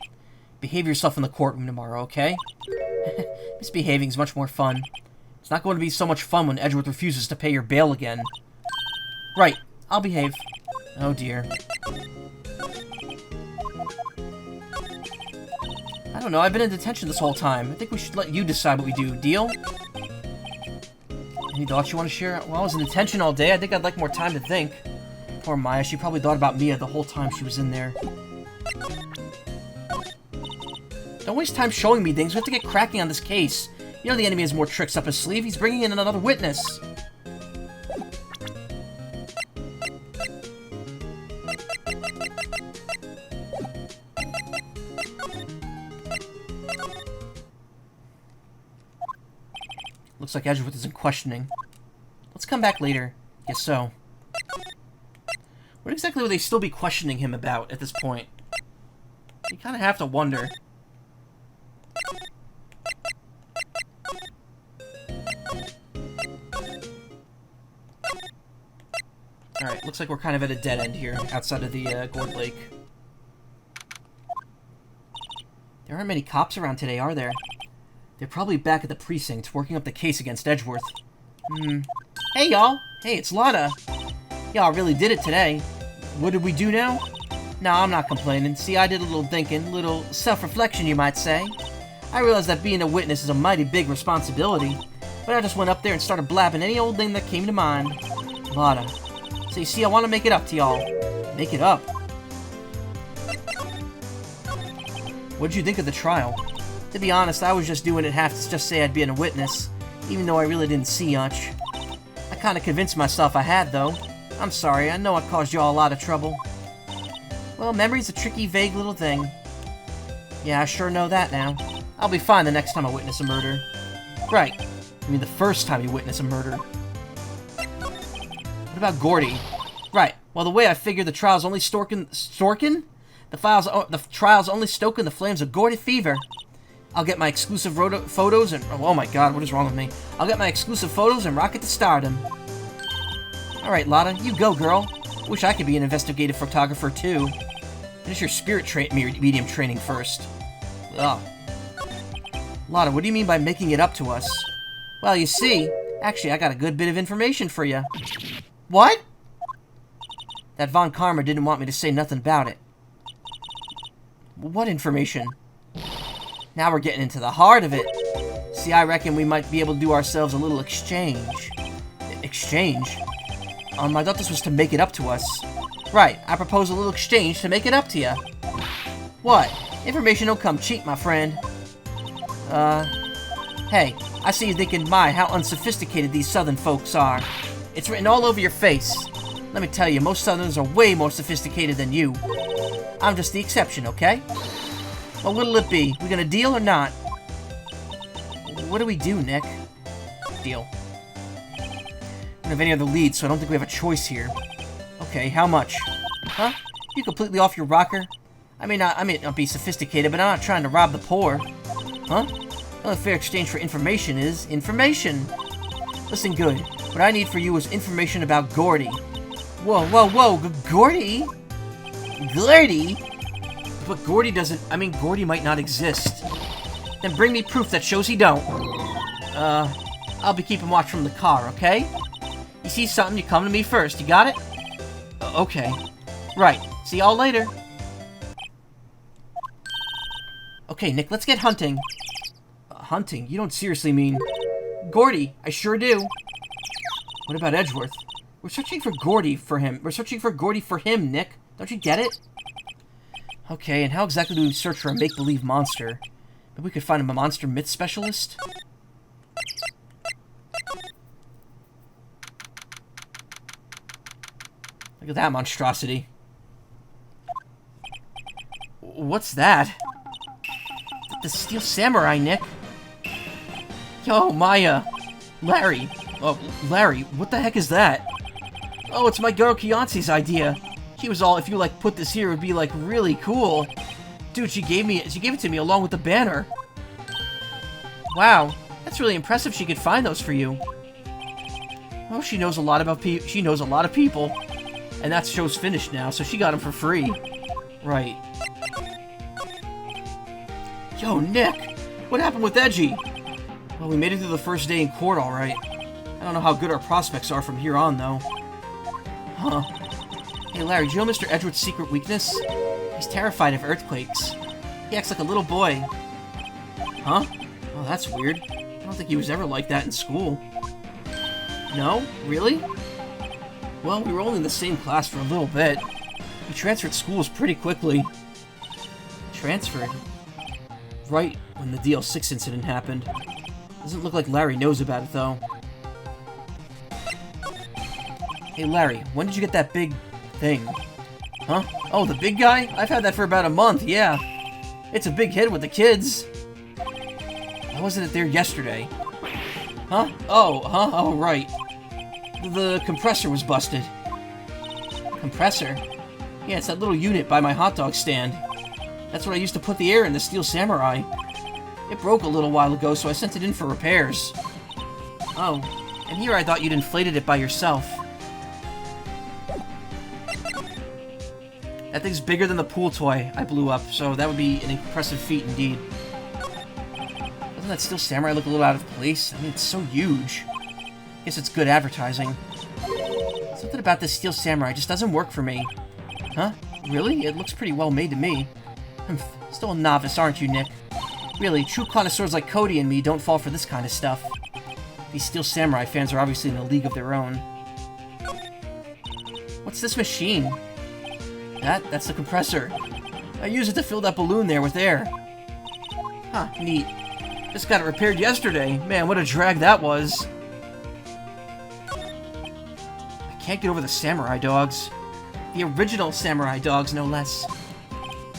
Behave yourself in the courtroom tomorrow, okay? Misbehaving is much more fun. It's not going to be so much fun when Edgeworth refuses to pay your bail again. Right. I'll behave. Oh dear. I don't know, I've been in detention this whole time. I think we should let you decide what we do. Deal? Any thoughts you want to share? Well, I was in detention all day. I think I'd like more time to think. Poor Maya, she probably thought about Mia the whole time she was in there. Don't waste time showing me things. We have to get cracking on this case. You know the enemy has more tricks up his sleeve. He's bringing in another witness. Looks like Edgeworth isn't questioning. Let's come back later. Guess so. What exactly would they still be questioning him about at this point? You kind of have to wonder. Alright, looks like we're kind of at a dead end here, outside of the Gourd Lake. There aren't many cops around today, are there? They're probably back at the precinct, working up the case against Edgeworth. Hey, y'all! Hey, it's Lotta! Y'all really did it today. What did we do now? No, I'm not complaining. See, I did a little thinking, a little self-reflection, you might say. I realized that being a witness is a mighty big responsibility, but I just went up there and started blabbing any old thing that came to mind. Lotta. So you see, I want to make it up to y'all. Make it up? What did you think of the trial? To be honest, I was just doing it half to just say I'd been a witness, even though I really didn't see much. I kinda convinced myself I had, though. I'm sorry, I know I caused y'all a lot of trouble. Well, memory's a tricky, vague little thing. Yeah, I sure know that now. I'll be fine the next time I witness a murder. Right. I mean the first time you witness a murder. What about Gordy? Right. Well, the way I figure the trial's only storkin'? The trial's only stoking the flames of Gordy fever. I'll get my exclusive photos and... Oh my god, what is wrong with me? I'll get my exclusive photos and rocket to stardom. Alright, Lotta, you go, girl. Wish I could be an investigative photographer, too. Finish your spirit medium training first. Ugh. Lotta, what do you mean by making it up to us? Well, you see, actually, I got a good bit of information for you. What? That Von Karma didn't want me to say nothing about it. What information? Now we're getting into the heart of it. See, I reckon we might be able to do ourselves a little exchange. Exchange? I thought this was to make it up to us. Right, I propose a little exchange to make it up to you. What? Information don't come cheap, my friend. Hey, I see you thinking, my, how unsophisticated these southern folks are. It's written all over your face. Let me tell you, most southerners are way more sophisticated than you. I'm just the exception, okay? Well, what'll it be? We gonna deal or not? What do we do, Nick? Deal. We don't have any other leads, so I don't think we have a choice here. Okay, how much? Huh? You completely off your rocker? I may not be sophisticated, but I'm not trying to rob the poor. Huh? The only fair exchange for information is information. Listen good. What I need for you is information about Gordy. Whoa, whoa, whoa, Gordy? Gordy? But Gordy doesn't... Gordy might not exist. Then bring me proof that shows he don't. I'll be keeping watch from the car, okay? You see something, you come to me first. You got it? Okay. Right. See y'all later. Okay, Nick, let's get hunting. Hunting? You don't seriously mean... Gordy, I sure do. What about Edgeworth? We're searching for Gordy for him. We're searching for Gordy for him, Nick. Don't you get it? Okay, and how exactly do we search for a make-believe monster? Maybe we could find him a monster myth specialist? Look at that monstrosity. What's that? The Steel Samurai, Nick. Yo, Maya. Larry. Oh, Larry, what the heck is that? Oh, it's my girl Kiance's idea. She was all, if you, like, put this here, it would be, like, really cool. Dude, she gave it to me along with the banner. Wow, that's really impressive she could find those for you. Oh, she knows a lot about people. And that show's finished now, so she got them for free. Right. Yo, Nick! What happened with Edgy? Well, we made it through the first day in court, alright. I don't know how good our prospects are from here on, though. Huh. Hey, Larry, do you know Mr. Edgeworth's secret weakness? He's terrified of earthquakes. He acts like a little boy. Huh? Oh, that's weird. I don't think he was ever like that in school. No? Really? Well, we were only in the same class for a little bit. He transferred schools pretty quickly. Transferred? Right when the DL6 incident happened. Doesn't look like Larry knows about it, though. Hey, Larry, when did you get that big thing? Huh? Oh, the big guy? I've had that for about a month, yeah. It's a big hit with the kids. I wasn't there yesterday. Huh? Oh, right. The compressor was busted. Compressor? Yeah, it's that little unit by my hot dog stand. That's what I used to put the air in the Steel Samurai. It broke a little while ago, so I sent it in for repairs. Oh, and here I thought you'd inflated it by yourself. That thing's bigger than the pool toy I blew up, so that would be an impressive feat indeed. Doesn't that Steel Samurai look a little out of place? I mean, it's so huge. Guess it's good advertising. Something about this Steel Samurai just doesn't work for me. Huh? Really? It looks pretty well made to me. Still a novice, aren't you, Nick? Really, true connoisseurs like Cody and me don't fall for this kind of stuff. These Steel Samurai fans are obviously in a league of their own. What's this machine? That's the compressor. I use it to fill that balloon there with air. Huh, neat. Just got it repaired yesterday. Man, what a drag that was. I can't get over the samurai dogs. The original samurai dogs, no less.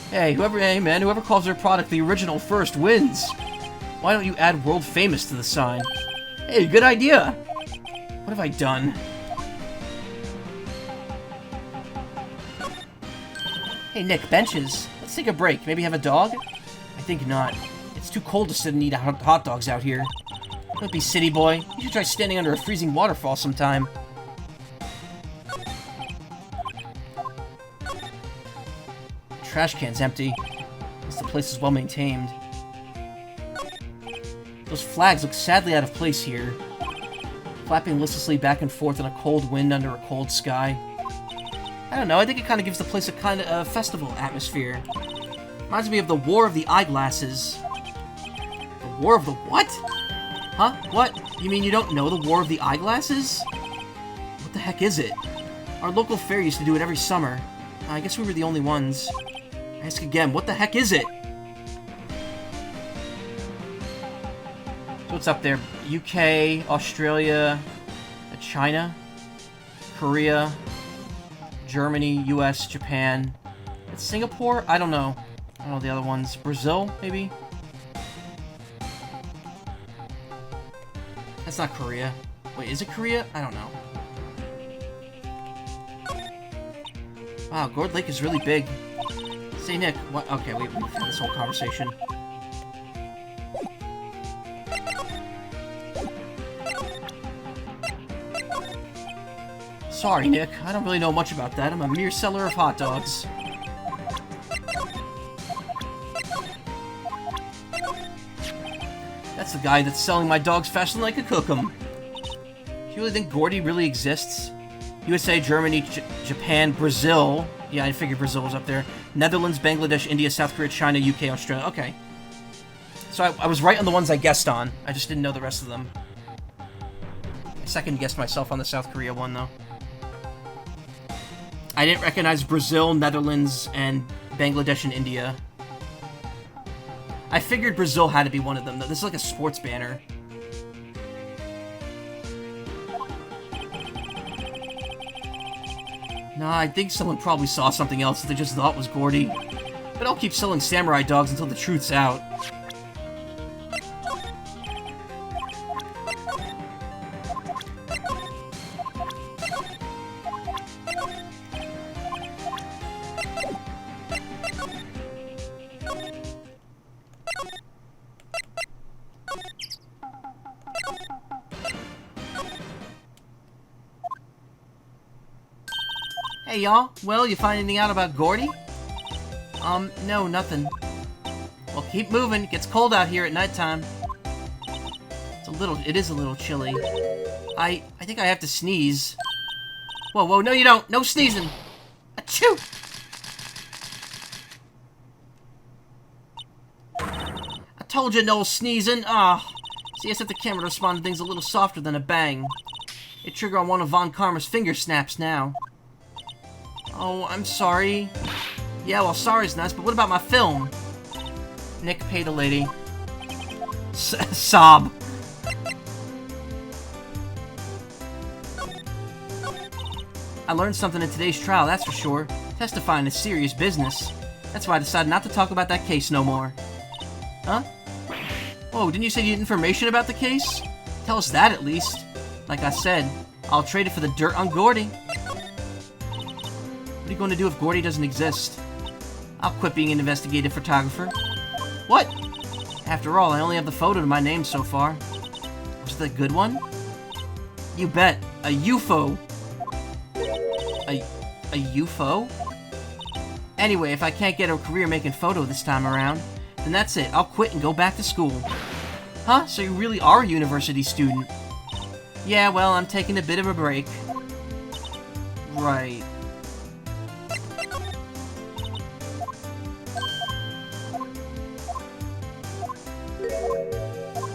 Hey, whoever calls their product the original first wins. Why don't you add world famous to the sign? Hey, good idea. What have I done? Hey, Nick, benches. Let's take a break. Maybe have a dog? I think not. It's too cold to sit and eat hot dogs out here. Don't be city boy. You should try standing under a freezing waterfall sometime. Trash can's empty. At least the place is well maintained. Those flags look sadly out of place here, flapping listlessly back and forth in a cold wind under a cold sky. I don't know, I think it kind of gives the place a kind of festival atmosphere. Reminds me of the War of the Eyeglasses. The War of the what? Huh? What? You mean you don't know the War of the Eyeglasses? What the heck is it? Our local fair used to do it every summer. I guess we were the only ones. I ask again, what the heck is it? So what's up there? UK, Australia, China, Korea, Germany, US, Japan. It's Singapore? I don't know. I don't know the other ones. Brazil, maybe? That's not Korea. Wait, is it Korea? I don't know. Wow, Gourd Lake is really big. Say, Nick, what? Okay, we've had this whole conversation. Sorry, Nick. I don't really know much about that. I'm a mere seller of hot dogs. That's the guy that's selling my dogs faster than I could cook them. Do you really think Gordy really exists? USA, Germany, Japan, Brazil. Yeah, I figured Brazil was up there. Netherlands, Bangladesh, India, South Korea, China, UK, Australia. Okay. So I was right on the ones I guessed on. I just didn't know the rest of them. I second-guessed myself on the South Korea one, though. I didn't recognize Brazil, Netherlands, and Bangladesh and India. I figured Brazil had to be one of them, though. This is like a sports banner. Nah, I think someone probably saw something else that they just thought was Gordy. But I'll keep selling samurai dogs until the truth's out. Hey, y'all. Well, you find anything out about Gordy? No, nothing. Well, keep moving. It gets cold out here at nighttime. It is a little chilly. I think I have to sneeze. Whoa, whoa, no you don't. No sneezing. Achoo! I told you no sneezing. Ah. See, I set the camera to respond to things a little softer than a bang. It trigger on one of Von Karma's finger snaps now. Oh, I'm sorry. Yeah, well, sorry's nice, but what about my film? Nick, pay the lady. Sob. I learned something in today's trial, that's for sure. Testifying is serious business. That's why I decided not to talk about that case no more. Huh? Whoa, didn't you say you had information about the case? Tell us that at least. Like I said, I'll trade it for the dirt on Gordy. What are you going to do if Gordy doesn't exist? I'll quit being an investigative photographer. What? After all, I only have the photo to my name so far. Was it a good one? You bet. A UFO. A UFO? Anyway, if I can't get a career making photo this time around, then that's it. I'll quit and go back to school. Huh? So you really are a university student? Yeah, well, I'm taking a bit of a break. Right.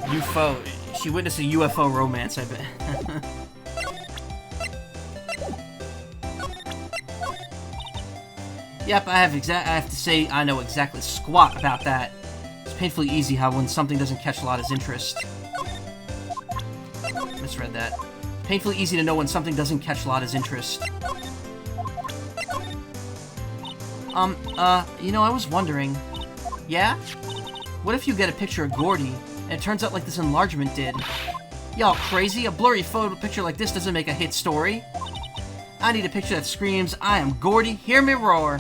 UFO. She witnessed a UFO romance, I bet. Yep, I have to say I know exactly squat about that. It's painfully easy how when something doesn't catch a lot of interest. Misread that. Painfully easy to know when something doesn't catch a lot of interest. You know, I was wondering. Yeah? What if you get a picture of Gordy, and it turns out like this enlargement did? Y'all crazy? A blurry photo picture like this doesn't make a hit story. I need a picture that screams, I am Gordy, hear me roar.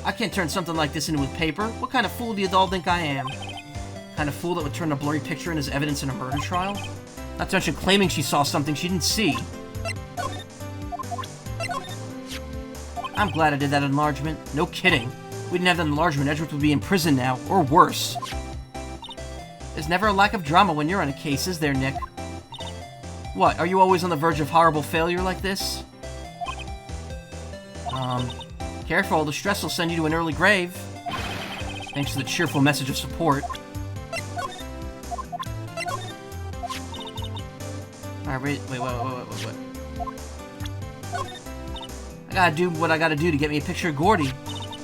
I can't turn something like this into with paper. What kind of fool do you all think I am? Kind of fool that would turn a blurry picture in as evidence in a murder trial? Not to mention claiming she saw something she didn't see. I'm glad I did that enlargement. No kidding. If we didn't have that enlargement, Edgeworth would be in prison now, or worse. There's never a lack of drama when you're on a case, is there, Nick? What, are you always on the verge of horrible failure like this? Careful, the stress will send you to an early grave. Thanks for the cheerful message of support. Alright, wait. I gotta do what I gotta do to get me a picture of Gordy.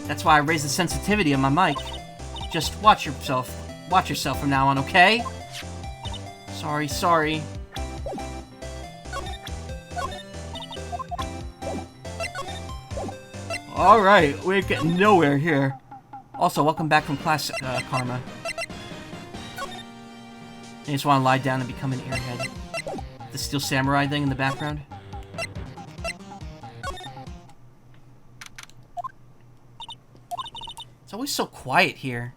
That's why I raised the sensitivity on my mic. Just watch yourself. Watch yourself from now on, okay? Sorry. Alright, we're getting nowhere here. Also, welcome back from class, Karma. I just want to lie down and become an airhead. The Steel Samurai thing in the background. It's always so quiet here.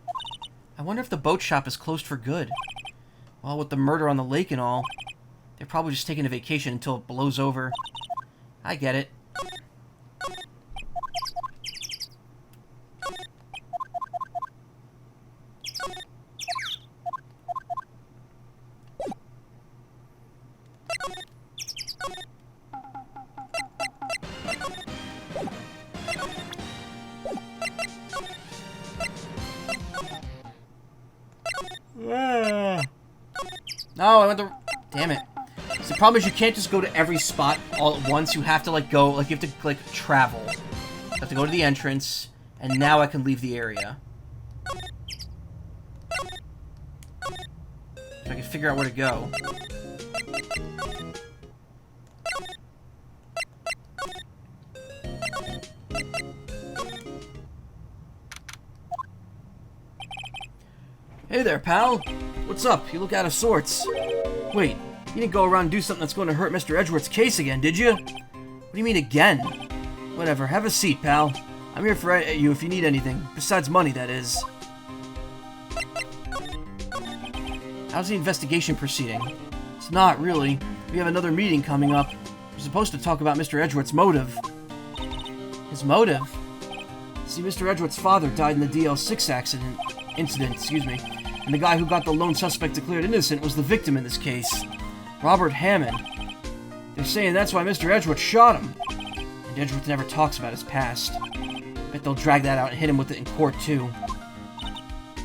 I wonder if the boat shop is closed for good. Well, with the murder on the lake and all, they're probably just taking a vacation until it blows over. I get it. No, I went the... Damn it. So the problem is you can't just go to every spot all at once. You have to, like, go... Like, you have to, like, travel. You have to go to the entrance, and now I can leave the area. If I can figure out where to go. Hey there, pal. What's up? You look out of sorts. Wait, you didn't go around and do something that's going to hurt Mr. Edgeworth's case again, did you? What do you mean again? Whatever, have a seat, pal. I'm here for you if you need anything. Besides money, that is. How's the investigation proceeding? It's not, really. We have another meeting coming up. We're supposed to talk about Mr. Edgeworth's motive. His motive? See, Mr. Edgeworth's father died in the DL6 incident, and the guy who got the lone suspect declared innocent was the victim in this case, Robert Hammond. They're saying that's why Mr. Edgeworth shot him. And Edgeworth never talks about his past. Bet they'll drag that out and hit him with it in court, too.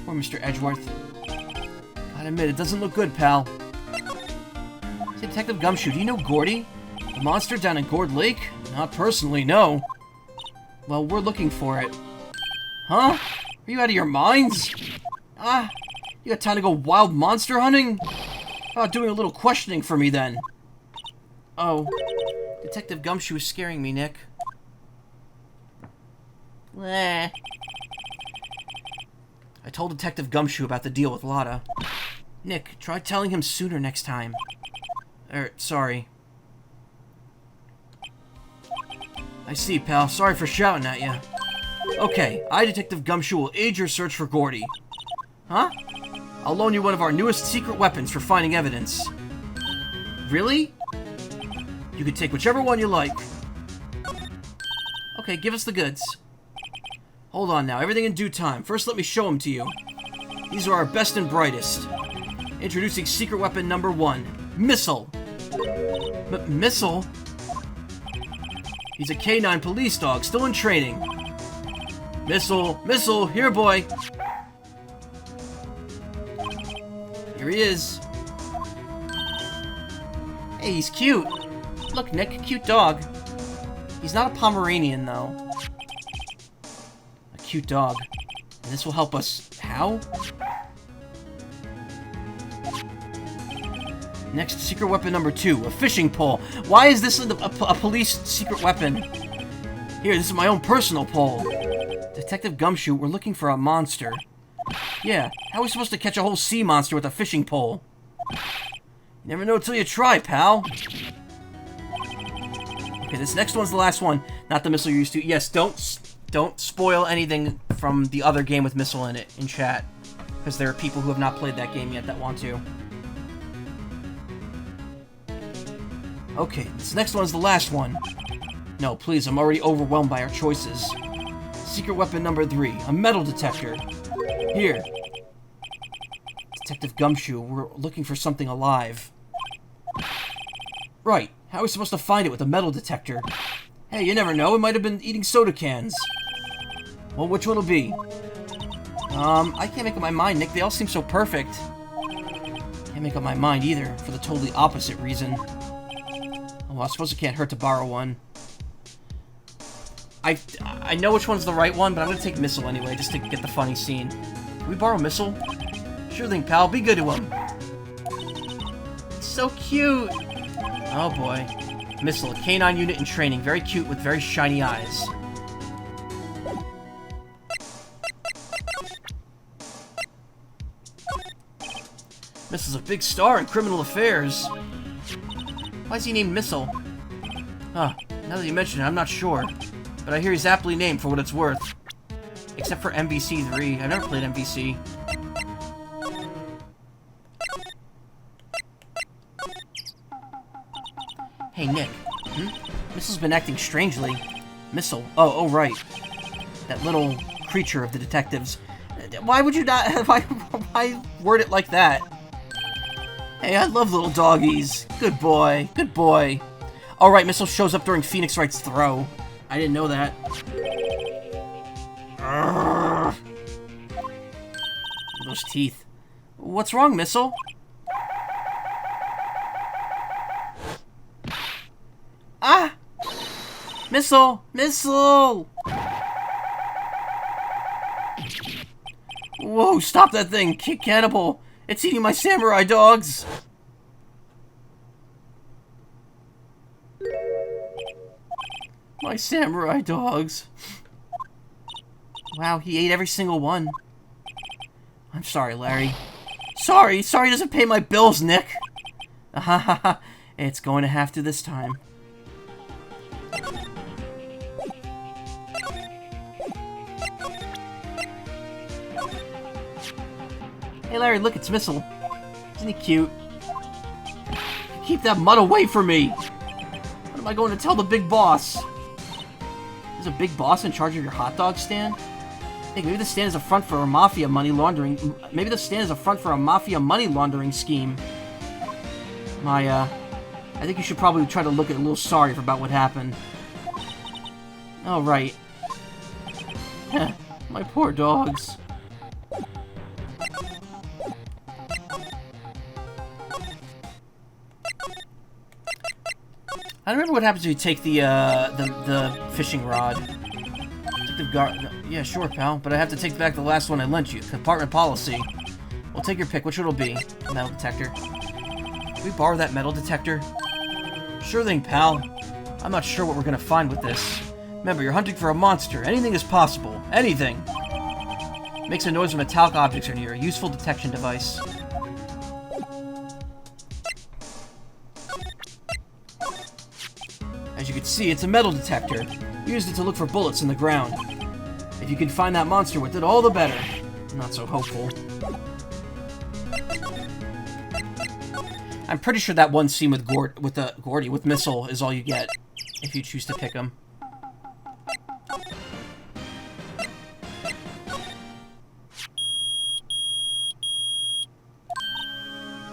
Poor Mr. Edgeworth. Gotta admit, it doesn't look good, pal. Say, Detective Gumshoe, do you know Gordy? The monster down in Gourd Lake? Not personally, no. Well, we're looking for it. Huh? Are you out of your minds? You got time to go wild monster hunting? How about doing a little questioning for me, then? Oh. Detective Gumshoe is scaring me, Nick. I told Detective Gumshoe about the deal with Lotta. Nick, try telling him sooner next time. Sorry. I see, pal. Sorry for shouting at you. Okay, I, Detective Gumshoe, will aid your search for Gordy. Huh? I'll loan you one of our newest secret weapons for finding evidence. Really? You can take whichever one you like. Okay, give us the goods. Hold on now, everything in due time. First, let me show them to you. These are our best and brightest. Introducing secret weapon number 1, Missile. Missile? He's a K9 police dog, still in training. Missile, here, boy. Here he is. Hey, he's cute. Look, Nick, cute dog. He's not a Pomeranian, though. A cute dog. And this will help us. How? Next, secret weapon number 2, a fishing pole. Why is this a police secret weapon? Here, this is my own personal pole. Detective Gumshoe, we're looking for a monster. Yeah, how are we supposed to catch a whole sea monster with a fishing pole? You never know till you try, pal. Okay, this next one's the last one. Not the missile you're used to. Yes, don't don't spoil anything from the other game with Missile in it in chat, because there are people who have not played that game yet that want to. Okay, this next one is the last one. No, please, I'm already overwhelmed by our choices. Secret weapon number 3, a metal detector. Here. Detective Gumshoe, we're looking for something alive. Right, how are we supposed to find it with a metal detector? Hey, you never know, it might have been eating soda cans. Well, which one will be? I can't make up my mind, Nick. They all seem so perfect. Can't make up my mind either, for the totally opposite reason. Well, I suppose it can't hurt to borrow one. I know which one's the right one, but I'm gonna take Missile anyway, just to get the funny scene. Can we borrow Missile? Sure thing, pal. Be good to him. It's so cute. Oh boy. Missile, a canine unit in training. Very cute with very shiny eyes. Missile's a big star in criminal affairs. Why is he named Missile? Huh. Now that you mention it, I'm not sure. But I hear he's aptly named for what it's worth. Except for MVC 3. I've never played MVC. Hey, Nick. Missile's been acting strangely. Missile. Oh, right. That little creature of the detectives. Why would you not... Why word it like that? Hey, I love little doggies. Good boy. Good boy. Alright, Missile shows up during Phoenix Wright's throw. I didn't know that. Urgh. Those teeth. What's wrong, Missile? Ah! Missile! Missile! Whoa, stop that thing! Cannibal! It's eating my samurai dogs! My samurai dogs. Wow, he ate every single one. I'm sorry, Larry. Sorry doesn't pay my bills, Nick. It's going to have to this time. Hey, Larry, look, it's Missile. Isn't he cute? Keep that mud away from me! What am I going to tell the big boss? There's a big boss in charge of your hot dog stand? Hey, maybe the stand is a front for a mafia money laundering... Maybe the stand is a front for a mafia money laundering scheme. I think you should probably try to look a little sorry about what happened. Oh, right. My poor dogs. I don't remember what happens if you take the fishing rod. Yeah, sure, pal. But I have to take back the last one I lent you. Department policy. We'll take your pick. Which one it'll be? Metal detector. Can we borrow that metal detector? Sure thing, pal. I'm not sure what we're gonna find with this. Remember, you're hunting for a monster. Anything is possible. Anything. Makes a noise when metallic objects are near. A useful detection device. As you can see, it's a metal detector. We used it to look for bullets in the ground. If you can find that monster with it, all the better. Not so hopeful. I'm pretty sure that one scene with Gordy with Missile is all you get if you choose to pick him.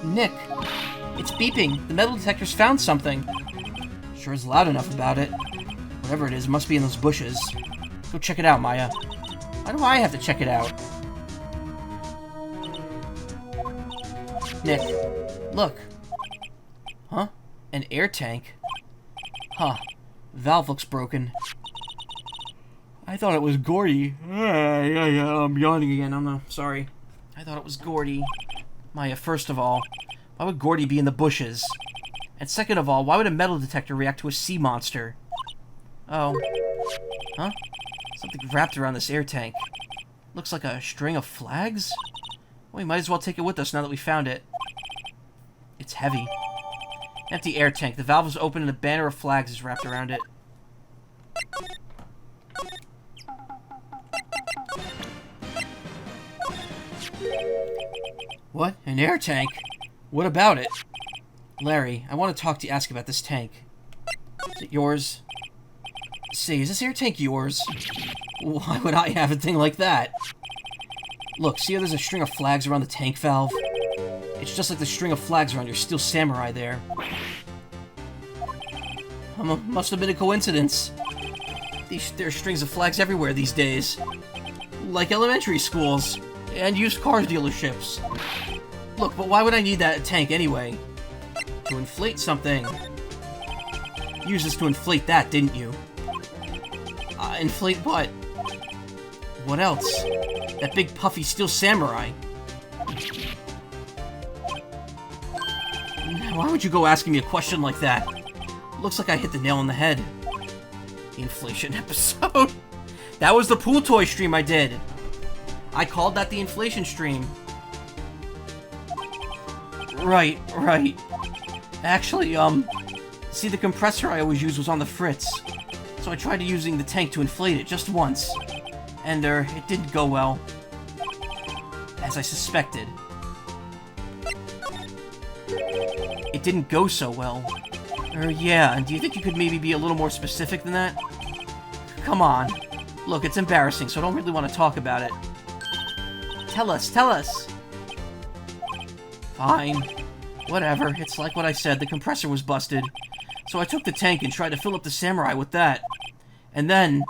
Nick, it's beeping. The metal detector's found something. Sure is loud enough about it. Whatever it is, it must be in those bushes. Go check it out, Maya. Why do I have to check it out? Nick, look. Huh? An air tank? Huh. Valve looks broken. I thought it was Gordy. Yeah, I'm yawning again. I'm sorry. I thought it was Gordy. Maya, first of all, why would Gordy be in the bushes? And second of all, why would a metal detector react to a sea monster? Oh. Huh? Something wrapped around this air tank. Looks like a string of flags? Well, we might as well take it with us now that we found it. It's heavy. Empty air tank. The valve is open and a banner of flags is wrapped around it. What? An air tank? What about it? Larry, I want to talk to you, ask about this tank. Is it yours? Say, is this air tank yours? Why would I have a thing like that? Look, see how there's a string of flags around the tank valve? It's just like the string of flags around your Steel Samurai there. Must have been a coincidence. There are strings of flags everywhere these days. Like elementary schools. And used car dealerships. Look, but why would I need that tank anyway? To inflate something. You used this to inflate that, didn't you? Inflate what? What else? That big puffy Steel Samurai. Why would you go asking me a question like that? Looks like I hit the nail on the head. The inflation episode. That was the pool toy stream I did. I called that the inflation stream. Right. Actually, see, the compressor I always use was on the fritz. So I tried using the tank to inflate it just once. And, it didn't go well. As I suspected. It didn't go so well. Yeah, and do you think you could maybe be a little more specific than that? Come on. Look, it's embarrassing, so I don't really want to talk about it. Tell us! Fine. Whatever, it's like what I said, the compressor was busted. So I took the tank and tried to fill up the Samurai with that. And then...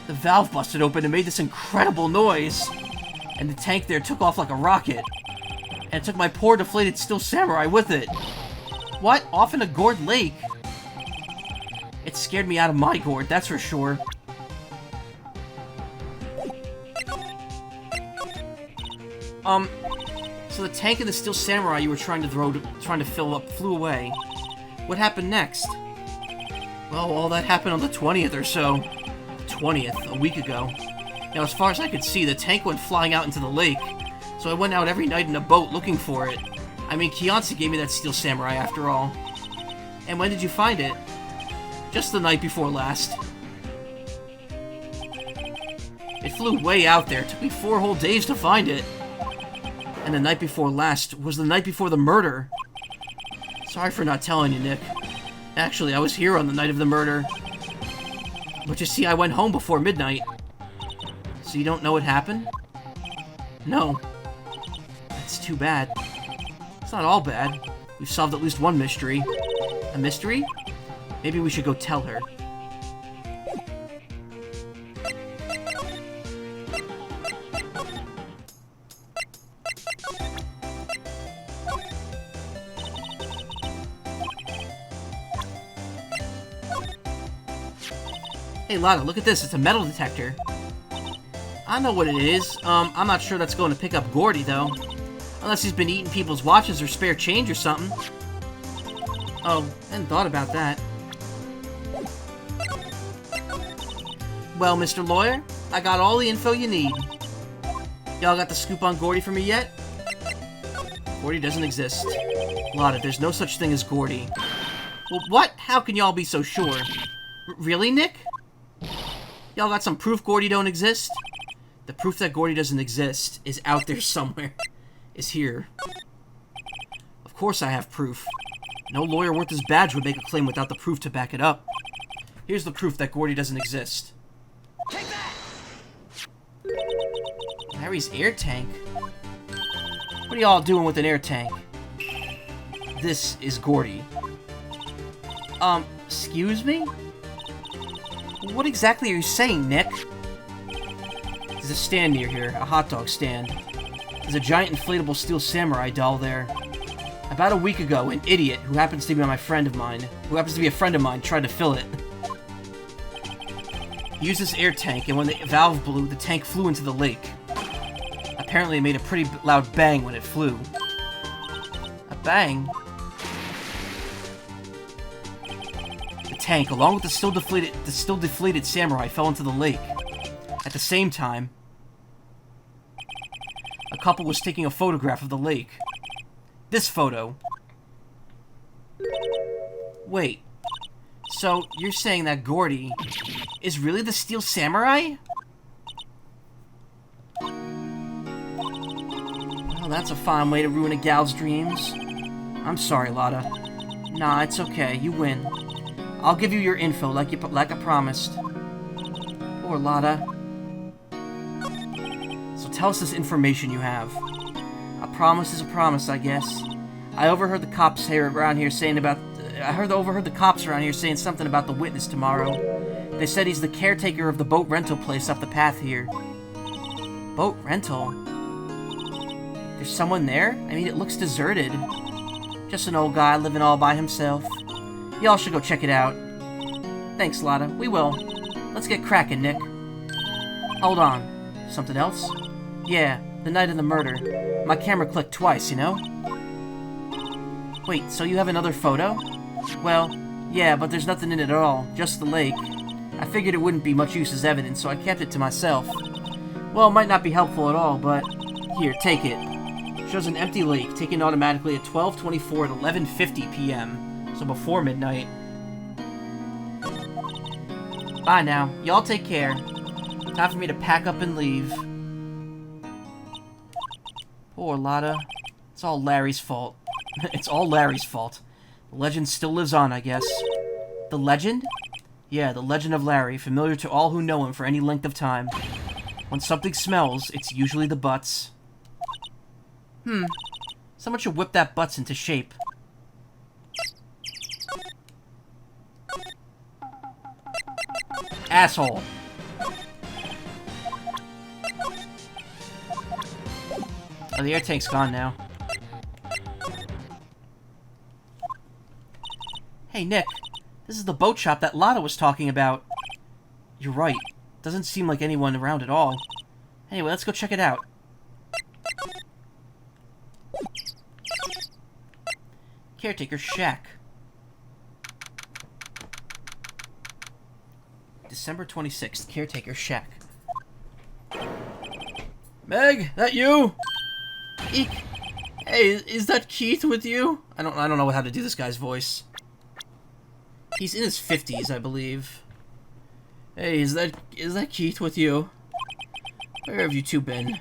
the valve busted open and made this incredible noise. And the tank there took off like a rocket. And it took my poor deflated Steel Samurai with it. What? Off in a gourd lake? It scared me out of my gourd, that's for sure. So the tank and the Steel Samurai you were trying to fill up flew away. What happened next? Well, all that happened on the 20th or so. The 20th, a week ago. Now, as far as I could see, the tank went flying out into the lake. So I went out every night in a boat looking for it. I mean, Kianse gave me that Steel Samurai after all. And when did you find it? Just the night before last. It flew way out there. It took me 4 whole days to find it. And the night before last was the night before the murder. Sorry for not telling you, Nick. Actually, I was here on the night of the murder. But you see, I went home before midnight. So you don't know what happened? No. That's too bad. It's not all bad. We've solved at least one mystery. A mystery? Maybe we should go tell her. Hey Lada, look at this, it's a metal detector. I know what it is. I'm not sure that's going to pick up Gordy, though. Unless he's been eating people's watches or spare change or something. Oh, I hadn't thought about that. Well, Mr. Lawyer, I got all the info you need. Y'all got the scoop on Gordy for me yet? Gordy doesn't exist. Lada, there's no such thing as Gordy. Well, what? How can y'all be so sure? Really, Nick? Y'all got some proof Gordy don't exist? The proof that Gordy doesn't exist is out there somewhere. Is here. Of course I have proof. No lawyer worth his badge would make a claim without the proof to back it up. Here's the proof that Gordy doesn't exist. Take that! Larry's air tank? What are y'all doing with an air tank? This is Gordy. Excuse me? What exactly are you saying, Nick? There's a stand near here, a hot dog stand. There's a giant inflatable Steel Samurai doll there. About a week ago, an idiot who happens to be a friend of mine, tried to fill it. He used this air tank, and when the valve blew, the tank flew into the lake. Apparently, it made a pretty loud bang when it flew. A bang? The tank, along with the still deflated Samurai, fell into the lake. At the same time, a couple was taking a photograph of the lake. This photo. Wait. So, you're saying that Gordy is really the Steel Samurai? Well, that's a fine way to ruin a gal's dreams. I'm sorry, Lotta. Nah, it's okay. You win. I'll give you your info like I promised. Poor Lotta. So tell us this information you have. A promise is a promise, I guess. I overheard the cops around here saying something about the witness tomorrow. They said he's the caretaker of the boat rental place up the path here. Boat rental? There's someone there? I mean, it looks deserted. Just an old guy living all by himself. Y'all should go check it out. Thanks, Lotta. We will. Let's get cracking, Nick. Hold on. Something else? Yeah, the night of the murder. My camera clicked twice, you know? Wait, so you have another photo? Well, yeah, but there's nothing in it at all. Just the lake. I figured it wouldn't be much use as evidence, so I kept it to myself. Well, it might not be helpful at all, but... Here, take it. Shows an empty lake, taken automatically at 12:24 at 11:50 p.m. So before midnight. Bye now. Y'all take care. Time for me to pack up and leave. Poor Lotta. It's all Larry's fault. It's all Larry's fault. The legend still lives on, I guess. The legend? Yeah, the legend of Larry, familiar to all who know him for any length of time. When something smells, it's usually the butts. Someone should whip that butts into shape. Asshole. Oh, the air tank's gone now. Hey, Nick. This is the boat shop that Lotta was talking about. You're right. Doesn't seem like anyone around at all. Anyway, let's go check it out. Caretaker Shack. December 26th, Caretaker Shack. Meg, that you? Eek. Hey, is that Keith with you? I don't know how to do this guy's voice. He's in his 50s, I believe. Hey, is that Keith with you? Where have you two been?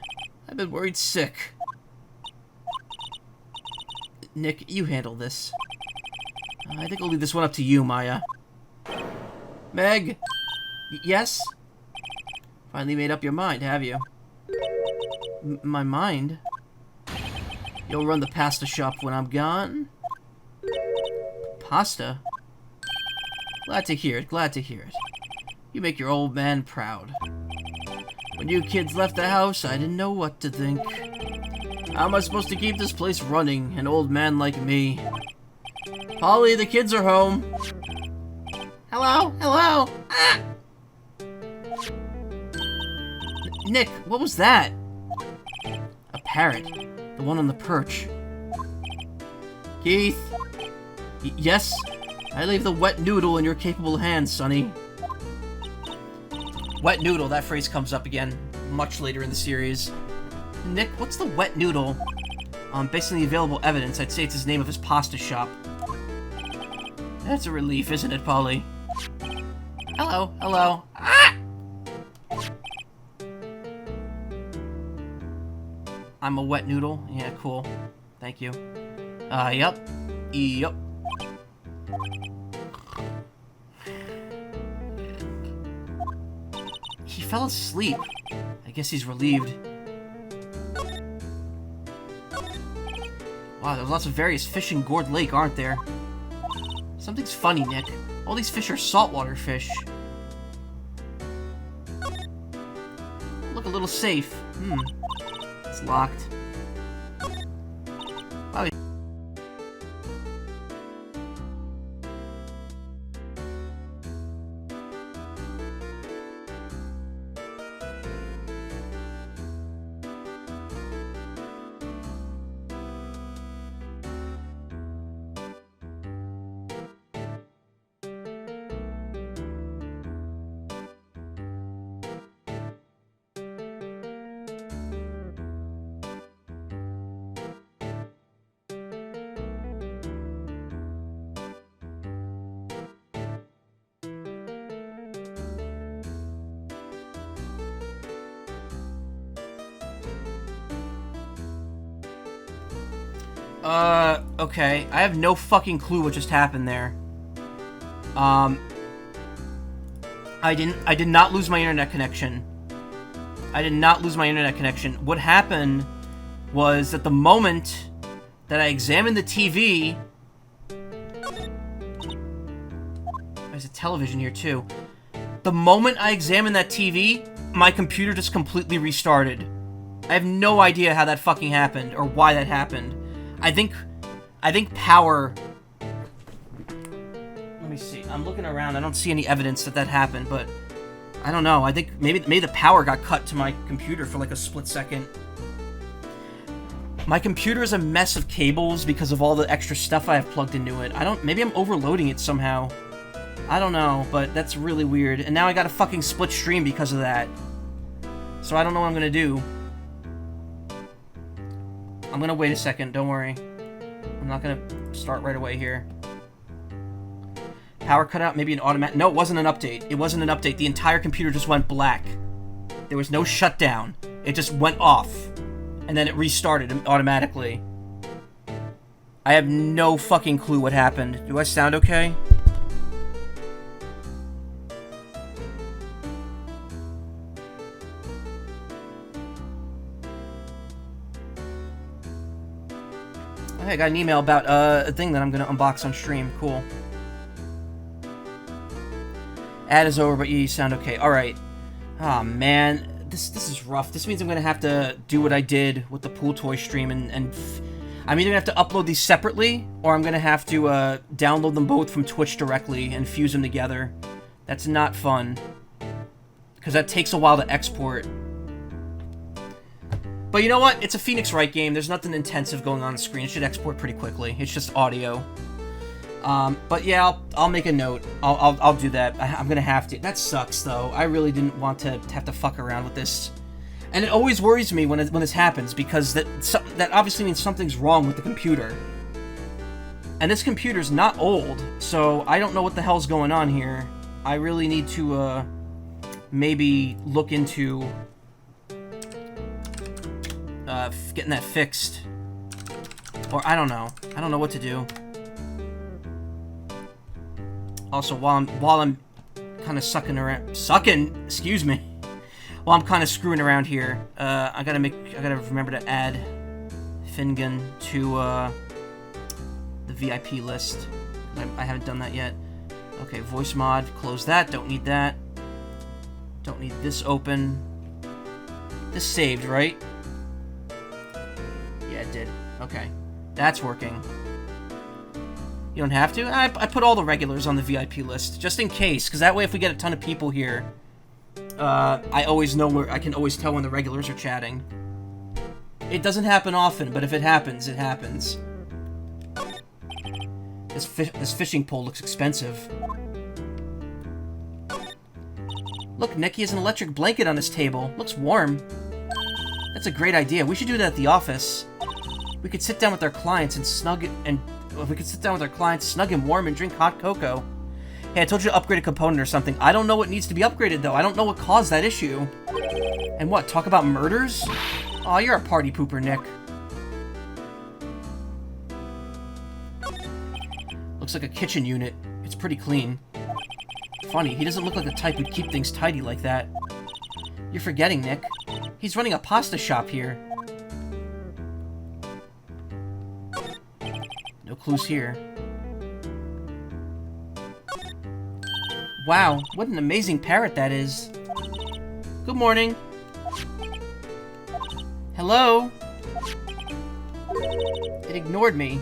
I've been worried sick. Nick, you handle this. I think I'll leave this one up to you, Maya. Meg? Yes? Finally made up your mind, have you? My mind? You'll run the pasta shop when I'm gone? Pasta? Glad to hear it, glad to hear it. You make your old man proud. When you kids left the house, I didn't know what to think. How am I supposed to keep this place running, an old man like me? Polly, the kids are home. Hello? Hello? Ah! Nick, what was that? A parrot. The one on the perch. Keith? Yes? I leave the wet noodle in your capable hands, Sonny. Wet noodle, that phrase comes up again much later in the series. Nick, what's the wet noodle? Based on the available evidence, I'd say it's his name of his pasta shop. That's a relief, isn't it, Polly? Hello, hello. Ah! I'm a wet noodle? Yeah, cool. Thank you. Yup. Yup. He fell asleep. I guess he's relieved. Wow, there's lots of various fish in Gourd Lake, aren't there? Something's funny, Nick. All these fish are saltwater fish. Look a little safe. It's locked. Wow. Okay. I have no fucking clue what just happened there. I did not lose my internet connection. What happened was at the moment that I examined the TV... There's a television here, too. The moment I examined that TV, my computer just completely restarted. I have no idea how that fucking happened, or why that happened. I think power... Let me see. I'm looking around. I don't see any evidence that happened, but... I don't know. I think maybe the power got cut to my computer for like a split second. My computer is a mess of cables because of all the extra stuff I have plugged into it. Maybe I'm overloading it somehow. I don't know, but that's really weird. And now I got a fucking split stream because of that. So I don't know what I'm gonna do. I'm gonna wait a second, don't worry. I'm not gonna start right away here. Power cut out, maybe an automatic... No, it wasn't an update. The entire computer just went black. There was no shutdown. It just went off. And then it restarted automatically. I have no fucking clue what happened. Do I sound okay? Okay, I got an email about a thing that I'm gonna unbox on stream. Cool. Ad is over, but you sound okay. Alright. Aw, oh, man. This is rough. This means I'm gonna have to do what I did with the pool toy stream and I'm either gonna have to upload these separately, or I'm gonna have to download them both from Twitch directly and fuse them together. That's not fun. Because that takes a while to export. But you know what? It's a Phoenix Wright game. There's nothing intensive going on the screen. It should export pretty quickly. It's just audio. But yeah, I'll make a note. I'll do that. I'm gonna have to. That sucks, though. I really didn't want to have to fuck around with this. And it always worries me when this happens, because that obviously means something's wrong with the computer. And this computer's not old, so I don't know what the hell's going on here. I really need to, maybe look into... getting that fixed. Or, I don't know. I don't know what to do. Also, while I'm kind of excuse me. While I'm kind of screwing around here, I gotta remember to add Finnegan to, the VIP list. I haven't done that yet. Okay, voice mod, close that, don't need that. Don't need this open. This saved, right? Yeah, it did. Okay. That's working. You don't have to? I put all the regulars on the VIP list, just in case, because that way if we get a ton of people here, I always know I can always tell when the regulars are chatting. It doesn't happen often, but if it happens, it happens. This fishing pole looks expensive. Look, Nick, he has an electric blanket on his table. Looks warm. That's a great idea. We should do that at the office. We could sit down with our clients and snug and warm and drink hot cocoa. Hey, I told you to upgrade a component or something. I don't know what needs to be upgraded, though. I don't know what caused that issue. And what, talk about murders? Aw, you're a party pooper, Nick. Looks like a kitchen unit. It's pretty clean. Funny, he doesn't look like the type who'd keep things tidy like that. You're forgetting, Nick. He's running a pasta shop here. No clues here. Wow, what an amazing parrot that is. Good morning. Hello? It ignored me.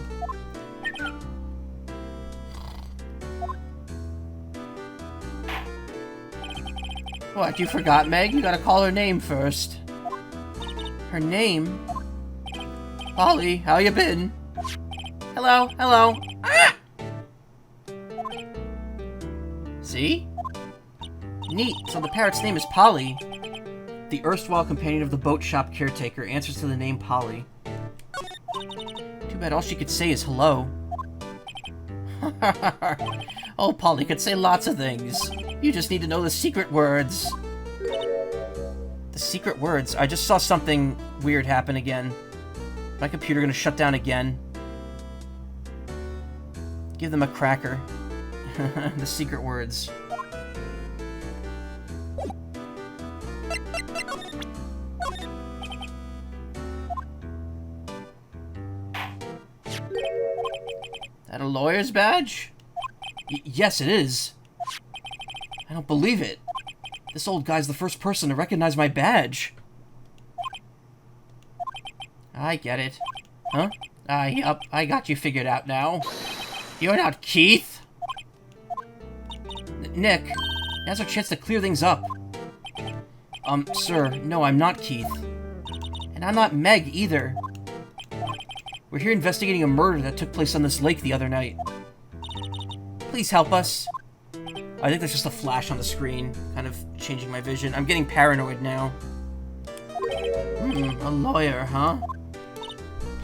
What, you forgot, Meg? You gotta call her name first. Her name? Polly, how you been? Hello, hello. Ah! See? Neat, so the parrot's name is Polly. The erstwhile companion of the boat shop caretaker answers to the name Polly. Too bad all she could say is hello. Oh, Polly could say lots of things. You just need to know the secret words. The secret words? I just saw something weird happen again. My computer gonna shut down again. Give them a cracker. The secret words. That a lawyer's badge? Yes, it is. I don't believe it. This old guy's the first person to recognize my badge. I get it. Huh? Yup, I got you figured out now. You're not Keith! Nick, now's our chance to clear things up. Sir, no, I'm not Keith. And I'm not Meg, either. We're here investigating a murder that took place on this lake the other night. Please help us. I think there's just a flash on the screen, kind of changing my vision. I'm getting paranoid now. A lawyer, huh?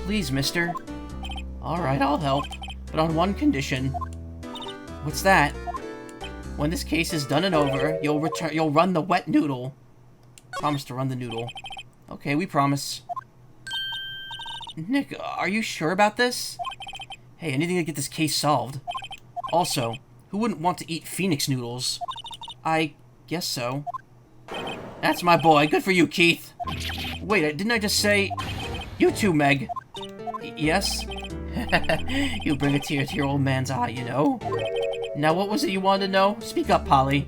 Please, mister. Alright, I'll help. But on one condition. What's that? When this case is done and over, you'll run the wet noodle. Promise to run the noodle. Okay, we promise. Nick, are you sure about this? Hey, anything to get this case solved. Also, who wouldn't want to eat Phoenix noodles? I guess so. That's my boy. Good for you, Keith. Wait, didn't I just say... You too, Meg. Yes? You bring a tear to your old man's eye, you know? Now, what was it you wanted to know? Speak up, Polly.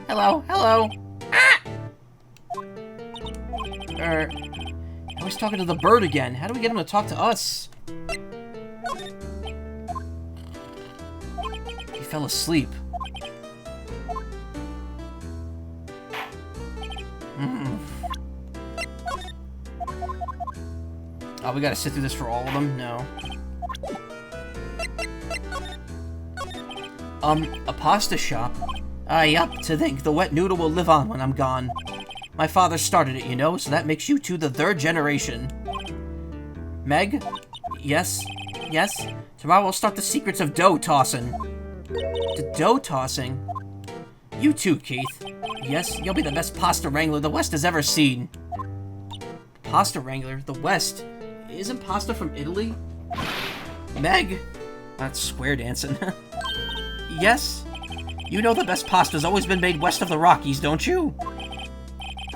Hello, hello. Ah! I was talking to the bird again. How do we get him to talk to us? He fell asleep. Oh, we gotta sit through this for all of them? No. A pasta shop? Yup, to think the wet noodle will live on when I'm gone. My father started it, you know, so that makes you two the third generation. Meg? Yes? Yes? Tomorrow we'll start the secrets of dough tossing. The dough tossing? You too, Keith. Yes, you'll be the best pasta wrangler the West has ever seen. Pasta wrangler? The West? Isn't pasta from Italy? Meg? That's square dancing. Yes? You know the best pasta's always been made west of the Rockies, don't you?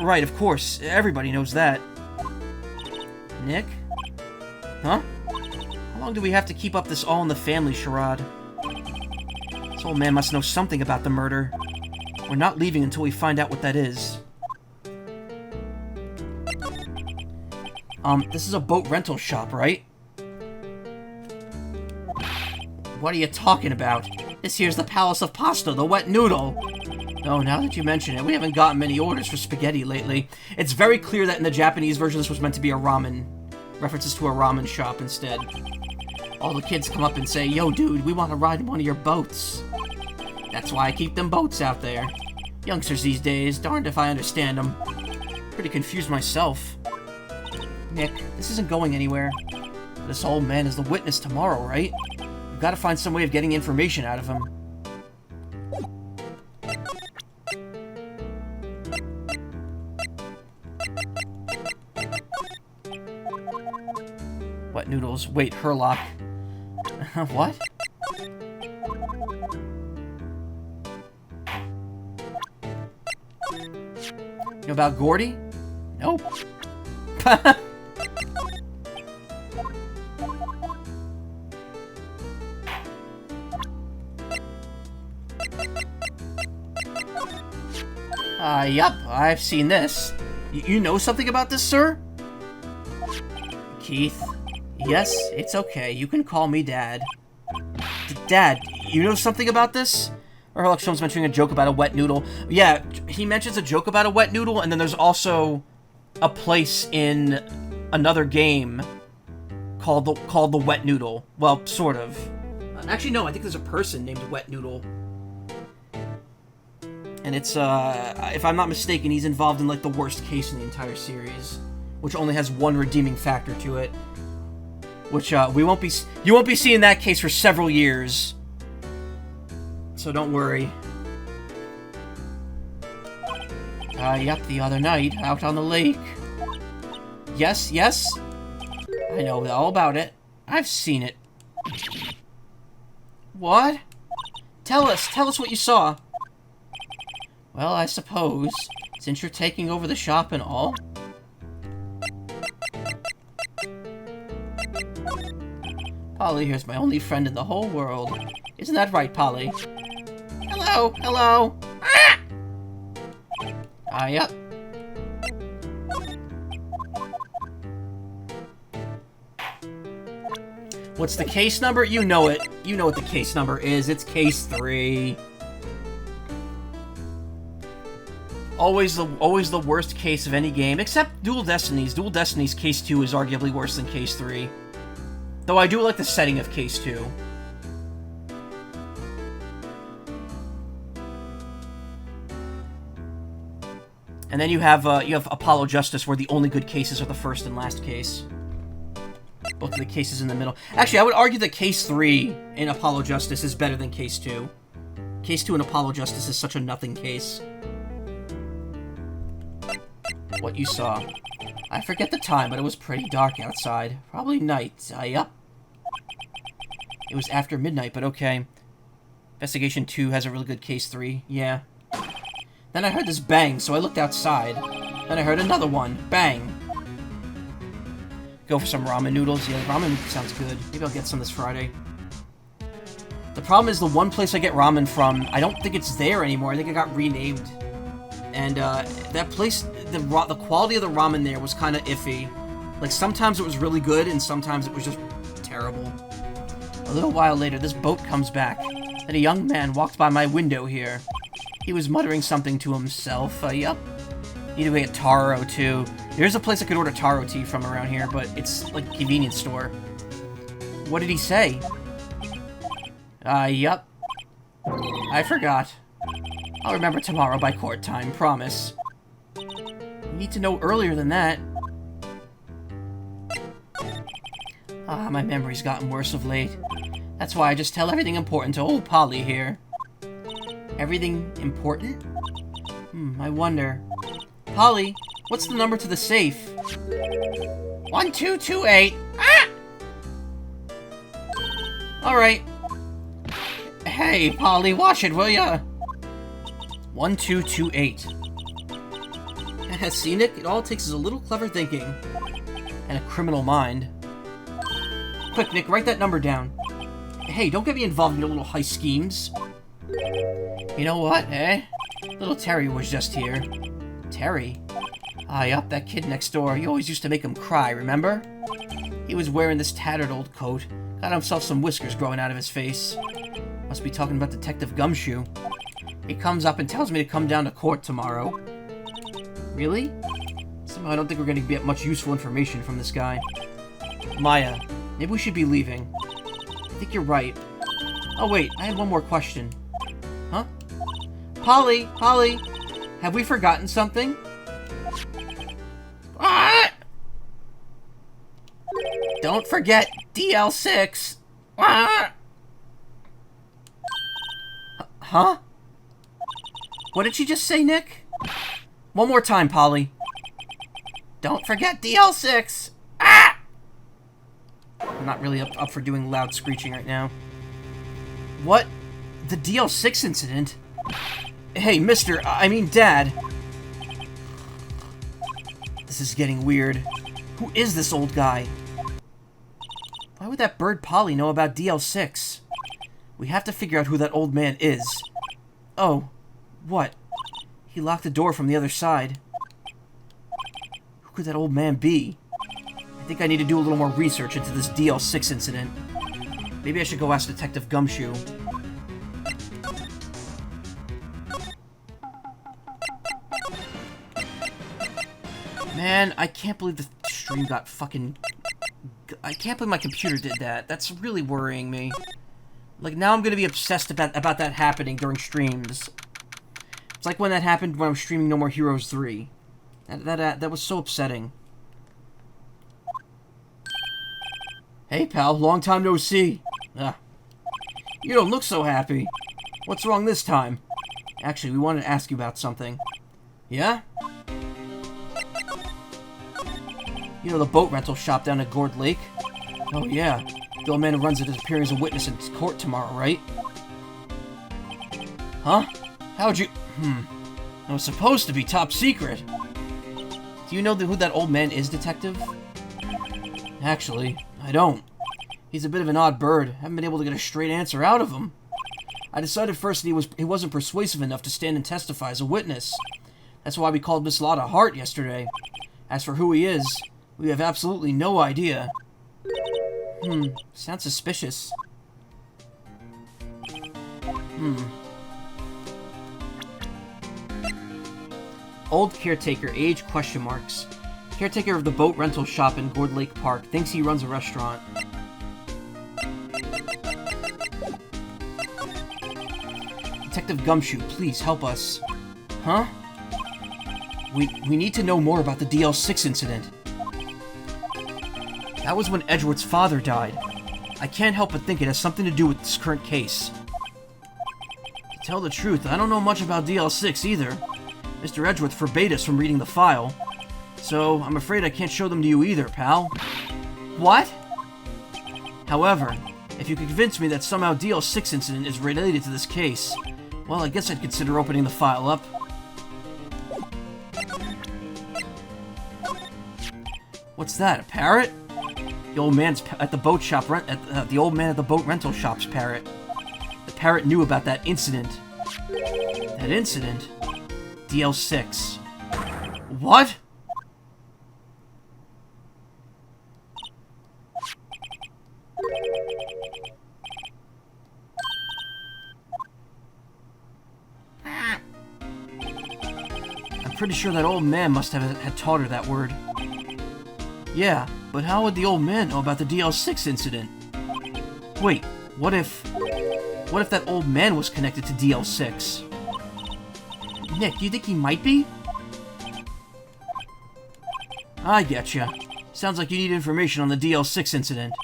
Right, of course. Everybody knows that. Nick? Huh? How long do we have to keep up this all-in-the-family charade? This old man must know something about the murder. We're not leaving until we find out what that is. This is a boat rental shop, right? What are you talking about? This here's the Palace of Pasta, the wet noodle. Oh, now that you mention it, we haven't gotten many orders for spaghetti lately. It's very clear that in the Japanese version this was meant to be a ramen. References to a ramen shop instead. All the kids come up and say, "Yo, dude, we want to ride in one of your boats." That's why I keep them boats out there. Youngsters these days, darned if I understand them. Pretty confused myself. Nick, this isn't going anywhere. This old man is the witness tomorrow, right? We've got to find some way of getting information out of him. Wet noodles. Wait, Herlock. What? You know about Gordy? Nope. Yup, I've seen this. You know something about this, sir? Keith? Yes, it's okay. You can call me Dad. Dad, you know something about this? Or like someone's mentioning a joke about a wet noodle. Yeah, he mentions a joke about a wet noodle, and then there's also a place in another game called the Wet Noodle. Well, sort of. Actually, no, I think there's a person named Wet Noodle. And it's, if I'm not mistaken, he's involved in, like, the worst case in the entire series. Which only has one redeeming factor to it. Which, you won't be seeing that case for several years. So don't worry. Yup, the other night, out on the lake. Yes, yes? I know all about it. I've seen it. What? Tell us what you saw. Well, I suppose, since you're taking over the shop and all. Polly here's my only friend in the whole world. Isn't that right, Polly? Hello, hello! Ah, yep. What's the case number? You know it. You know what the case number is. It's case 3. Always the worst case of any game, except Dual Destinies. Dual Destinies case 2 is arguably worse than case 3. Though I do like the setting of case 2. And then you have Apollo Justice, where the only good cases are the first and last case. Both of the cases in the middle. Actually, I would argue that case 3 in Apollo Justice is better than case 2. Case 2 in Apollo Justice is such a nothing case. What you saw. I forget the time, but it was pretty dark outside. Probably night. Yup. It was after midnight, but okay. Investigation 2 has a really good case 3. Yeah. Then I heard this bang, so I looked outside. Then I heard another one. Bang. Go for some ramen noodles. Yeah, ramen sounds good. Maybe I'll get some this Friday. The problem is the one place I get ramen from, I don't think it's there anymore. I think it got renamed. And that place, the quality of the ramen there was kind of iffy. Like, sometimes it was really good, and sometimes it was just terrible. A little while later, this boat comes back. Then a young man walked by my window here. He was muttering something to himself. Yup. Need to get taro, too. There's a place I could order taro tea from around here, but it's like a convenience store. What did he say? Yup. I forgot. I'll remember tomorrow by court time, promise. You need to know earlier than that. Ah, my memory's gotten worse of late. That's why I just tell everything important to old Polly here. Everything important? I wonder. Polly, what's the number to the safe? 1228. Ah! Alright. Hey, Polly, watch it, will ya? 1228. See, Nick? It all takes is a little clever thinking. And a criminal mind. Quick, Nick, write that number down. Hey, don't get me involved in your little heist schemes. You know what, eh? Little Terry was just here. Terry? Yup, that kid next door. You always used to make him cry, remember? He was wearing this tattered old coat. Got himself some whiskers growing out of his face. Must be talking about Detective Gumshoe. He comes up and tells me to come down to court tomorrow. Really? Somehow I don't think we're going to get much useful information from this guy. Maya, maybe we should be leaving. I think you're right. Oh wait, I had one more question. Huh? Polly! Polly! Have we forgotten something? Ah! Don't forget DL6! Ah! Huh? What did she just say, Nick? One more time, Polly. Don't forget DL6! Ah! I'm not really up for doing loud screeching right now. What? The DL6 incident? Hey, Dad. This is getting weird. Who is this old guy? Why would that bird Polly know about DL6? We have to figure out who that old man is. Oh, what? He locked the door from the other side. Who could that old man be? I think I need to do a little more research into this DL6 incident. Maybe I should go ask Detective Gumshoe. Man, I can't believe the stream got fucking... I can't believe my computer did that. That's really worrying me. Like, now I'm gonna be obsessed about that happening during streams. It's like when that happened when I was streaming No More Heroes 3. That was so upsetting. Hey, pal. Long time no see. You don't look so happy. What's wrong this time? Actually, we wanted to ask you about something. Yeah? You know the boat rental shop down at Gourd Lake? Oh, yeah. The old man who runs it is appearing as a witness in court tomorrow, right? Huh? How'd you... It was supposed to be top secret. Do you know who that old man is, Detective? Actually, I don't. He's a bit of an odd bird. Haven't been able to get a straight answer out of him. I decided first that he wasn't persuasive enough to stand and testify as a witness. That's why we called Miss Lotta Hart yesterday. As for who he is, we have absolutely no idea. Sounds suspicious. Old caretaker, age question marks. Caretaker of the boat rental shop in Gourd Lake Park. Thinks he runs a restaurant. Detective Gumshoe, please help us. Huh? We need to know more about the DL6 incident. That was when Edgeworth's father died. I can't help but think it has something to do with this current case. To tell the truth, I don't know much about DL6 either. Mr. Edgeworth forbade us from reading the file. So, I'm afraid I can't show them to you either, pal. What? However, if you could convince me that somehow DL6 incident is related to this case, well, I guess I'd consider opening the file up. What's that, a parrot? The old man's at the boat shop the old man at the boat rental shop's parrot. The parrot knew about that incident. That incident? DL6. What? I'm pretty sure that old man must have had taught her that word. Yeah, but how would the old man know about the DL6 incident? Wait, what if that old man was connected to DL6? Nick, do you think he might be? I getcha. Sounds like you need information on the DL6 incident.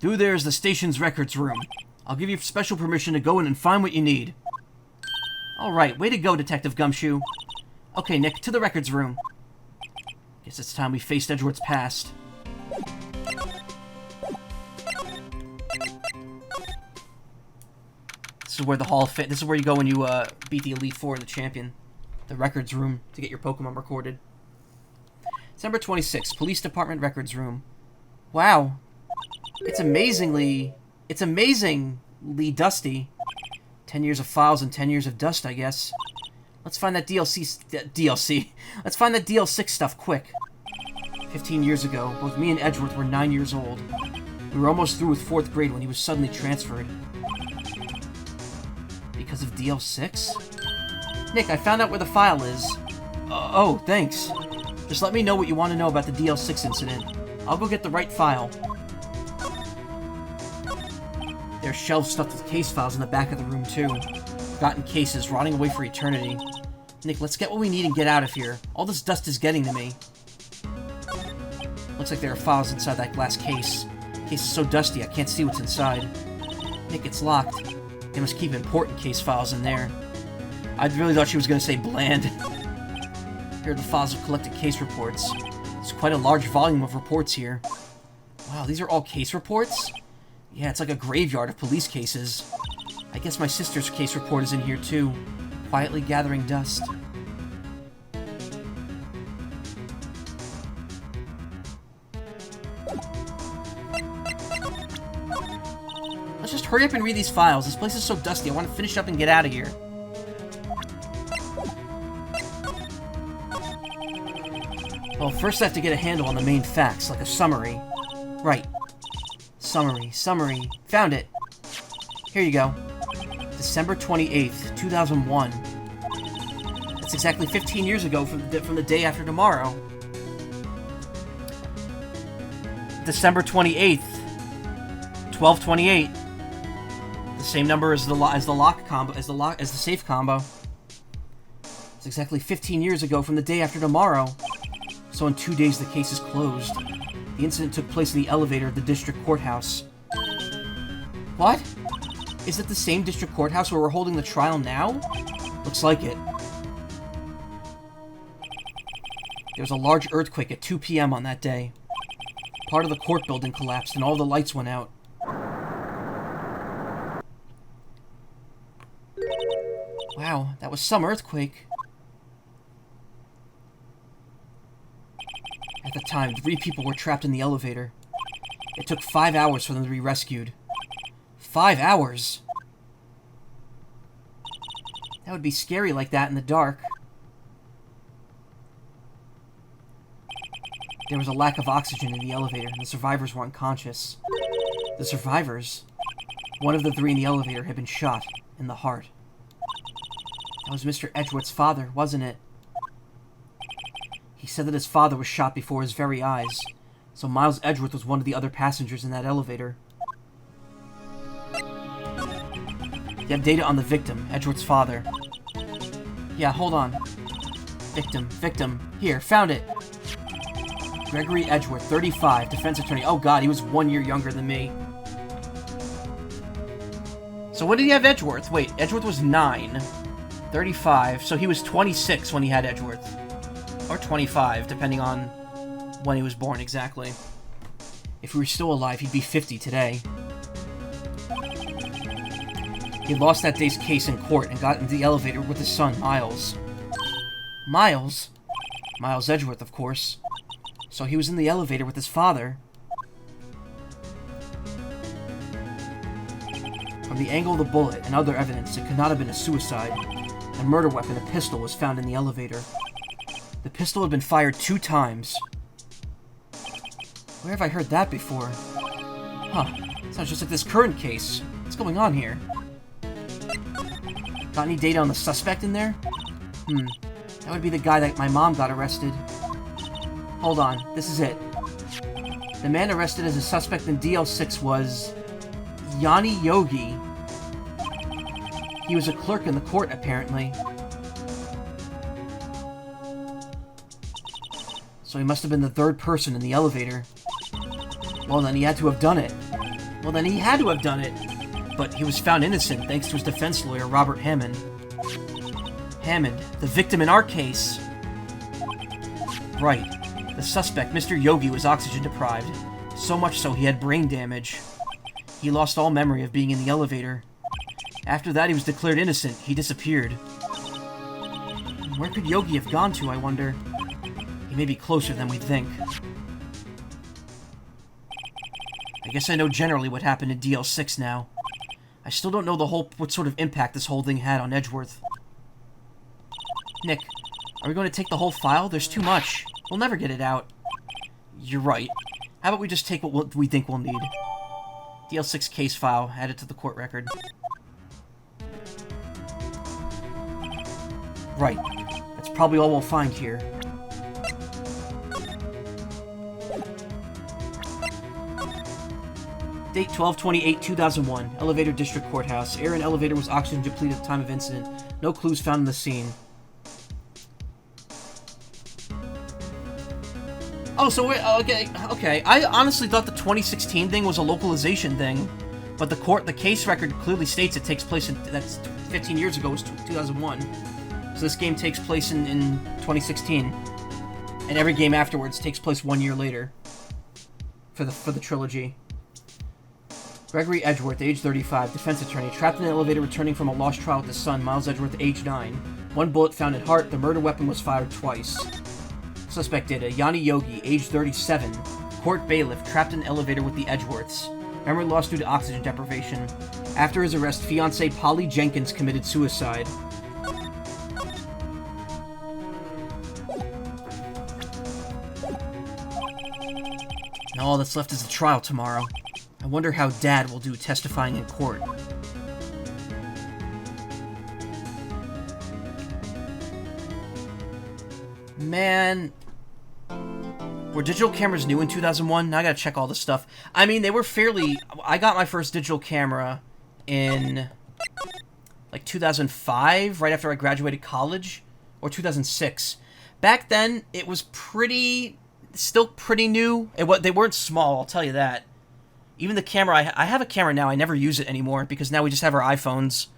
Through there is the station's records room. I'll give you special permission to go in and find what you need. Alright, way to go, Detective Gumshoe. Okay, Nick, to the records room. Guess it's time we faced Edgeworth's past. This is where the Hall of Fame... This is where you go when you beat the Elite Four, the champion. The records room to get your Pokemon recorded. December 26th, Police Department records room. Wow. It's amazingly dusty. 10 years of files and 10 years of dust, I guess. Let's find that DLC. Let's find that DL6 stuff quick. 15 years ago, both me and Edgeworth were 9 years old. We were almost through with 4th grade when he was suddenly transferred. Because of DL6? Nick, I found out where the file is. Oh, thanks. Just let me know what you want to know about the DL6 incident. I'll go get the right file. There's shelves stuffed with case files in the back of the room, too. Forgotten cases, rotting away for eternity. Nick, let's get what we need and get out of here. All this dust is getting to me. Looks like there are files inside that glass case. The case is so dusty, I can't see what's inside. Nick, it's locked. They must keep important case files in there. I really thought she was going to say bland. Here are the files of collected case reports. It's quite a large volume of reports here. Wow, these are all case reports? Yeah, it's like a graveyard of police cases. I guess my sister's case report is in here too, quietly gathering dust. Let's just hurry up and read these files. This place is so dusty, I want to finish up and get out of here. Well, first I have to get a handle on the main facts, like a summary. Right. Summary. Found it. Here you go. December 28th, 2001. That's exactly 15 years ago from the day after tomorrow. December 28th, 1228. The same number as the lock combo, as the safe combo. It's exactly 15 years ago from the day after tomorrow. So in 2 days the case is closed. The incident took place in the elevator of the district courthouse. What? Is it the same district courthouse where we're holding the trial now? Looks like it. There was a large earthquake at 2 p.m. on that day. Part of the court building collapsed and all the lights went out. Wow, that was some earthquake. At the time, 3 people were trapped in the elevator. It took 5 hours for them to be rescued. 5 hours? That would be scary like that in the dark. There was a lack of oxygen in the elevator, and the survivors were unconscious. The survivors? One of the 3 in the elevator had been shot in the heart. That was Mr. Edgeworth's father, wasn't it? He said that his father was shot before his very eyes, so Miles Edgeworth was one of the other passengers in that elevator. You have data on the victim, Edgeworth's father. Yeah, hold on. Victim. Here, found it. Gregory Edgeworth, 35, defense attorney. Oh god, he was 1 year younger than me. So when did he have Edgeworth? Wait, Edgeworth was 9. 35, so he was 26 when he had Edgeworth. Or 25, depending on when he was born exactly. If he were still alive, he'd be 50 today. He lost that day's case in court and got into the elevator with his son, Miles. Miles? Miles Edgeworth, of course. So he was in the elevator with his father. From the angle of the bullet and other evidence, it could not have been a suicide. The murder weapon, a pistol, was found in the elevator. The pistol had been fired 2 times. Where have I heard that before? Huh. Sounds just like this current case. What's going on here? Got any data on the suspect in there? That would be the guy that my mom got arrested. Hold on. This is it. The man arrested as a suspect in DL6 was... Yanni Yogi. He was a clerk in the court, apparently. So he must have been the 3rd person in the elevator. Well, then he had to have done it. But he was found innocent thanks to his defense lawyer, Robert Hammond. Hammond, the victim in our case. Right. The suspect, Mr. Yogi, was oxygen deprived. So much so he had brain damage. He lost all memory of being in the elevator. After that, he was declared innocent. He disappeared. Where could Yogi have gone to, I wonder? He may be closer than we think. I guess I know generally what happened in DL6 now. I still don't know what sort of impact this whole thing had on Edgeworth. Nick, are we going to take the whole file? There's too much. We'll never get it out. You're right. How about we just take what we think we'll need? DL6 case file, added to the court record. Right. That's probably all we'll find here. Date 12/28/2001. Elevator District Courthouse. Air in elevator was oxygen depleted at the time of incident. No clues found in the scene. Oh, so wait, okay. I honestly thought the 2016 thing was a localization thing, but the case record clearly states it takes place that's 15 years ago, was 2001. So this game takes place in 2016, and every game afterwards takes place 1 year later for the trilogy. Gregory Edgeworth, age 35, defense attorney, trapped in an elevator returning from a lost trial with his son, Miles Edgeworth, age 9. 1 bullet found in heart. The murder weapon was fired twice. Suspect data, Yanni Yogi, age 37, court bailiff, trapped in an elevator with the Edgeworths. Memory lost due to oxygen deprivation. After his arrest, fiancée Polly Jenkins committed suicide. Now all that's left is the trial tomorrow. I wonder how Dad will do testifying in court. Man... Were digital cameras new in 2001? Now I gotta check all this stuff. I mean, they were fairly... I got my first digital camera in... like 2005, right after I graduated college. Or 2006. Back then, it was pretty... still pretty new. They weren't small, I'll tell you that. Even the camera, I have a camera now, I never use it anymore, because now we just have our iPhones.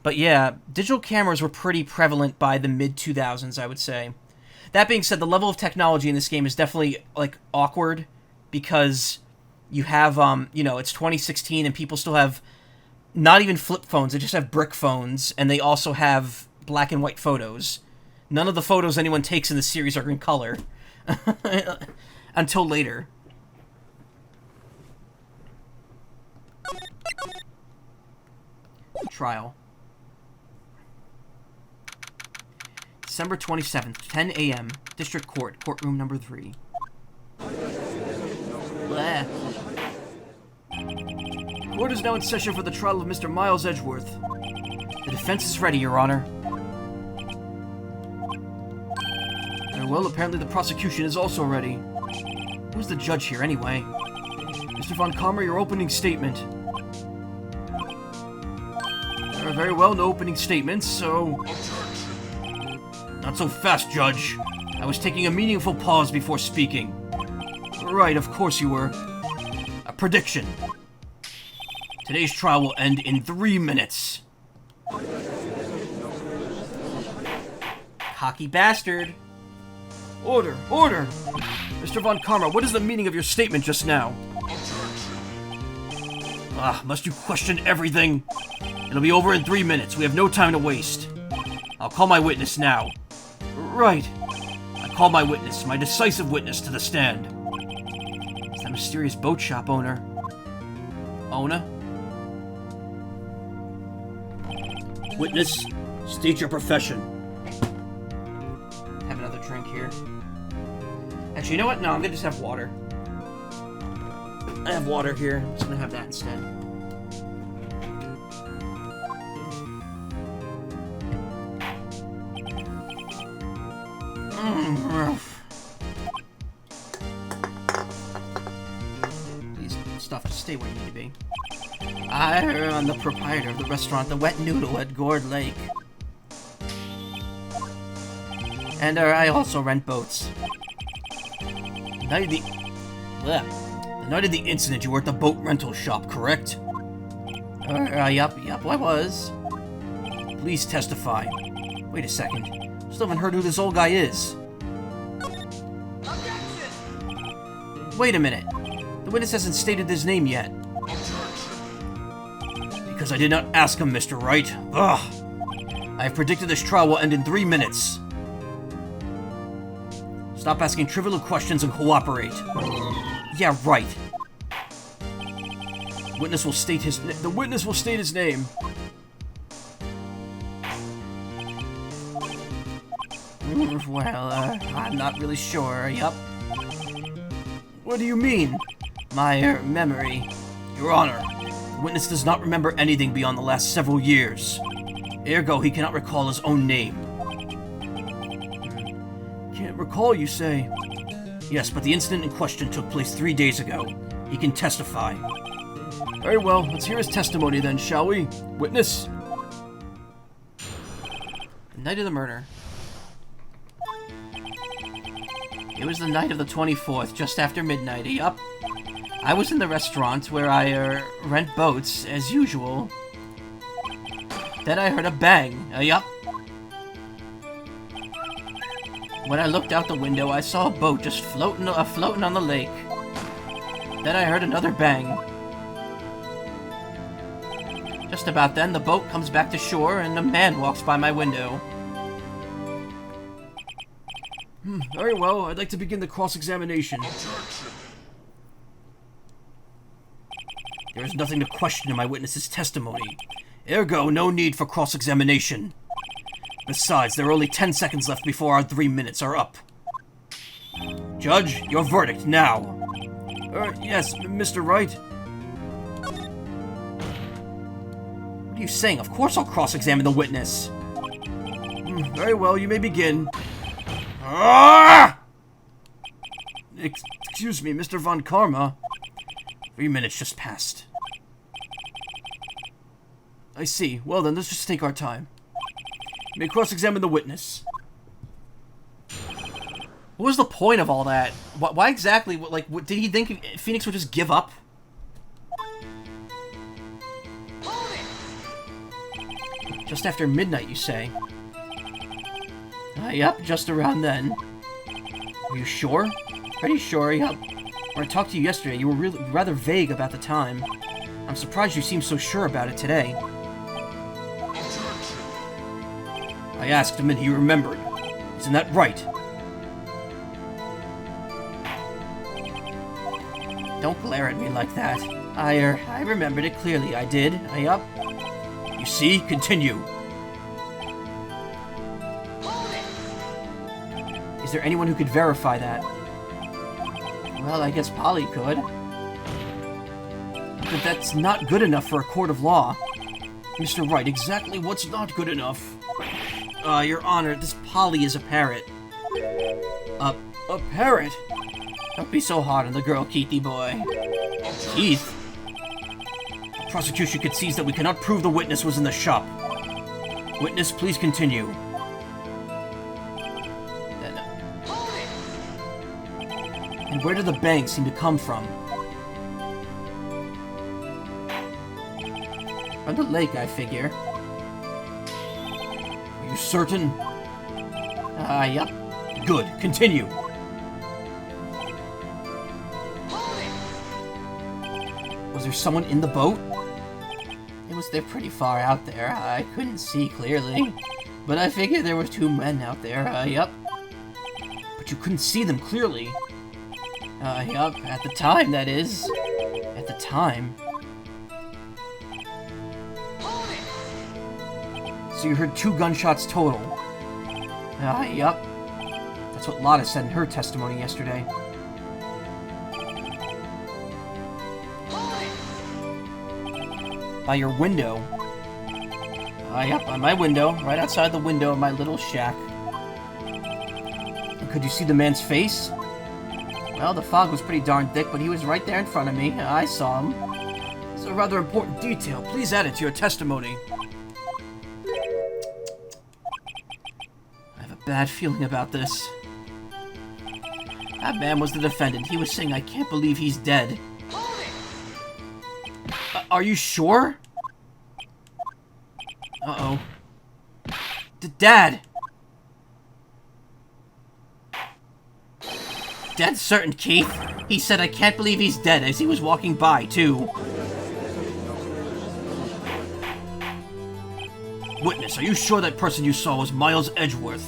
But yeah, digital cameras were pretty prevalent by the mid-2000s, I would say. That being said, the level of technology in this game is definitely, like, awkward, because you have, it's 2016, and people still have not even flip phones. They just have brick phones, and they also have black and white photos. None of the photos anyone takes in the series are in color. Until later. Trial. December 27th, 10 a.m. District Court, courtroom number 3. Blah. Court is now in session for the trial of Mr. Miles Edgeworth. The defense is ready, Your Honor. Well, apparently the prosecution is also ready. Who's the judge here, anyway? Mr. Von Karmer, your opening statement. Very well, no opening statements, so... Not so fast, Judge. I was taking a meaningful pause before speaking. Right, of course you were. A prediction. Today's trial will end in 3 minutes. Cocky bastard. Order! Order! Mr. Von Karmer, what is the meaning of your statement just now? Must you question everything? It'll be over in 3 minutes. We have no time to waste. I'll call my witness now. Right. I call my witness, my decisive witness, to the stand. It's that mysterious boat shop owner. Owner? Witness, state your profession. Have another drink here. Actually, you know what? No, I'm gonna just have water. I have water here. I'm just gonna have that instead. Please, stuff, just stay where you need to be. I'm the proprietor of the restaurant The Wet Noodle at Gourd Lake. And I also rent boats. The night of the incident, you were at the boat rental shop, correct? Yup, I was. Please testify. Wait a second. Still haven't heard who this old guy is. Wait a minute. The witness hasn't stated his name yet. Because I did not ask him, Mr. Wright. Ugh. I have predicted this trial will end in 3 minutes. Stop asking trivial questions and cooperate. Yeah, right. The witness will state his name. Well, I'm not really sure. Yup. What do you mean? My memory. Your Honor, the witness does not remember anything beyond the last several years. Ergo, he cannot recall his own name. Can't recall, you say? Yes, but the incident in question took place 3 days ago. He can testify. Very well, let's hear his testimony then, shall we? Witness? The night of the murder. It was the night of the 24th, just after midnight. Yup. I was in the restaurant where I rent boats, as usual. Then I heard a bang. Yup. When I looked out the window, I saw a boat just floating on the lake. Then I heard another bang. Just about then, the boat comes back to shore, and a man walks by my window. Very well, I'd like to begin the cross-examination. There is nothing to question in my witness's testimony. Ergo, no need for cross-examination. Besides, there are only 10 seconds left before our 3 minutes are up. Judge, your verdict now. Yes, Mr. Wright. What are you saying? Of course I'll cross-examine the witness. Very well, you may begin. Excuse me, Mr. Von Karmer. 3 minutes just passed. I see. Well then, let's just take our time. You may cross-examine the witness. What was the point of all that? Why exactly? What, did he think Phoenix would just give up? Just after midnight, you say? Yup, just around then. Are you sure? Pretty sure, yup. When I talked to you yesterday, you were rather vague about the time. I'm surprised you seem so sure about it today. I asked him and he remembered. Isn't that right? Don't glare at me like that. I remembered it clearly, I did. Yup. You see? Continue. Is there anyone who could verify that? Well, I guess Polly could. But that's not good enough for a court of law. Mr. Wright, exactly what's not good enough? Your Honor, this Polly is a parrot. A parrot? Don't be so hard on the girl, Keithy boy. Keith? The prosecution concedes that we cannot prove the witness was in the shop. Witness, please continue. And where do the bangs seem to come from? From the lake, I figure. Are you certain? Yup. Good. Continue. Was there someone in the boat? They're pretty far out there. I couldn't see clearly. But I figured there were 2 men out there. Yup. But you couldn't see them clearly. Yup. At the time, that is. At the time. So you heard 2 gunshots total? Yup. That's what Lotta said in her testimony yesterday. By your window? Yup, by my window. Right outside the window of my little shack. And could you see the man's face? Well, the fog was pretty darn thick, but he was right there in front of me. I saw him. It's a rather important detail. Please add it to your testimony. I have a bad feeling about this. That man was the defendant. He was saying, I can't believe he's dead. Are you sure? Uh-oh. Dad! Dead certain, Keith. He said, I can't believe he's dead, as he was walking by, too. Witness, are you sure that person you saw was Miles Edgeworth?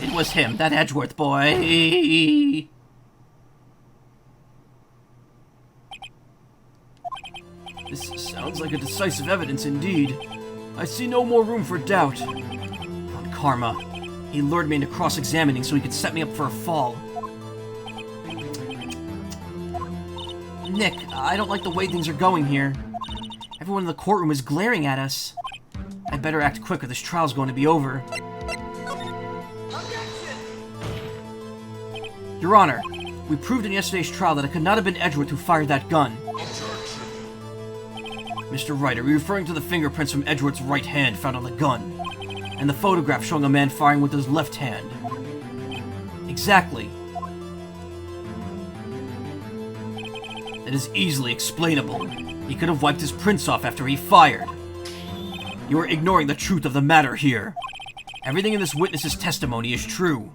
It was him, that Edgeworth boy. This sounds like a decisive evidence indeed. I see no more room for doubt. On karma. He lured me into cross-examining so he could set me up for a fall. Nick, I don't like the way things are going here. Everyone in the courtroom is glaring at us. I better act quick or this trial's going to be over. Your Honor, we proved in yesterday's trial that it could not have been Edgeworth who fired that gun. Mr. Wright, are you referring to the fingerprints from Edgeworth's right hand found on the gun? And the photograph showing a man firing with his left hand? Exactly. That is easily explainable. He could have wiped his prints off after he fired. You are ignoring the truth of the matter here. Everything in this witness's testimony is true.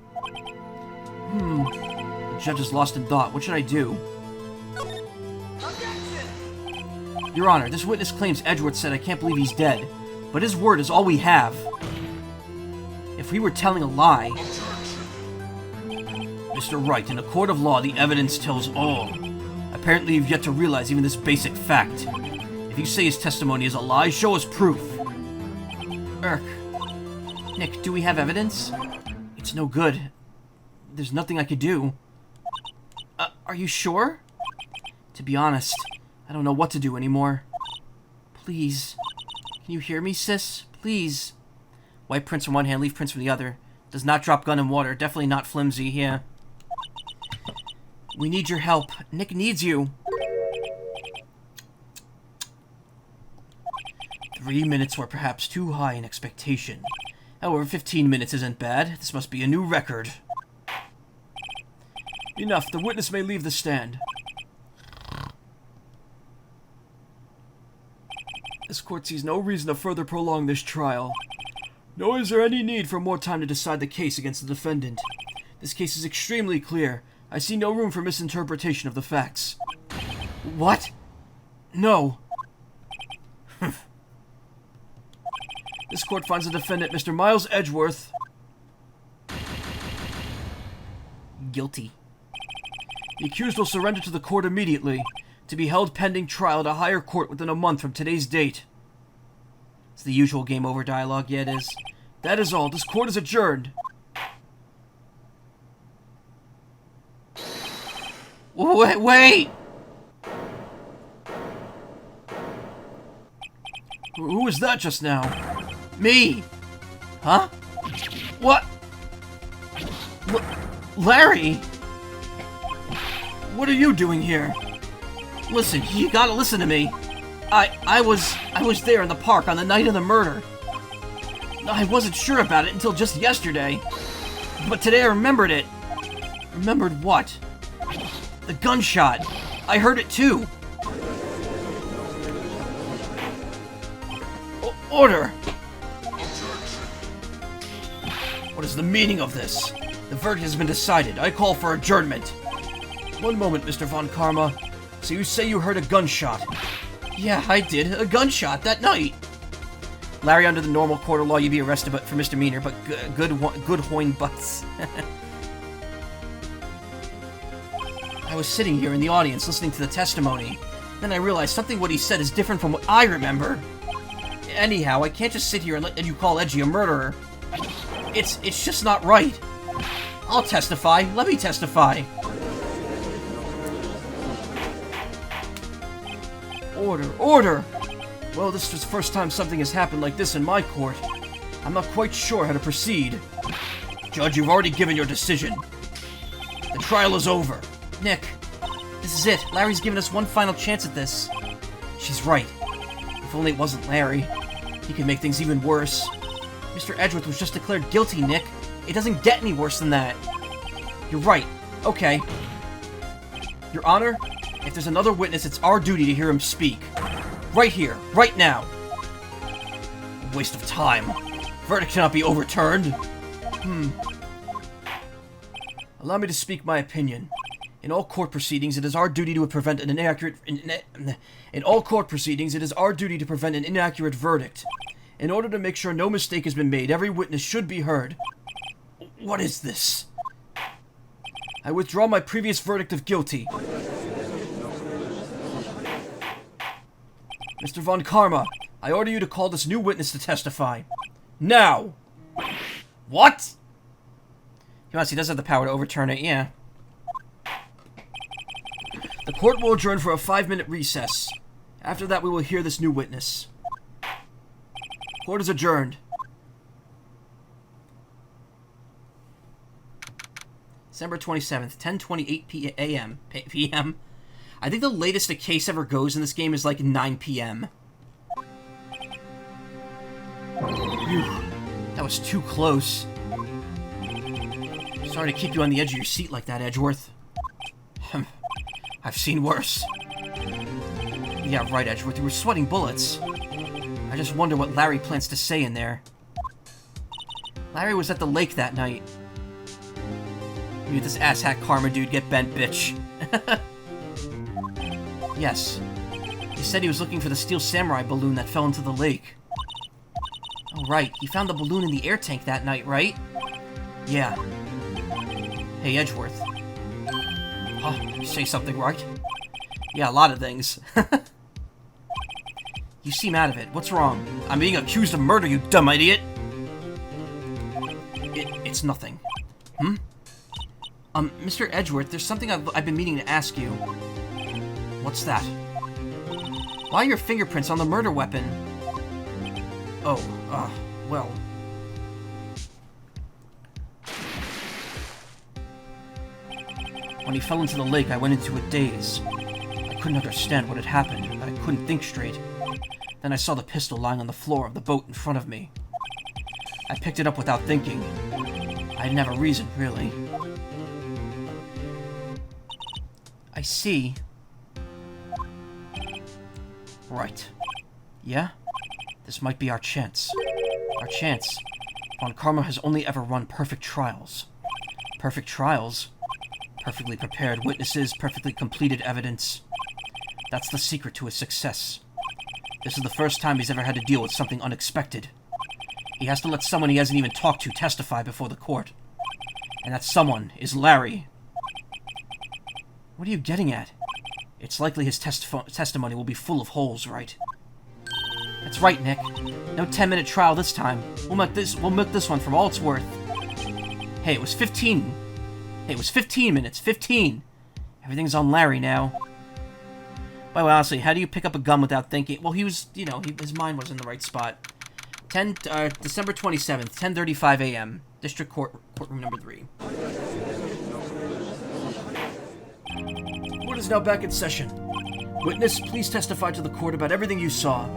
The judge is lost in thought. What should I do? Your Honor, this witness claims Edgeworth said I can't believe he's dead, but his word is all we have. If we were telling a lie... Mr. Wright, in a court of law, the evidence tells all. Apparently you've yet to realize even this basic fact. If you say his testimony is a lie, show us proof. Nick, do we have evidence? It's no good. There's nothing I could do. Are you sure? To be honest, I don't know what to do anymore. Please. Can you hear me, sis? Please. Wipe prints from one hand, leave prints from the other. Does not drop gun in water. Definitely not flimsy, yeah. We need your help. Nick needs you. 3 minutes were perhaps too high in expectation. However, 15 minutes isn't bad. This must be a new record. Enough. The witness may leave the stand. This court sees no reason to further prolong this trial. Nor is there any need for more time to decide the case against the defendant. This case is extremely clear. I see no room for misinterpretation of the facts. What? No. This court finds the defendant, Mr. Miles Edgeworth, Guilty. The accused will surrender to the court immediately, to be held pending trial at a higher court within a month from today's date. It's the usual game over dialogue. Yeah, it is. That is all. This court is adjourned. Wait! Who was that just now? Me! Huh? What? Larry! What are you doing here? Listen, you gotta listen to me. I was there in the park on the night of the murder. I wasn't sure about it until just yesterday. But today I remembered it. Remembered what? The gunshot. I heard it too. Order! What is the meaning of this? The verdict has been decided. I call for adjournment. One moment, Mr. Von Karma. So you say you heard a gunshot? Yeah, I did. A gunshot that night. Larry, under the normal court of law, you'd be arrested for misdemeanor, but good hoin butts. I was sitting here in the audience listening to the testimony. Then I realized something what he said is different from what I remember. Anyhow, I can't just sit here and let you call Edgy a murderer. It's just not right. I'll testify. Let me testify. Order! Order! Well, this is the first time something has happened like this in my court. I'm not quite sure how to proceed. Judge, you've already given your decision. The trial is over. Nick, this is it. Larry's given us one final chance at this. She's right. If only it wasn't Larry. He could make things even worse. Mr. Edgeworth was just declared guilty, Nick. It doesn't get any worse than that. You're right. Okay. Your Honor, if there's another witness, it's our duty to hear him speak. Right here, right now. A waste of time. Verdict cannot be overturned. Allow me to speak my opinion. In all court proceedings, it is our duty to prevent an inaccurate... In all court proceedings, it is our duty to prevent an inaccurate verdict. In order to make sure no mistake has been made, every witness should be heard. What is this? I withdraw my previous verdict of guilty. Mr. Von Karma, I order you to call this new witness to testify. Now! What? He does have the power to overturn it, yeah. The court will adjourn for a 5-minute recess. After that, we will hear this new witness. Court is adjourned. December 27th, 10:28 p.m. I think the latest a case ever goes in this game is like 9 p.m. That was too close. Sorry to keep you on the edge of your seat like that, Edgeworth. I've seen worse. Yeah, right, Edgeworth. You were sweating bullets. I just wonder what Larry plans to say in there. Larry was at the lake that night. You this asshat karma dude get bent, bitch. Yes. He said he was looking for the steel samurai balloon that fell into the lake. Oh, right. He found the balloon in the air tank that night, right? Yeah. Hey, Edgeworth. Huh? You say something, right? Yeah, a lot of things. You seem out of it. What's wrong? I'm being accused of murder, you dumb idiot! It's nothing. Mr. Edgeworth, there's something I've been meaning to ask you. What's that? Why are your fingerprints on the murder weapon? Oh, well... When he fell into the lake, I went into a daze. I couldn't understand what had happened, and I couldn't think straight. Then I saw the pistol lying on the floor of the boat in front of me. I picked it up without thinking. I didn't have a reason, really. I see. Right. Yeah? This might be our chance. Our chance. Von Karma has only ever run perfect trials. Perfect trials? Perfectly prepared witnesses, perfectly completed evidence. That's the secret to his success. This is the first time he's ever had to deal with something unexpected. He has to let someone he hasn't even talked to testify before the court. And that someone is Larry. What are you getting at? It's likely his testimony will be full of holes, right? That's right, Nick. No 10-minute trial this time. We'll milk this one for all it's worth. Hey, it was 15. Hey, it was 15 minutes. 15. Everything's on Larry now. By the way, honestly, how do you pick up a gun without thinking? Well, he was, you know, his mind was in the right spot. December 27th, 10:35 a.m. District Courtroom number 3. Court is now back in session. Witness, please testify to the court about everything you saw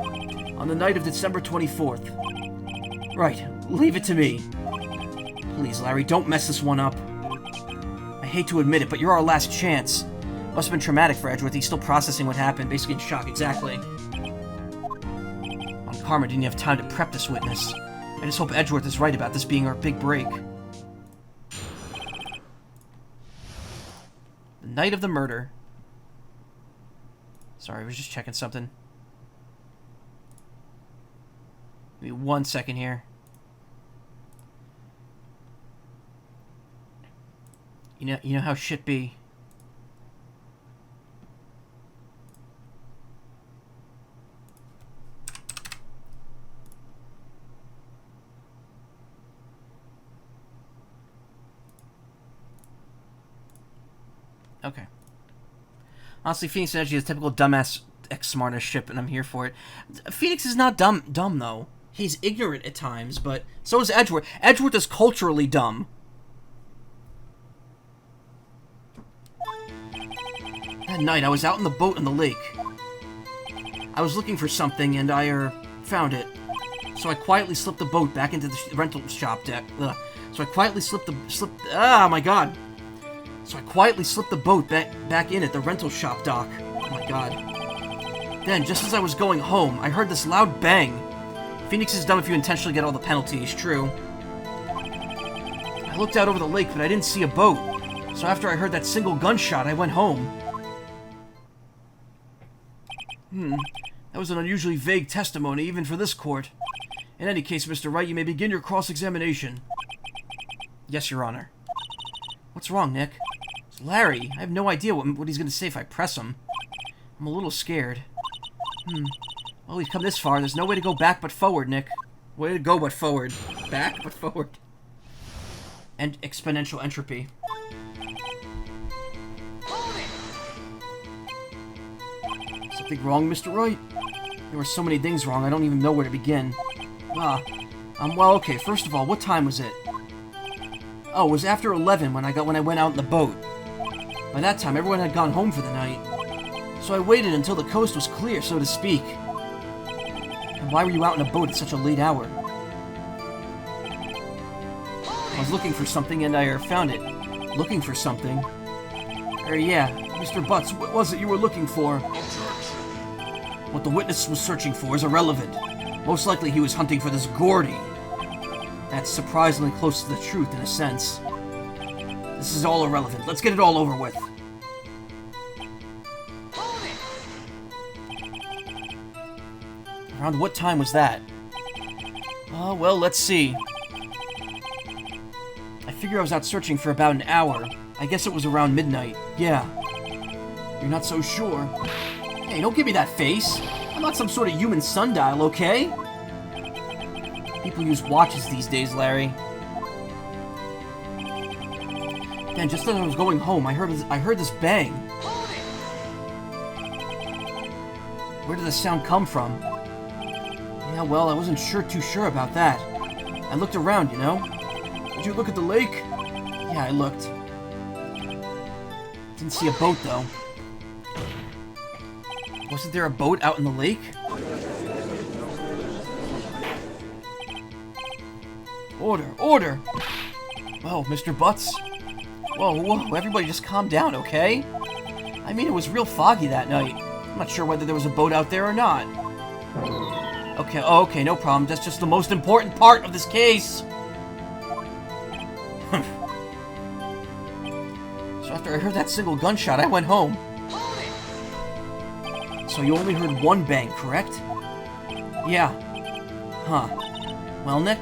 on the night of December 24th. Right, leave it to me. Please, Larry, don't mess this one up. I hate to admit it, but you're our last chance. Must have been traumatic for Edgeworth. He's still processing what happened, basically in shock, exactly. On Karma didn't have time to prep this witness. I just hope Edgeworth is right about this being our big break. The night of the murder. Sorry, I was just checking something. Give me 1 second here. You know how shit be. Okay. Honestly, Phoenix Energy is a typical dumbass X-smartest ship, and I'm here for it. Phoenix is not dumb, though. He's ignorant at times, but so is Edgeworth. Edgeworth is culturally dumb. That night, I was out in the boat in the lake. I was looking for something, and I, found it. So I quietly slipped the boat back into the rental shop deck. So I quietly oh my god. So I quietly slipped the boat back in at the rental shop dock. Oh my god. Then, just as I was going home, I heard this loud bang. Phoenix is dumb if you intentionally get all the penalties, true. I looked out over the lake, but I didn't see a boat. So after I heard that single gunshot, I went home. That was an unusually vague testimony, even for this court. In any case, Mr. Wright, you may begin your cross-examination. Yes, Your Honor. What's wrong, Nick? It's Larry. I have no idea what he's going to say if I press him. I'm a little scared. Well, we've come this far. There's no way to go back but forward, Nick. Way to go but forward. Back but forward. And exponential entropy. Something wrong, Mr. Wright? There were so many things wrong, I don't even know where to begin. Well, okay, first of all, what time was it? Oh, it was after 11 when I went out in the boat. By that time, everyone had gone home for the night. So I waited until the coast was clear, so to speak. And why were you out in a boat at such a late hour? I was looking for something and I found it. Looking for something? Yeah, Mr. Butts, what was it you were looking for? What the witness was searching for is irrelevant. Most likely he was hunting for this Gordy. That's surprisingly close to the truth in a sense. This is all irrelevant. Let's get it all over with. Around what time was that? Well, let's see. I figure I was out searching for about an hour. I guess it was around midnight. Yeah. You're not so sure? Hey, don't give me that face. I'm not some sort of human sundial, okay? People use watches these days, Larry. Then, just as I was going home, I heard this bang. Where did the sound come from? Yeah, well, I wasn't too sure about that. I looked around, you know? Did you look at the lake? Yeah, I looked. Didn't see a boat, though. Wasn't there a boat out in the lake? Order! Order! Whoa, Mr. Butts? Whoa, everybody just calm down, okay? I mean, it was real foggy that night. I'm not sure whether there was a boat out there or not. Okay, no problem. That's just the most important part of this case. So after I heard that single gunshot, I went home. So you only heard one bang, correct? Yeah. Huh. Well, Nick?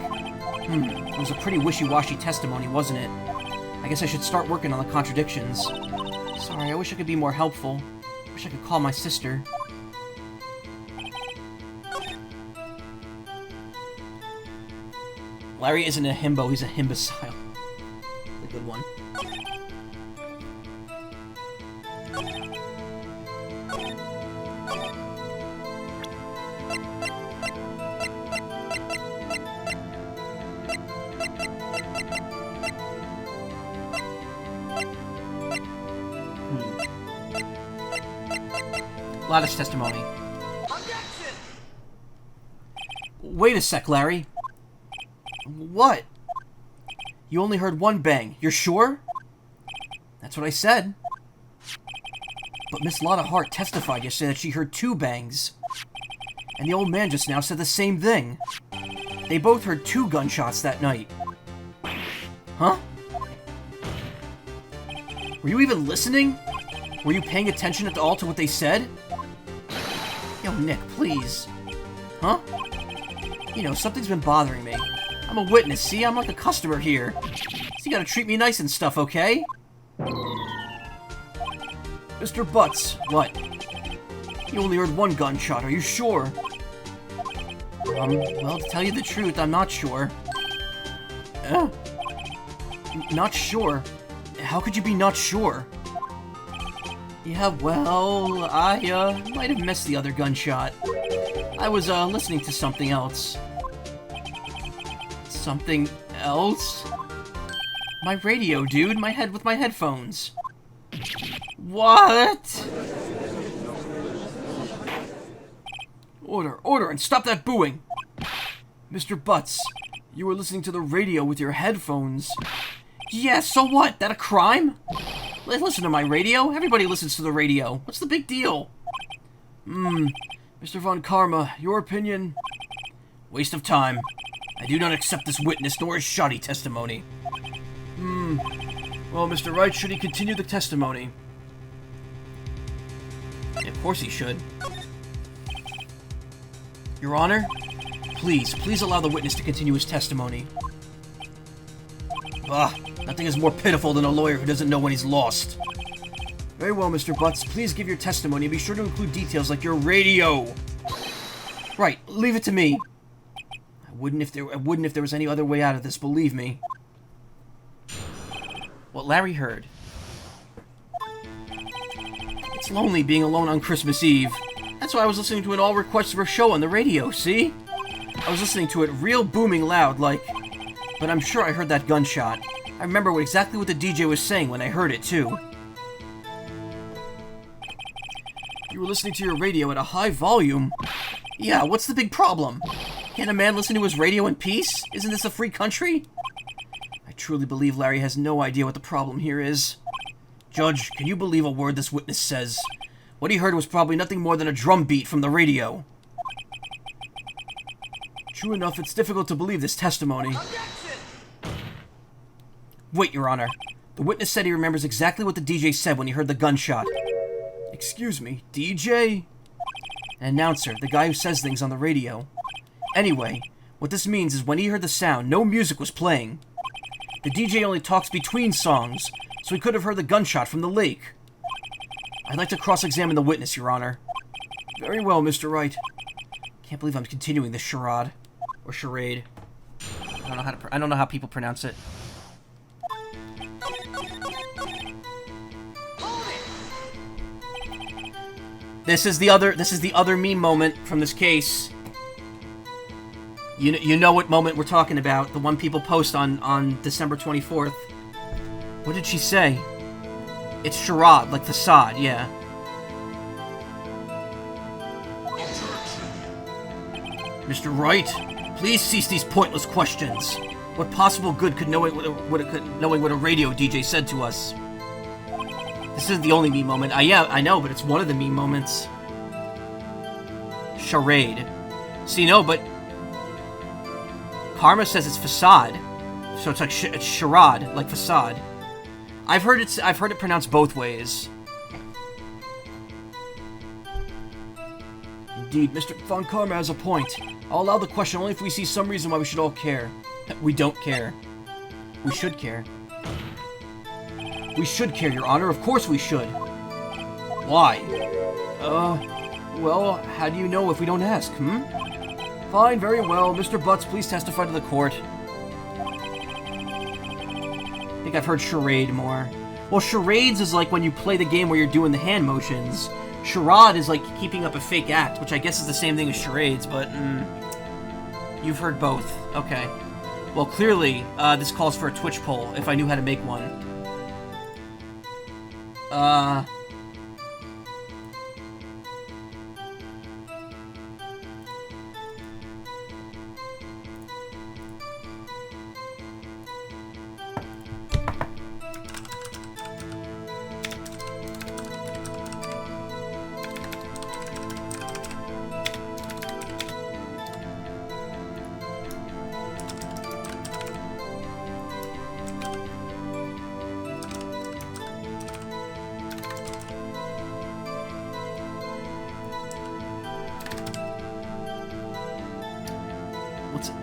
It was a pretty wishy-washy testimony, wasn't it? I guess I should start working on the contradictions. Sorry, I wish I could be more helpful. Wish I could call my sister. Larry isn't a himbo, he's a himbecile. A good one. Lattice testimony. Wait a sec, Larry. What? You only heard one bang. You're sure? That's what I said. But Miss Lotta Hart testified yesterday that she heard two bangs. And the old man just now said the same thing. They both heard two gunshots that night. Huh? Were you even listening? Were you paying attention at all to what they said? Yo, Nick, please. Huh? You know, something's been bothering me. I'm a witness, see? I'm like a customer here. So you gotta treat me nice and stuff, okay? Mr. Butts, What? you only heard one gunshot, are you sure? Well, to tell you the truth, I'm not sure. Not sure? How could you be not sure? Yeah, well, I, might have missed the other gunshot. I was, listening to something else. Something else? My radio, dude. With my headphones. What? Order, and stop that booing! Mr. Butts, you were listening to the radio with your headphones. Yeah, so what? That a crime? Listen to my radio. Everybody listens to the radio. What's the big deal? Mr. Von Karma, your opinion? Waste of time. I do not accept this witness nor his shoddy testimony. Well, Mr. Wright, should he continue the testimony? Of course he should. Your Honor? Please allow the witness to continue his testimony. Nothing is more pitiful than a lawyer who doesn't know when he's lost. Very well, Mr. Butts. Please give your testimony and be sure to include details like your Radio! Right, leave it to me. I wouldn't if there was any other way out of this, believe me. What Larry heard. It's lonely being alone on Christmas Eve. That's why I was listening to an all requests for a show on the radio, see? I was listening to it real booming loud, like... But I'm sure I heard that gunshot. I remember exactly what the DJ was saying when I heard it, too. You were listening to your radio at a high volume. Yeah, what's the big problem? Can't a man listen to his radio in peace? Isn't this a free country? I truly believe Larry has no idea what the problem here is. Judge, can you believe a word this witness says? What he heard was probably nothing more than a drum beat from the radio. True enough, it's difficult to believe this testimony. Wait, Your Honor. The witness said he remembers exactly what the DJ said when he heard the gunshot. Excuse me, DJ? An announcer, the guy who says things on the radio. Anyway, what this means is when he heard the sound, no music was playing. The DJ only talks between songs, so he could have heard the gunshot from the lake. I'd like to cross-examine the witness, Your Honor. Very well, Mr. Wright. Can't believe I'm continuing this charade. Or charade. I don't know how people pronounce it. This is the other meme moment from this case. You know what moment we're talking about. The one people post on December 24th. What did she say? It's charade, like facade, yeah. Mr. Wright, please cease these pointless questions. What possible good could knowing what a radio DJ said to us? This isn't the only meme moment. Yeah, I know, but it's one of the meme moments. Charade. See, no, but Karma says it's facade, so it's like it's charade, like facade. I've heard it pronounced both ways. Indeed, Mr. Von Karma has a point. I'll allow the question only if we see some reason why we should all care. We don't care. We should care. We should care, Your Honor. Of course we should. Why? Well, how do you know if we don't ask, hmm? Fine, very well. Mr. Butts, please testify to the court. I think I've heard charade more. Well, charades is like when you play the game where you're doing the hand motions. Charade is like keeping up a fake act, which I guess is the same thing as charades, but you've heard both. Okay. Well, clearly, this calls for a Twitch poll, if I knew how to make one.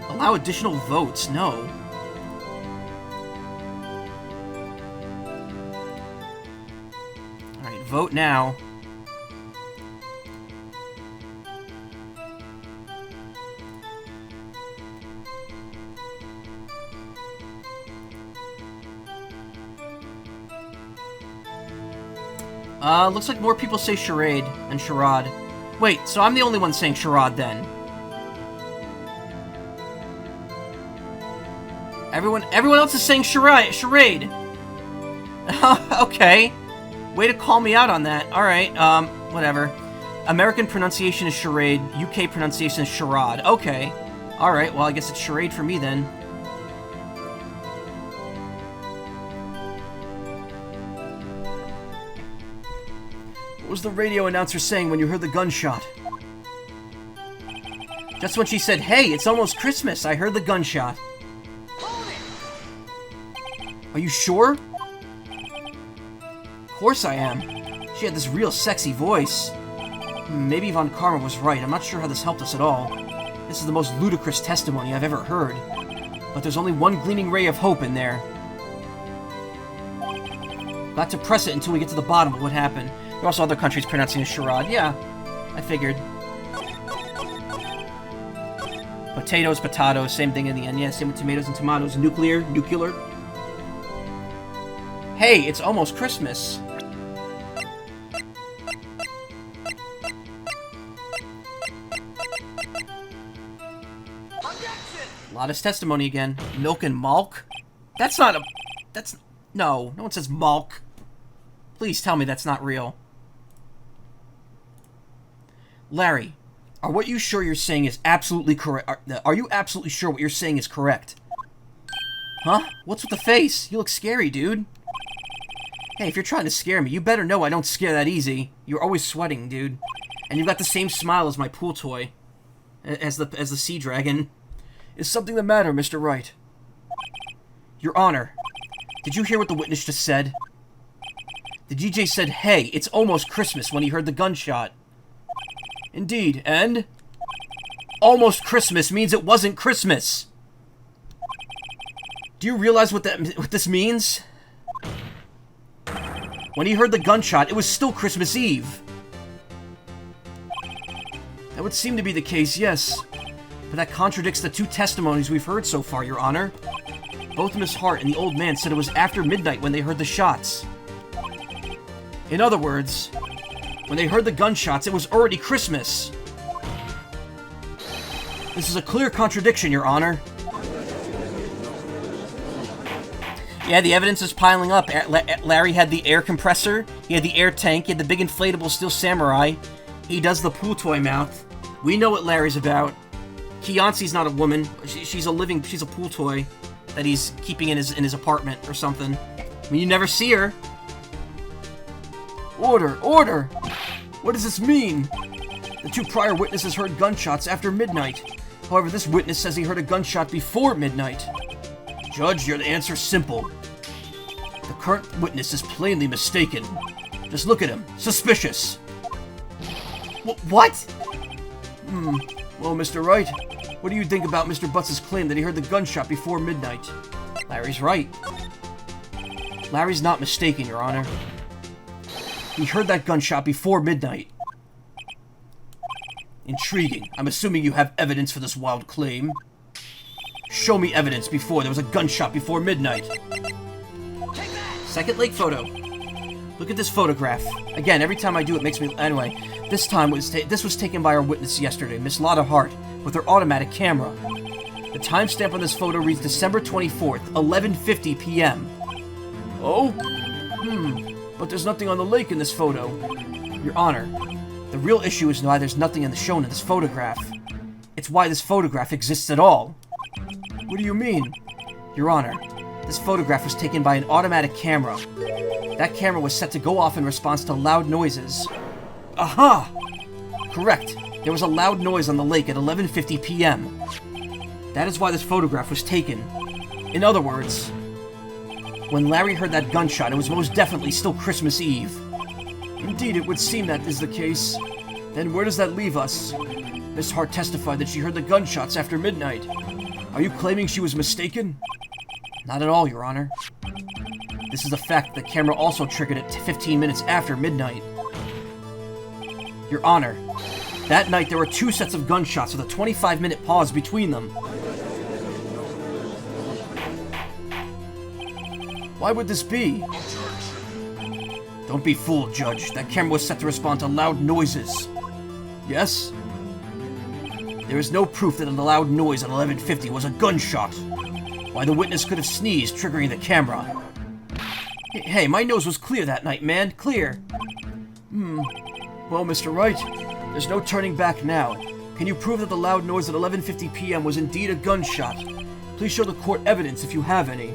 Allow additional votes? No. Alright, vote now. Looks like more people say charade than charade. Wait, so I'm the only one saying charade then. Everyone else is saying charade. Okay. Way to call me out on that. Alright, whatever. American pronunciation is charade, UK pronunciation is charade. Okay. Alright, well I guess it's charade for me then. What was the radio announcer saying when you heard the gunshot? Just when she said, "Hey, it's almost Christmas, I heard the gunshot." Are you sure? Of course I am. She had this real sexy voice. Maybe Von Karma was right. I'm not sure how this helped us at all. This is the most ludicrous testimony I've ever heard. But there's only one gleaming ray of hope in there. Got to press it until we get to the bottom of what happened. There are also other countries pronouncing it charade. Yeah, I figured. Potatoes, potatoes, same thing in the end. Yeah, same with tomatoes and tomatoes. Nuclear. Hey, it's almost Christmas. A lot of testimony again. Milk and malk? That's not a... That's... No one says malk. Please tell me that's not real. Larry, are what you sure you're saying is absolutely correct? Are you absolutely sure what you're saying is correct? Huh? What's with the face? You look scary, dude. Hey, if you're trying to scare me, you better know I don't scare that easy. You're always sweating, dude. And you've got the same smile as my pool toy. As the sea dragon. Is something the matter, Mr. Wright? Your Honor, did you hear what the witness just said? The DJ said, "Hey, it's almost Christmas," when he heard the gunshot. Indeed, and? Almost Christmas means it wasn't Christmas. Do you realize what this means? When he heard the gunshot, it was still Christmas Eve. That would seem to be the case, yes. But that contradicts the two testimonies we've heard so far, Your Honor. Both Miss Hart and the old man said it was after midnight when they heard the shots. In other words, when they heard the gunshots, it was already Christmas. This is a clear contradiction, Your Honor. Yeah, the evidence is piling up. Larry had the air compressor, he had the air tank, he had the big inflatable steel samurai. He does the pool toy mouth. We know what Larry's about. Kiance's not a woman. She's a pool toy that he's keeping in his apartment or something. I mean, you never see her. Order! Order! What does this mean? The two prior witnesses heard gunshots after midnight. However, this witness says he heard a gunshot before midnight. Judge, your answer's simple. The current witness is plainly mistaken. Just look at him. Suspicious. What? Well, Mr. Wright, what do you think about Mr. Butts' claim that he heard the gunshot before midnight? Larry's right. Larry's not mistaken, Your Honor. He heard that gunshot before midnight. Intriguing. I'm assuming you have evidence for this wild claim. Show me evidence before there was a gunshot before midnight. Second Lake photo. Look at this photograph. Again, every time I do it makes me... Anyway, this time this was taken by our witness yesterday, Miss Lotta Hart, with her automatic camera. The timestamp on this photo reads December 24th, 11:50 p.m. Oh? But there's nothing on the lake in this photo. Your Honor, the real issue is why there's nothing shown in this photograph. It's why this photograph exists at all. What do you mean? Your Honor, this photograph was taken by an automatic camera. That camera was set to go off in response to loud noises. Aha! Correct. There was a loud noise on the lake at 11:50 p.m. That is why this photograph was taken. In other words, when Larry heard that gunshot, it was most definitely still Christmas Eve. Indeed, it would seem that is the case. Then where does that leave us? Miss Hart testified that she heard the gunshots after midnight. Are you claiming she was mistaken? Not at all, Your Honor. This is a fact the camera also triggered at 15 minutes after midnight. Your Honor, that night there were two sets of gunshots with a 25-minute pause between them. Why would this be? Don't be fooled, Judge. That camera was set to respond to loud noises. Yes? There is no proof that a loud noise at 11:50 was a gunshot. Why the witness could have sneezed, triggering the camera. Hey, my nose was clear that night, man. Clear. Well, Mr. Wright, there's no turning back now. Can you prove that the loud noise at 11:50 p.m. was indeed a gunshot? Please show the court evidence if you have any.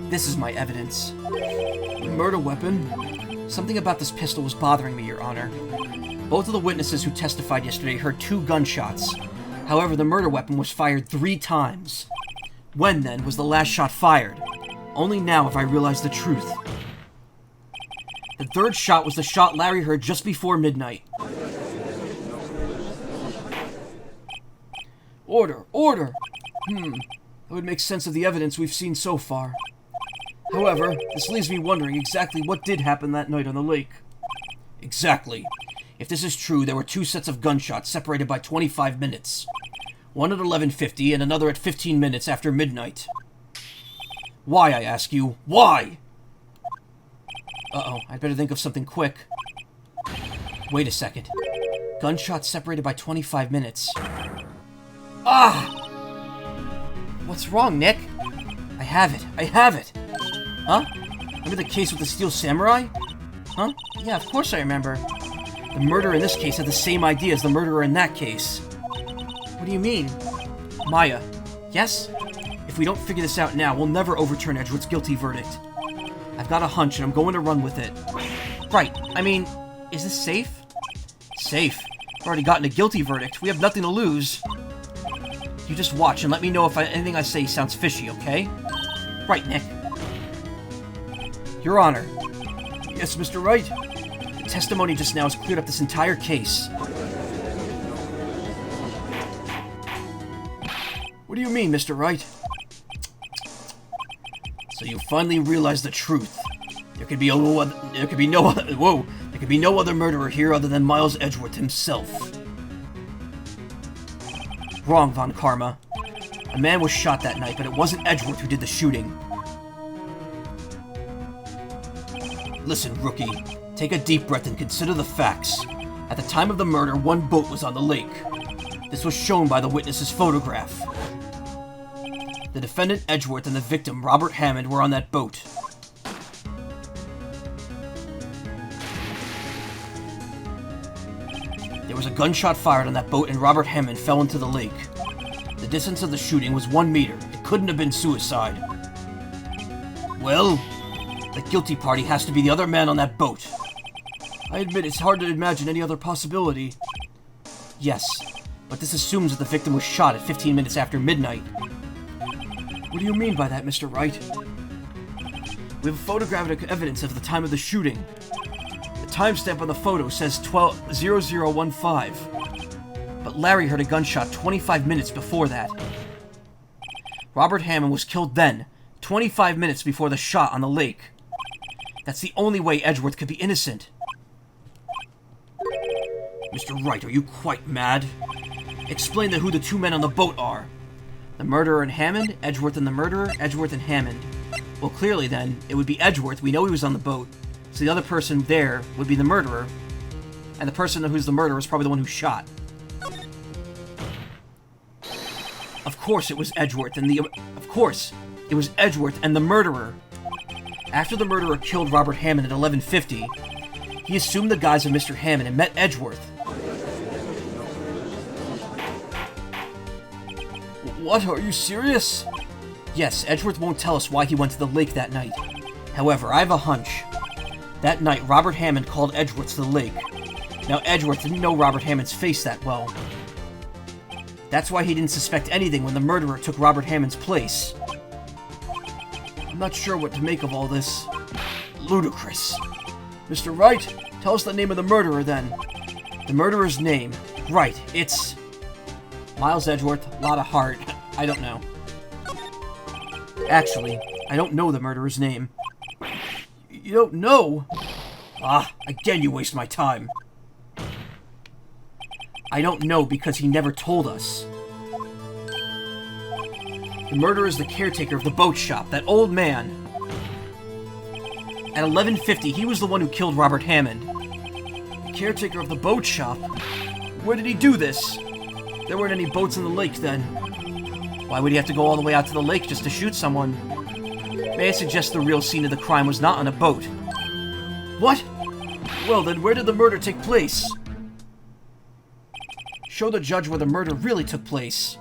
This is my evidence. The murder weapon? Something about this pistol was bothering me, Your Honor. Both of the witnesses who testified yesterday heard two gunshots. However, the murder weapon was fired 3 times. When, then, was the last shot fired? Only now have I realized the truth. The third shot was the shot Larry heard just before midnight. Order! Order! That would make sense of the evidence we've seen so far. However, this leaves me wondering exactly what did happen that night on the lake. Exactly. If this is true, there were 2 sets of gunshots separated by 25 minutes. One at 11:50 and another at 15 minutes after midnight. Why, I ask you? Why? Uh-oh, I'd better think of something quick. Wait a second. Gunshots separated by 25 minutes. Ah! What's wrong, Nick? I have it. I have it! Huh? Remember the case with the Steel Samurai? Huh? Yeah, of course I remember. The murderer in this case had the same idea as the murderer in that case. What do you mean? Maya. Yes? If we don't figure this out now, we'll never overturn Edgewood's guilty verdict. I've got a hunch and I'm going to run with it. Right. I mean, is this safe? Safe? We've already gotten a guilty verdict. We have nothing to lose. You just watch and let me know if anything I say sounds fishy, okay? Right, Nick. Your Honor. Yes, Mr. Wright? The testimony just now has cleared up this entire case. What do you mean, Mr. Wright? So you finally realize the truth. There could be no other murderer here other than Miles Edgeworth himself. Wrong, Von Karma. A man was shot that night, but it wasn't Edgeworth who did the shooting. Listen, rookie. Take a deep breath and consider the facts. At the time of the murder, 1 boat was on the lake. This was shown by the witness's photograph. The defendant Edgeworth and the victim Robert Hammond were on that boat. There was a gunshot fired on that boat and Robert Hammond fell into the lake. The distance of the shooting was 1 meter. It couldn't have been suicide. Well, the guilty party has to be the other man on that boat. I admit it's hard to imagine any other possibility. Yes, but this assumes that the victim was shot at 15 minutes after midnight. What do you mean by that, Mr. Wright? We have photographic evidence of the time of the shooting. The timestamp on the photo says 0015. But Larry heard a gunshot 25 minutes before that. Robert Hammond was killed then, 25 minutes before the shot on the lake. That's the only way Edgeworth could be innocent. Mr. Wright, are you quite mad? Explain who the two men on the boat are. The murderer and Hammond, Edgeworth and the murderer, Edgeworth and Hammond. Well, clearly then, it would be Edgeworth. We know he was on the boat. So the other person there would be the murderer. And the person who's the murderer is probably the one who shot. Of course it was Edgeworth and the... Of course, it was Edgeworth and the murderer. After the murderer killed Robert Hammond at 11:50, he assumed the guise of Mr. Hammond and met Edgeworth. What? Are you serious? Yes, Edgeworth won't tell us why he went to the lake that night. However, I have a hunch. That night, Robert Hammond called Edgeworth to the lake. Now, Edgeworth didn't know Robert Hammond's face that well. That's why he didn't suspect anything when the murderer took Robert Hammond's place. I'm not sure what to make of all this. Ludicrous. Mr. Wright, tell us the name of the murderer, then. The murderer's name. Right, it's... Miles Edgeworth, lot of heart. I don't know. Actually, I don't know the murderer's name. You don't know? Ah, again you waste my time. I don't know because he never told us. The murderer is the caretaker of the boat shop, that old man. At 11:50, he was the one who killed Robert Hammond. The caretaker of the boat shop? Where did he do this? There weren't any boats in the lake then. Why would he have to go all the way out to the lake just to shoot someone? May I suggest the real scene of the crime was not on a boat? What? Well then, where did the murder take place? Show the judge where the murder really took place.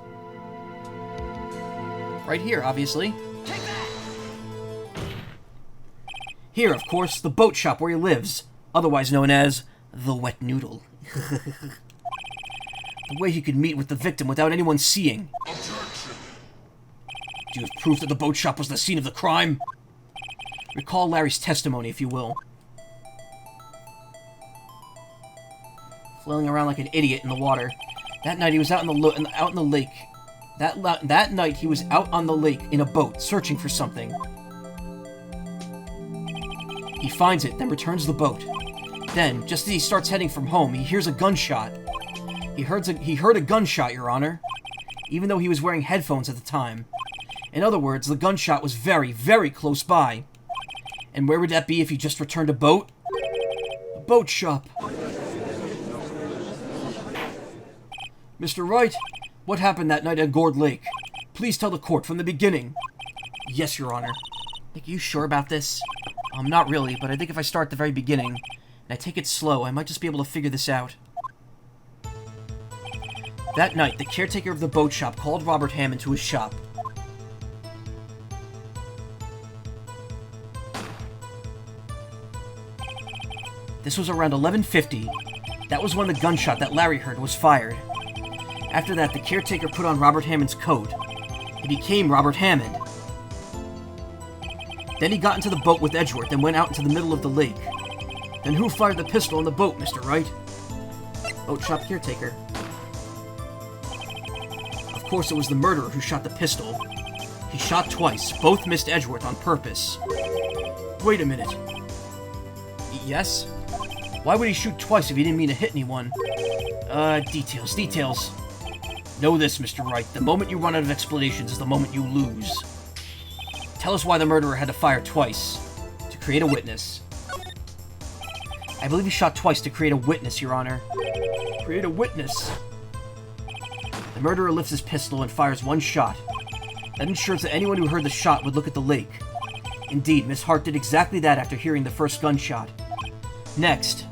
Right here, obviously. Take that! Here, of course, the boat shop where he lives, otherwise known as the Wet Noodle. The way he could meet with the victim without anyone seeing. Objection. Do you have proof that the boat shop was the scene of the crime? Recall Larry's testimony, if you will. Flailing around like an idiot in the water. That night he was out in the lake. That night he was out on the lake in a boat, searching for something. He finds it, then returns the boat. Then, just as he starts heading from home, he hears a gunshot. He heard a gunshot, Your Honor, even though he was wearing headphones at the time. In other words, the gunshot was very, very close by. And where would that be if he just returned a boat? A boat shop. Mr. Wright, what happened that night at Gourd Lake? Please tell the court from the beginning. Yes, Your Honor. Are you sure about this? Not really, but I think if I start at the very beginning, and I take it slow, I might just be able to figure this out. That night, the caretaker of the boat shop called Robert Hammond to his shop. This was around 11:50. That was when the gunshot that Larry heard was fired. After that, the caretaker put on Robert Hammond's coat. He became Robert Hammond. Then he got into the boat with Edgeworth and went out into the middle of the lake. Then who fired the pistol on the boat, Mr. Wright? Boat shop caretaker. Of course, it was the murderer who shot the pistol. He shot twice. Both missed Edgeworth on purpose. Wait a minute. Yes? Why would he shoot twice if he didn't mean to hit anyone? Details. Know this, Mr. Wright. The moment you run out of explanations is the moment you lose. Tell us why the murderer had to fire twice. To create a witness. I believe he shot twice to create a witness, Your Honor. Create a witness? The murderer lifts his pistol and fires one shot. That ensures that anyone who heard the shot would look at the lake. Indeed, Miss Hart did exactly that after hearing the first gunshot. Next,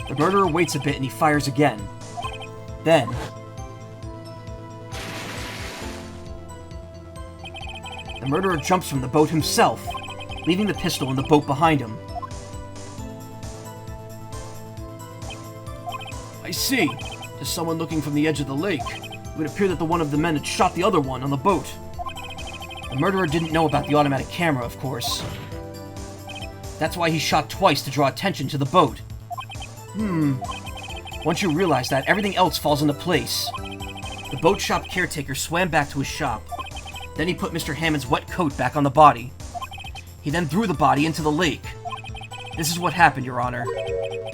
the murderer waits a bit and he fires again. Then, the murderer jumps from the boat himself, leaving the pistol in the boat behind him. I see. To someone looking from the edge of the lake, it would appear that one of the men had shot the other one on the boat. The murderer didn't know about the automatic camera, of course. That's why he shot twice to draw attention to the boat. Once you realize that, everything else falls into place. The boat shop caretaker swam back to his shop. Then he put Mr. Hammond's wet coat back on the body. He then threw the body into the lake. This is what happened, Your Honor.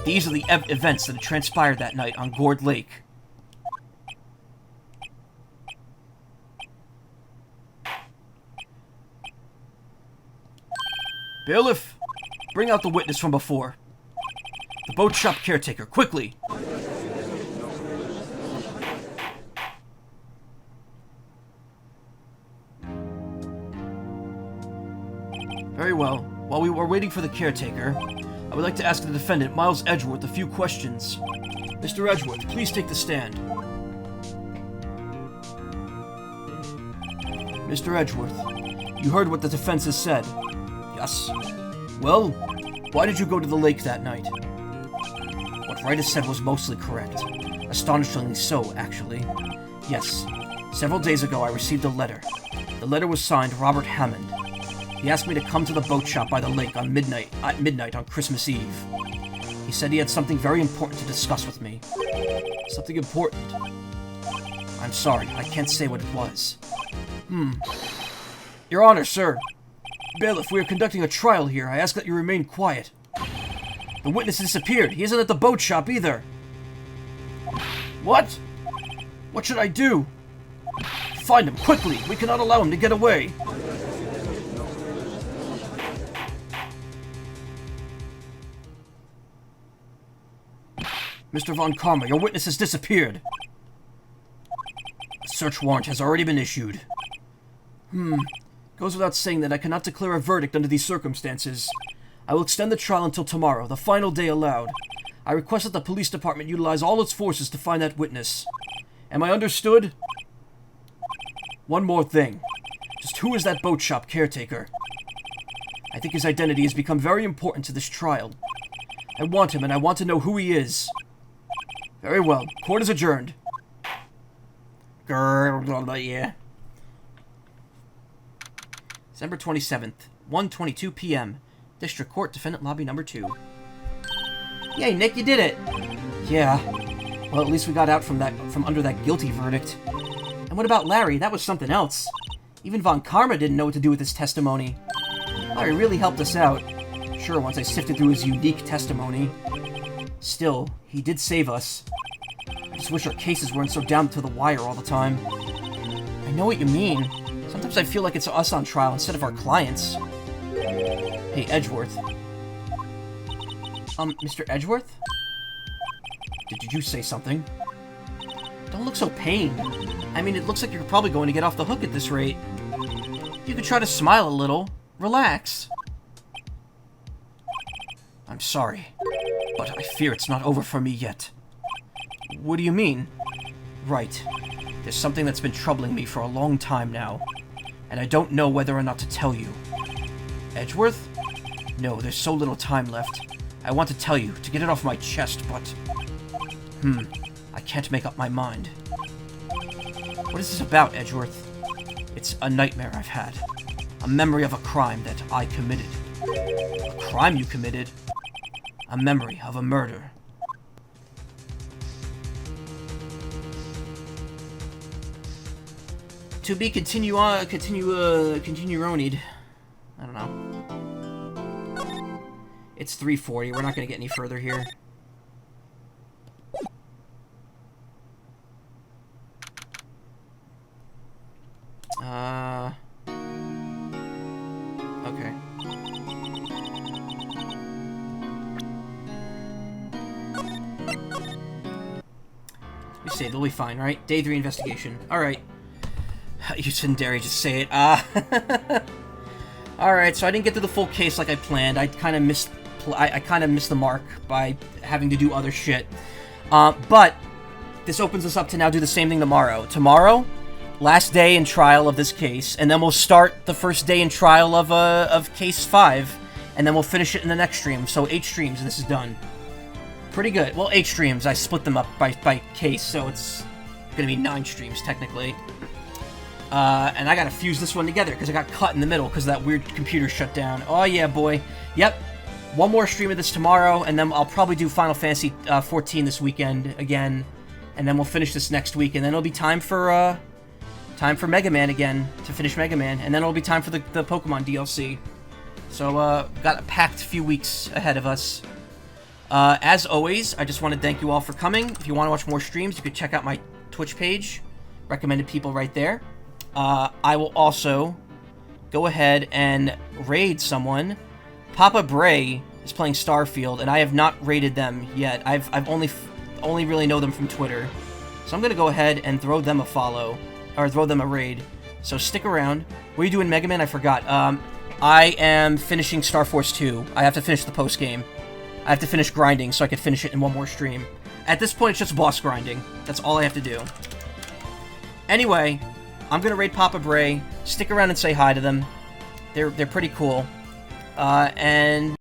These are the events that had transpired that night on Gourd Lake. Bailiff, bring out the witness from before. The boat shop caretaker, quickly! Very well. While we were waiting for the caretaker, I would like to ask the defendant, Miles Edgeworth, a few questions. Mr. Edgeworth, please take the stand. Mr. Edgeworth, you heard what the defense has said. Yes. Well, why did you go to the lake that night? What Wright has said was mostly correct. Astonishingly so, actually. Yes. Several days ago, I received a letter. The letter was signed Robert Hammond. He asked me to come to the boat shop by the lake at midnight on Christmas Eve. He said he had something very important to discuss with me. Something important? I'm sorry, I can't say what it was. Your Honor, sir. Bailiff, we are conducting a trial here. I ask that you remain quiet. The witness disappeared. He isn't at the boat shop either. What? What should I do? Find him, quickly! We cannot allow him to get away! Mr. Von Karma, your witness has disappeared. A search warrant has already been issued. Goes without saying that I cannot declare a verdict under these circumstances. I will extend the trial until tomorrow, the final day allowed. I request that the police department utilize all its forces to find that witness. Am I understood? One more thing. Just who is that boat shop caretaker? I think his identity has become very important to this trial. I want him, and I want to know who he is. Very well. Court is adjourned. Yeah. December 27th, 1:22 p.m. District Court, Defendant Lobby Number 2. Yay, Nick, you did it! Yeah. Well, at least we got out from under that guilty verdict. And what about Larry? That was something else. Even Von Karma didn't know what to do with his testimony. Larry really helped us out. Sure, once I sifted through his unique testimony. Still, he did save us. I just wish our cases weren't so down to the wire all the time. I know what you mean. Sometimes I feel like it's us on trial instead of our clients. Hey, Edgeworth. Mr. Edgeworth? Did you say something? Don't look so pained. I mean, it looks like you're probably going to get off the hook at this rate. You could try to smile a little. Relax. I'm sorry, but I fear it's not over for me yet. What do you mean? Right. There's something that's been troubling me for a long time now, and I don't know whether or not to tell you. Edgeworth? No, there's so little time left. I want to tell you, to get it off my chest, but... I can't make up my mind. What is this about, Edgeworth? It's a nightmare I've had. A memory of a crime that I committed. A crime you committed? A memory of a murder. To be continue-ronied. I don't know. It's 3:40. We're not going to get any further here. Okay. We say they'll be fine, right? Day 3 investigation. Alright. You shouldn't dare just say it. Alright, so I didn't get to the full case like I planned. I kind of missed the mark by having to do other shit. But this opens us up to now do the same thing tomorrow. Tomorrow, last day in trial of this case, and then we'll start the first day in trial of case 5, and then we'll finish it in the next stream. So 8 streams and this is done. Pretty good. Well, 8 streams. I split them up by case, so it's gonna be 9 streams technically. And I gotta fuse this one together because I got cut in the middle because that weird computer shut down. Oh yeah, boy. Yep. One more stream of this tomorrow, and then I'll probably do Final Fantasy 14 this weekend again, and then we'll finish this next week, and then it'll be time for Mega Man again, to finish Mega Man, and then it'll be time for the Pokemon DLC. So, got a packed few weeks ahead of us. As always, I just want to thank you all for coming. If you want to watch more streams, you can check out my Twitch page. Recommended people right there. I will also go ahead and raid someone. Papa Bray is playing Starfield, and I have not raided them yet. I've only really know them from Twitter. So I'm gonna go ahead and throw them a follow, or throw them a raid. So stick around. What are you doing, Mega Man? I forgot. I am finishing Star Force 2. I have to finish the post game. I have to finish grinding so I can finish it in one more stream. At this point, it's just boss grinding. That's all I have to do. Anyway, I'm gonna raid Papa Bray. Stick around and say hi to them. They're pretty cool. And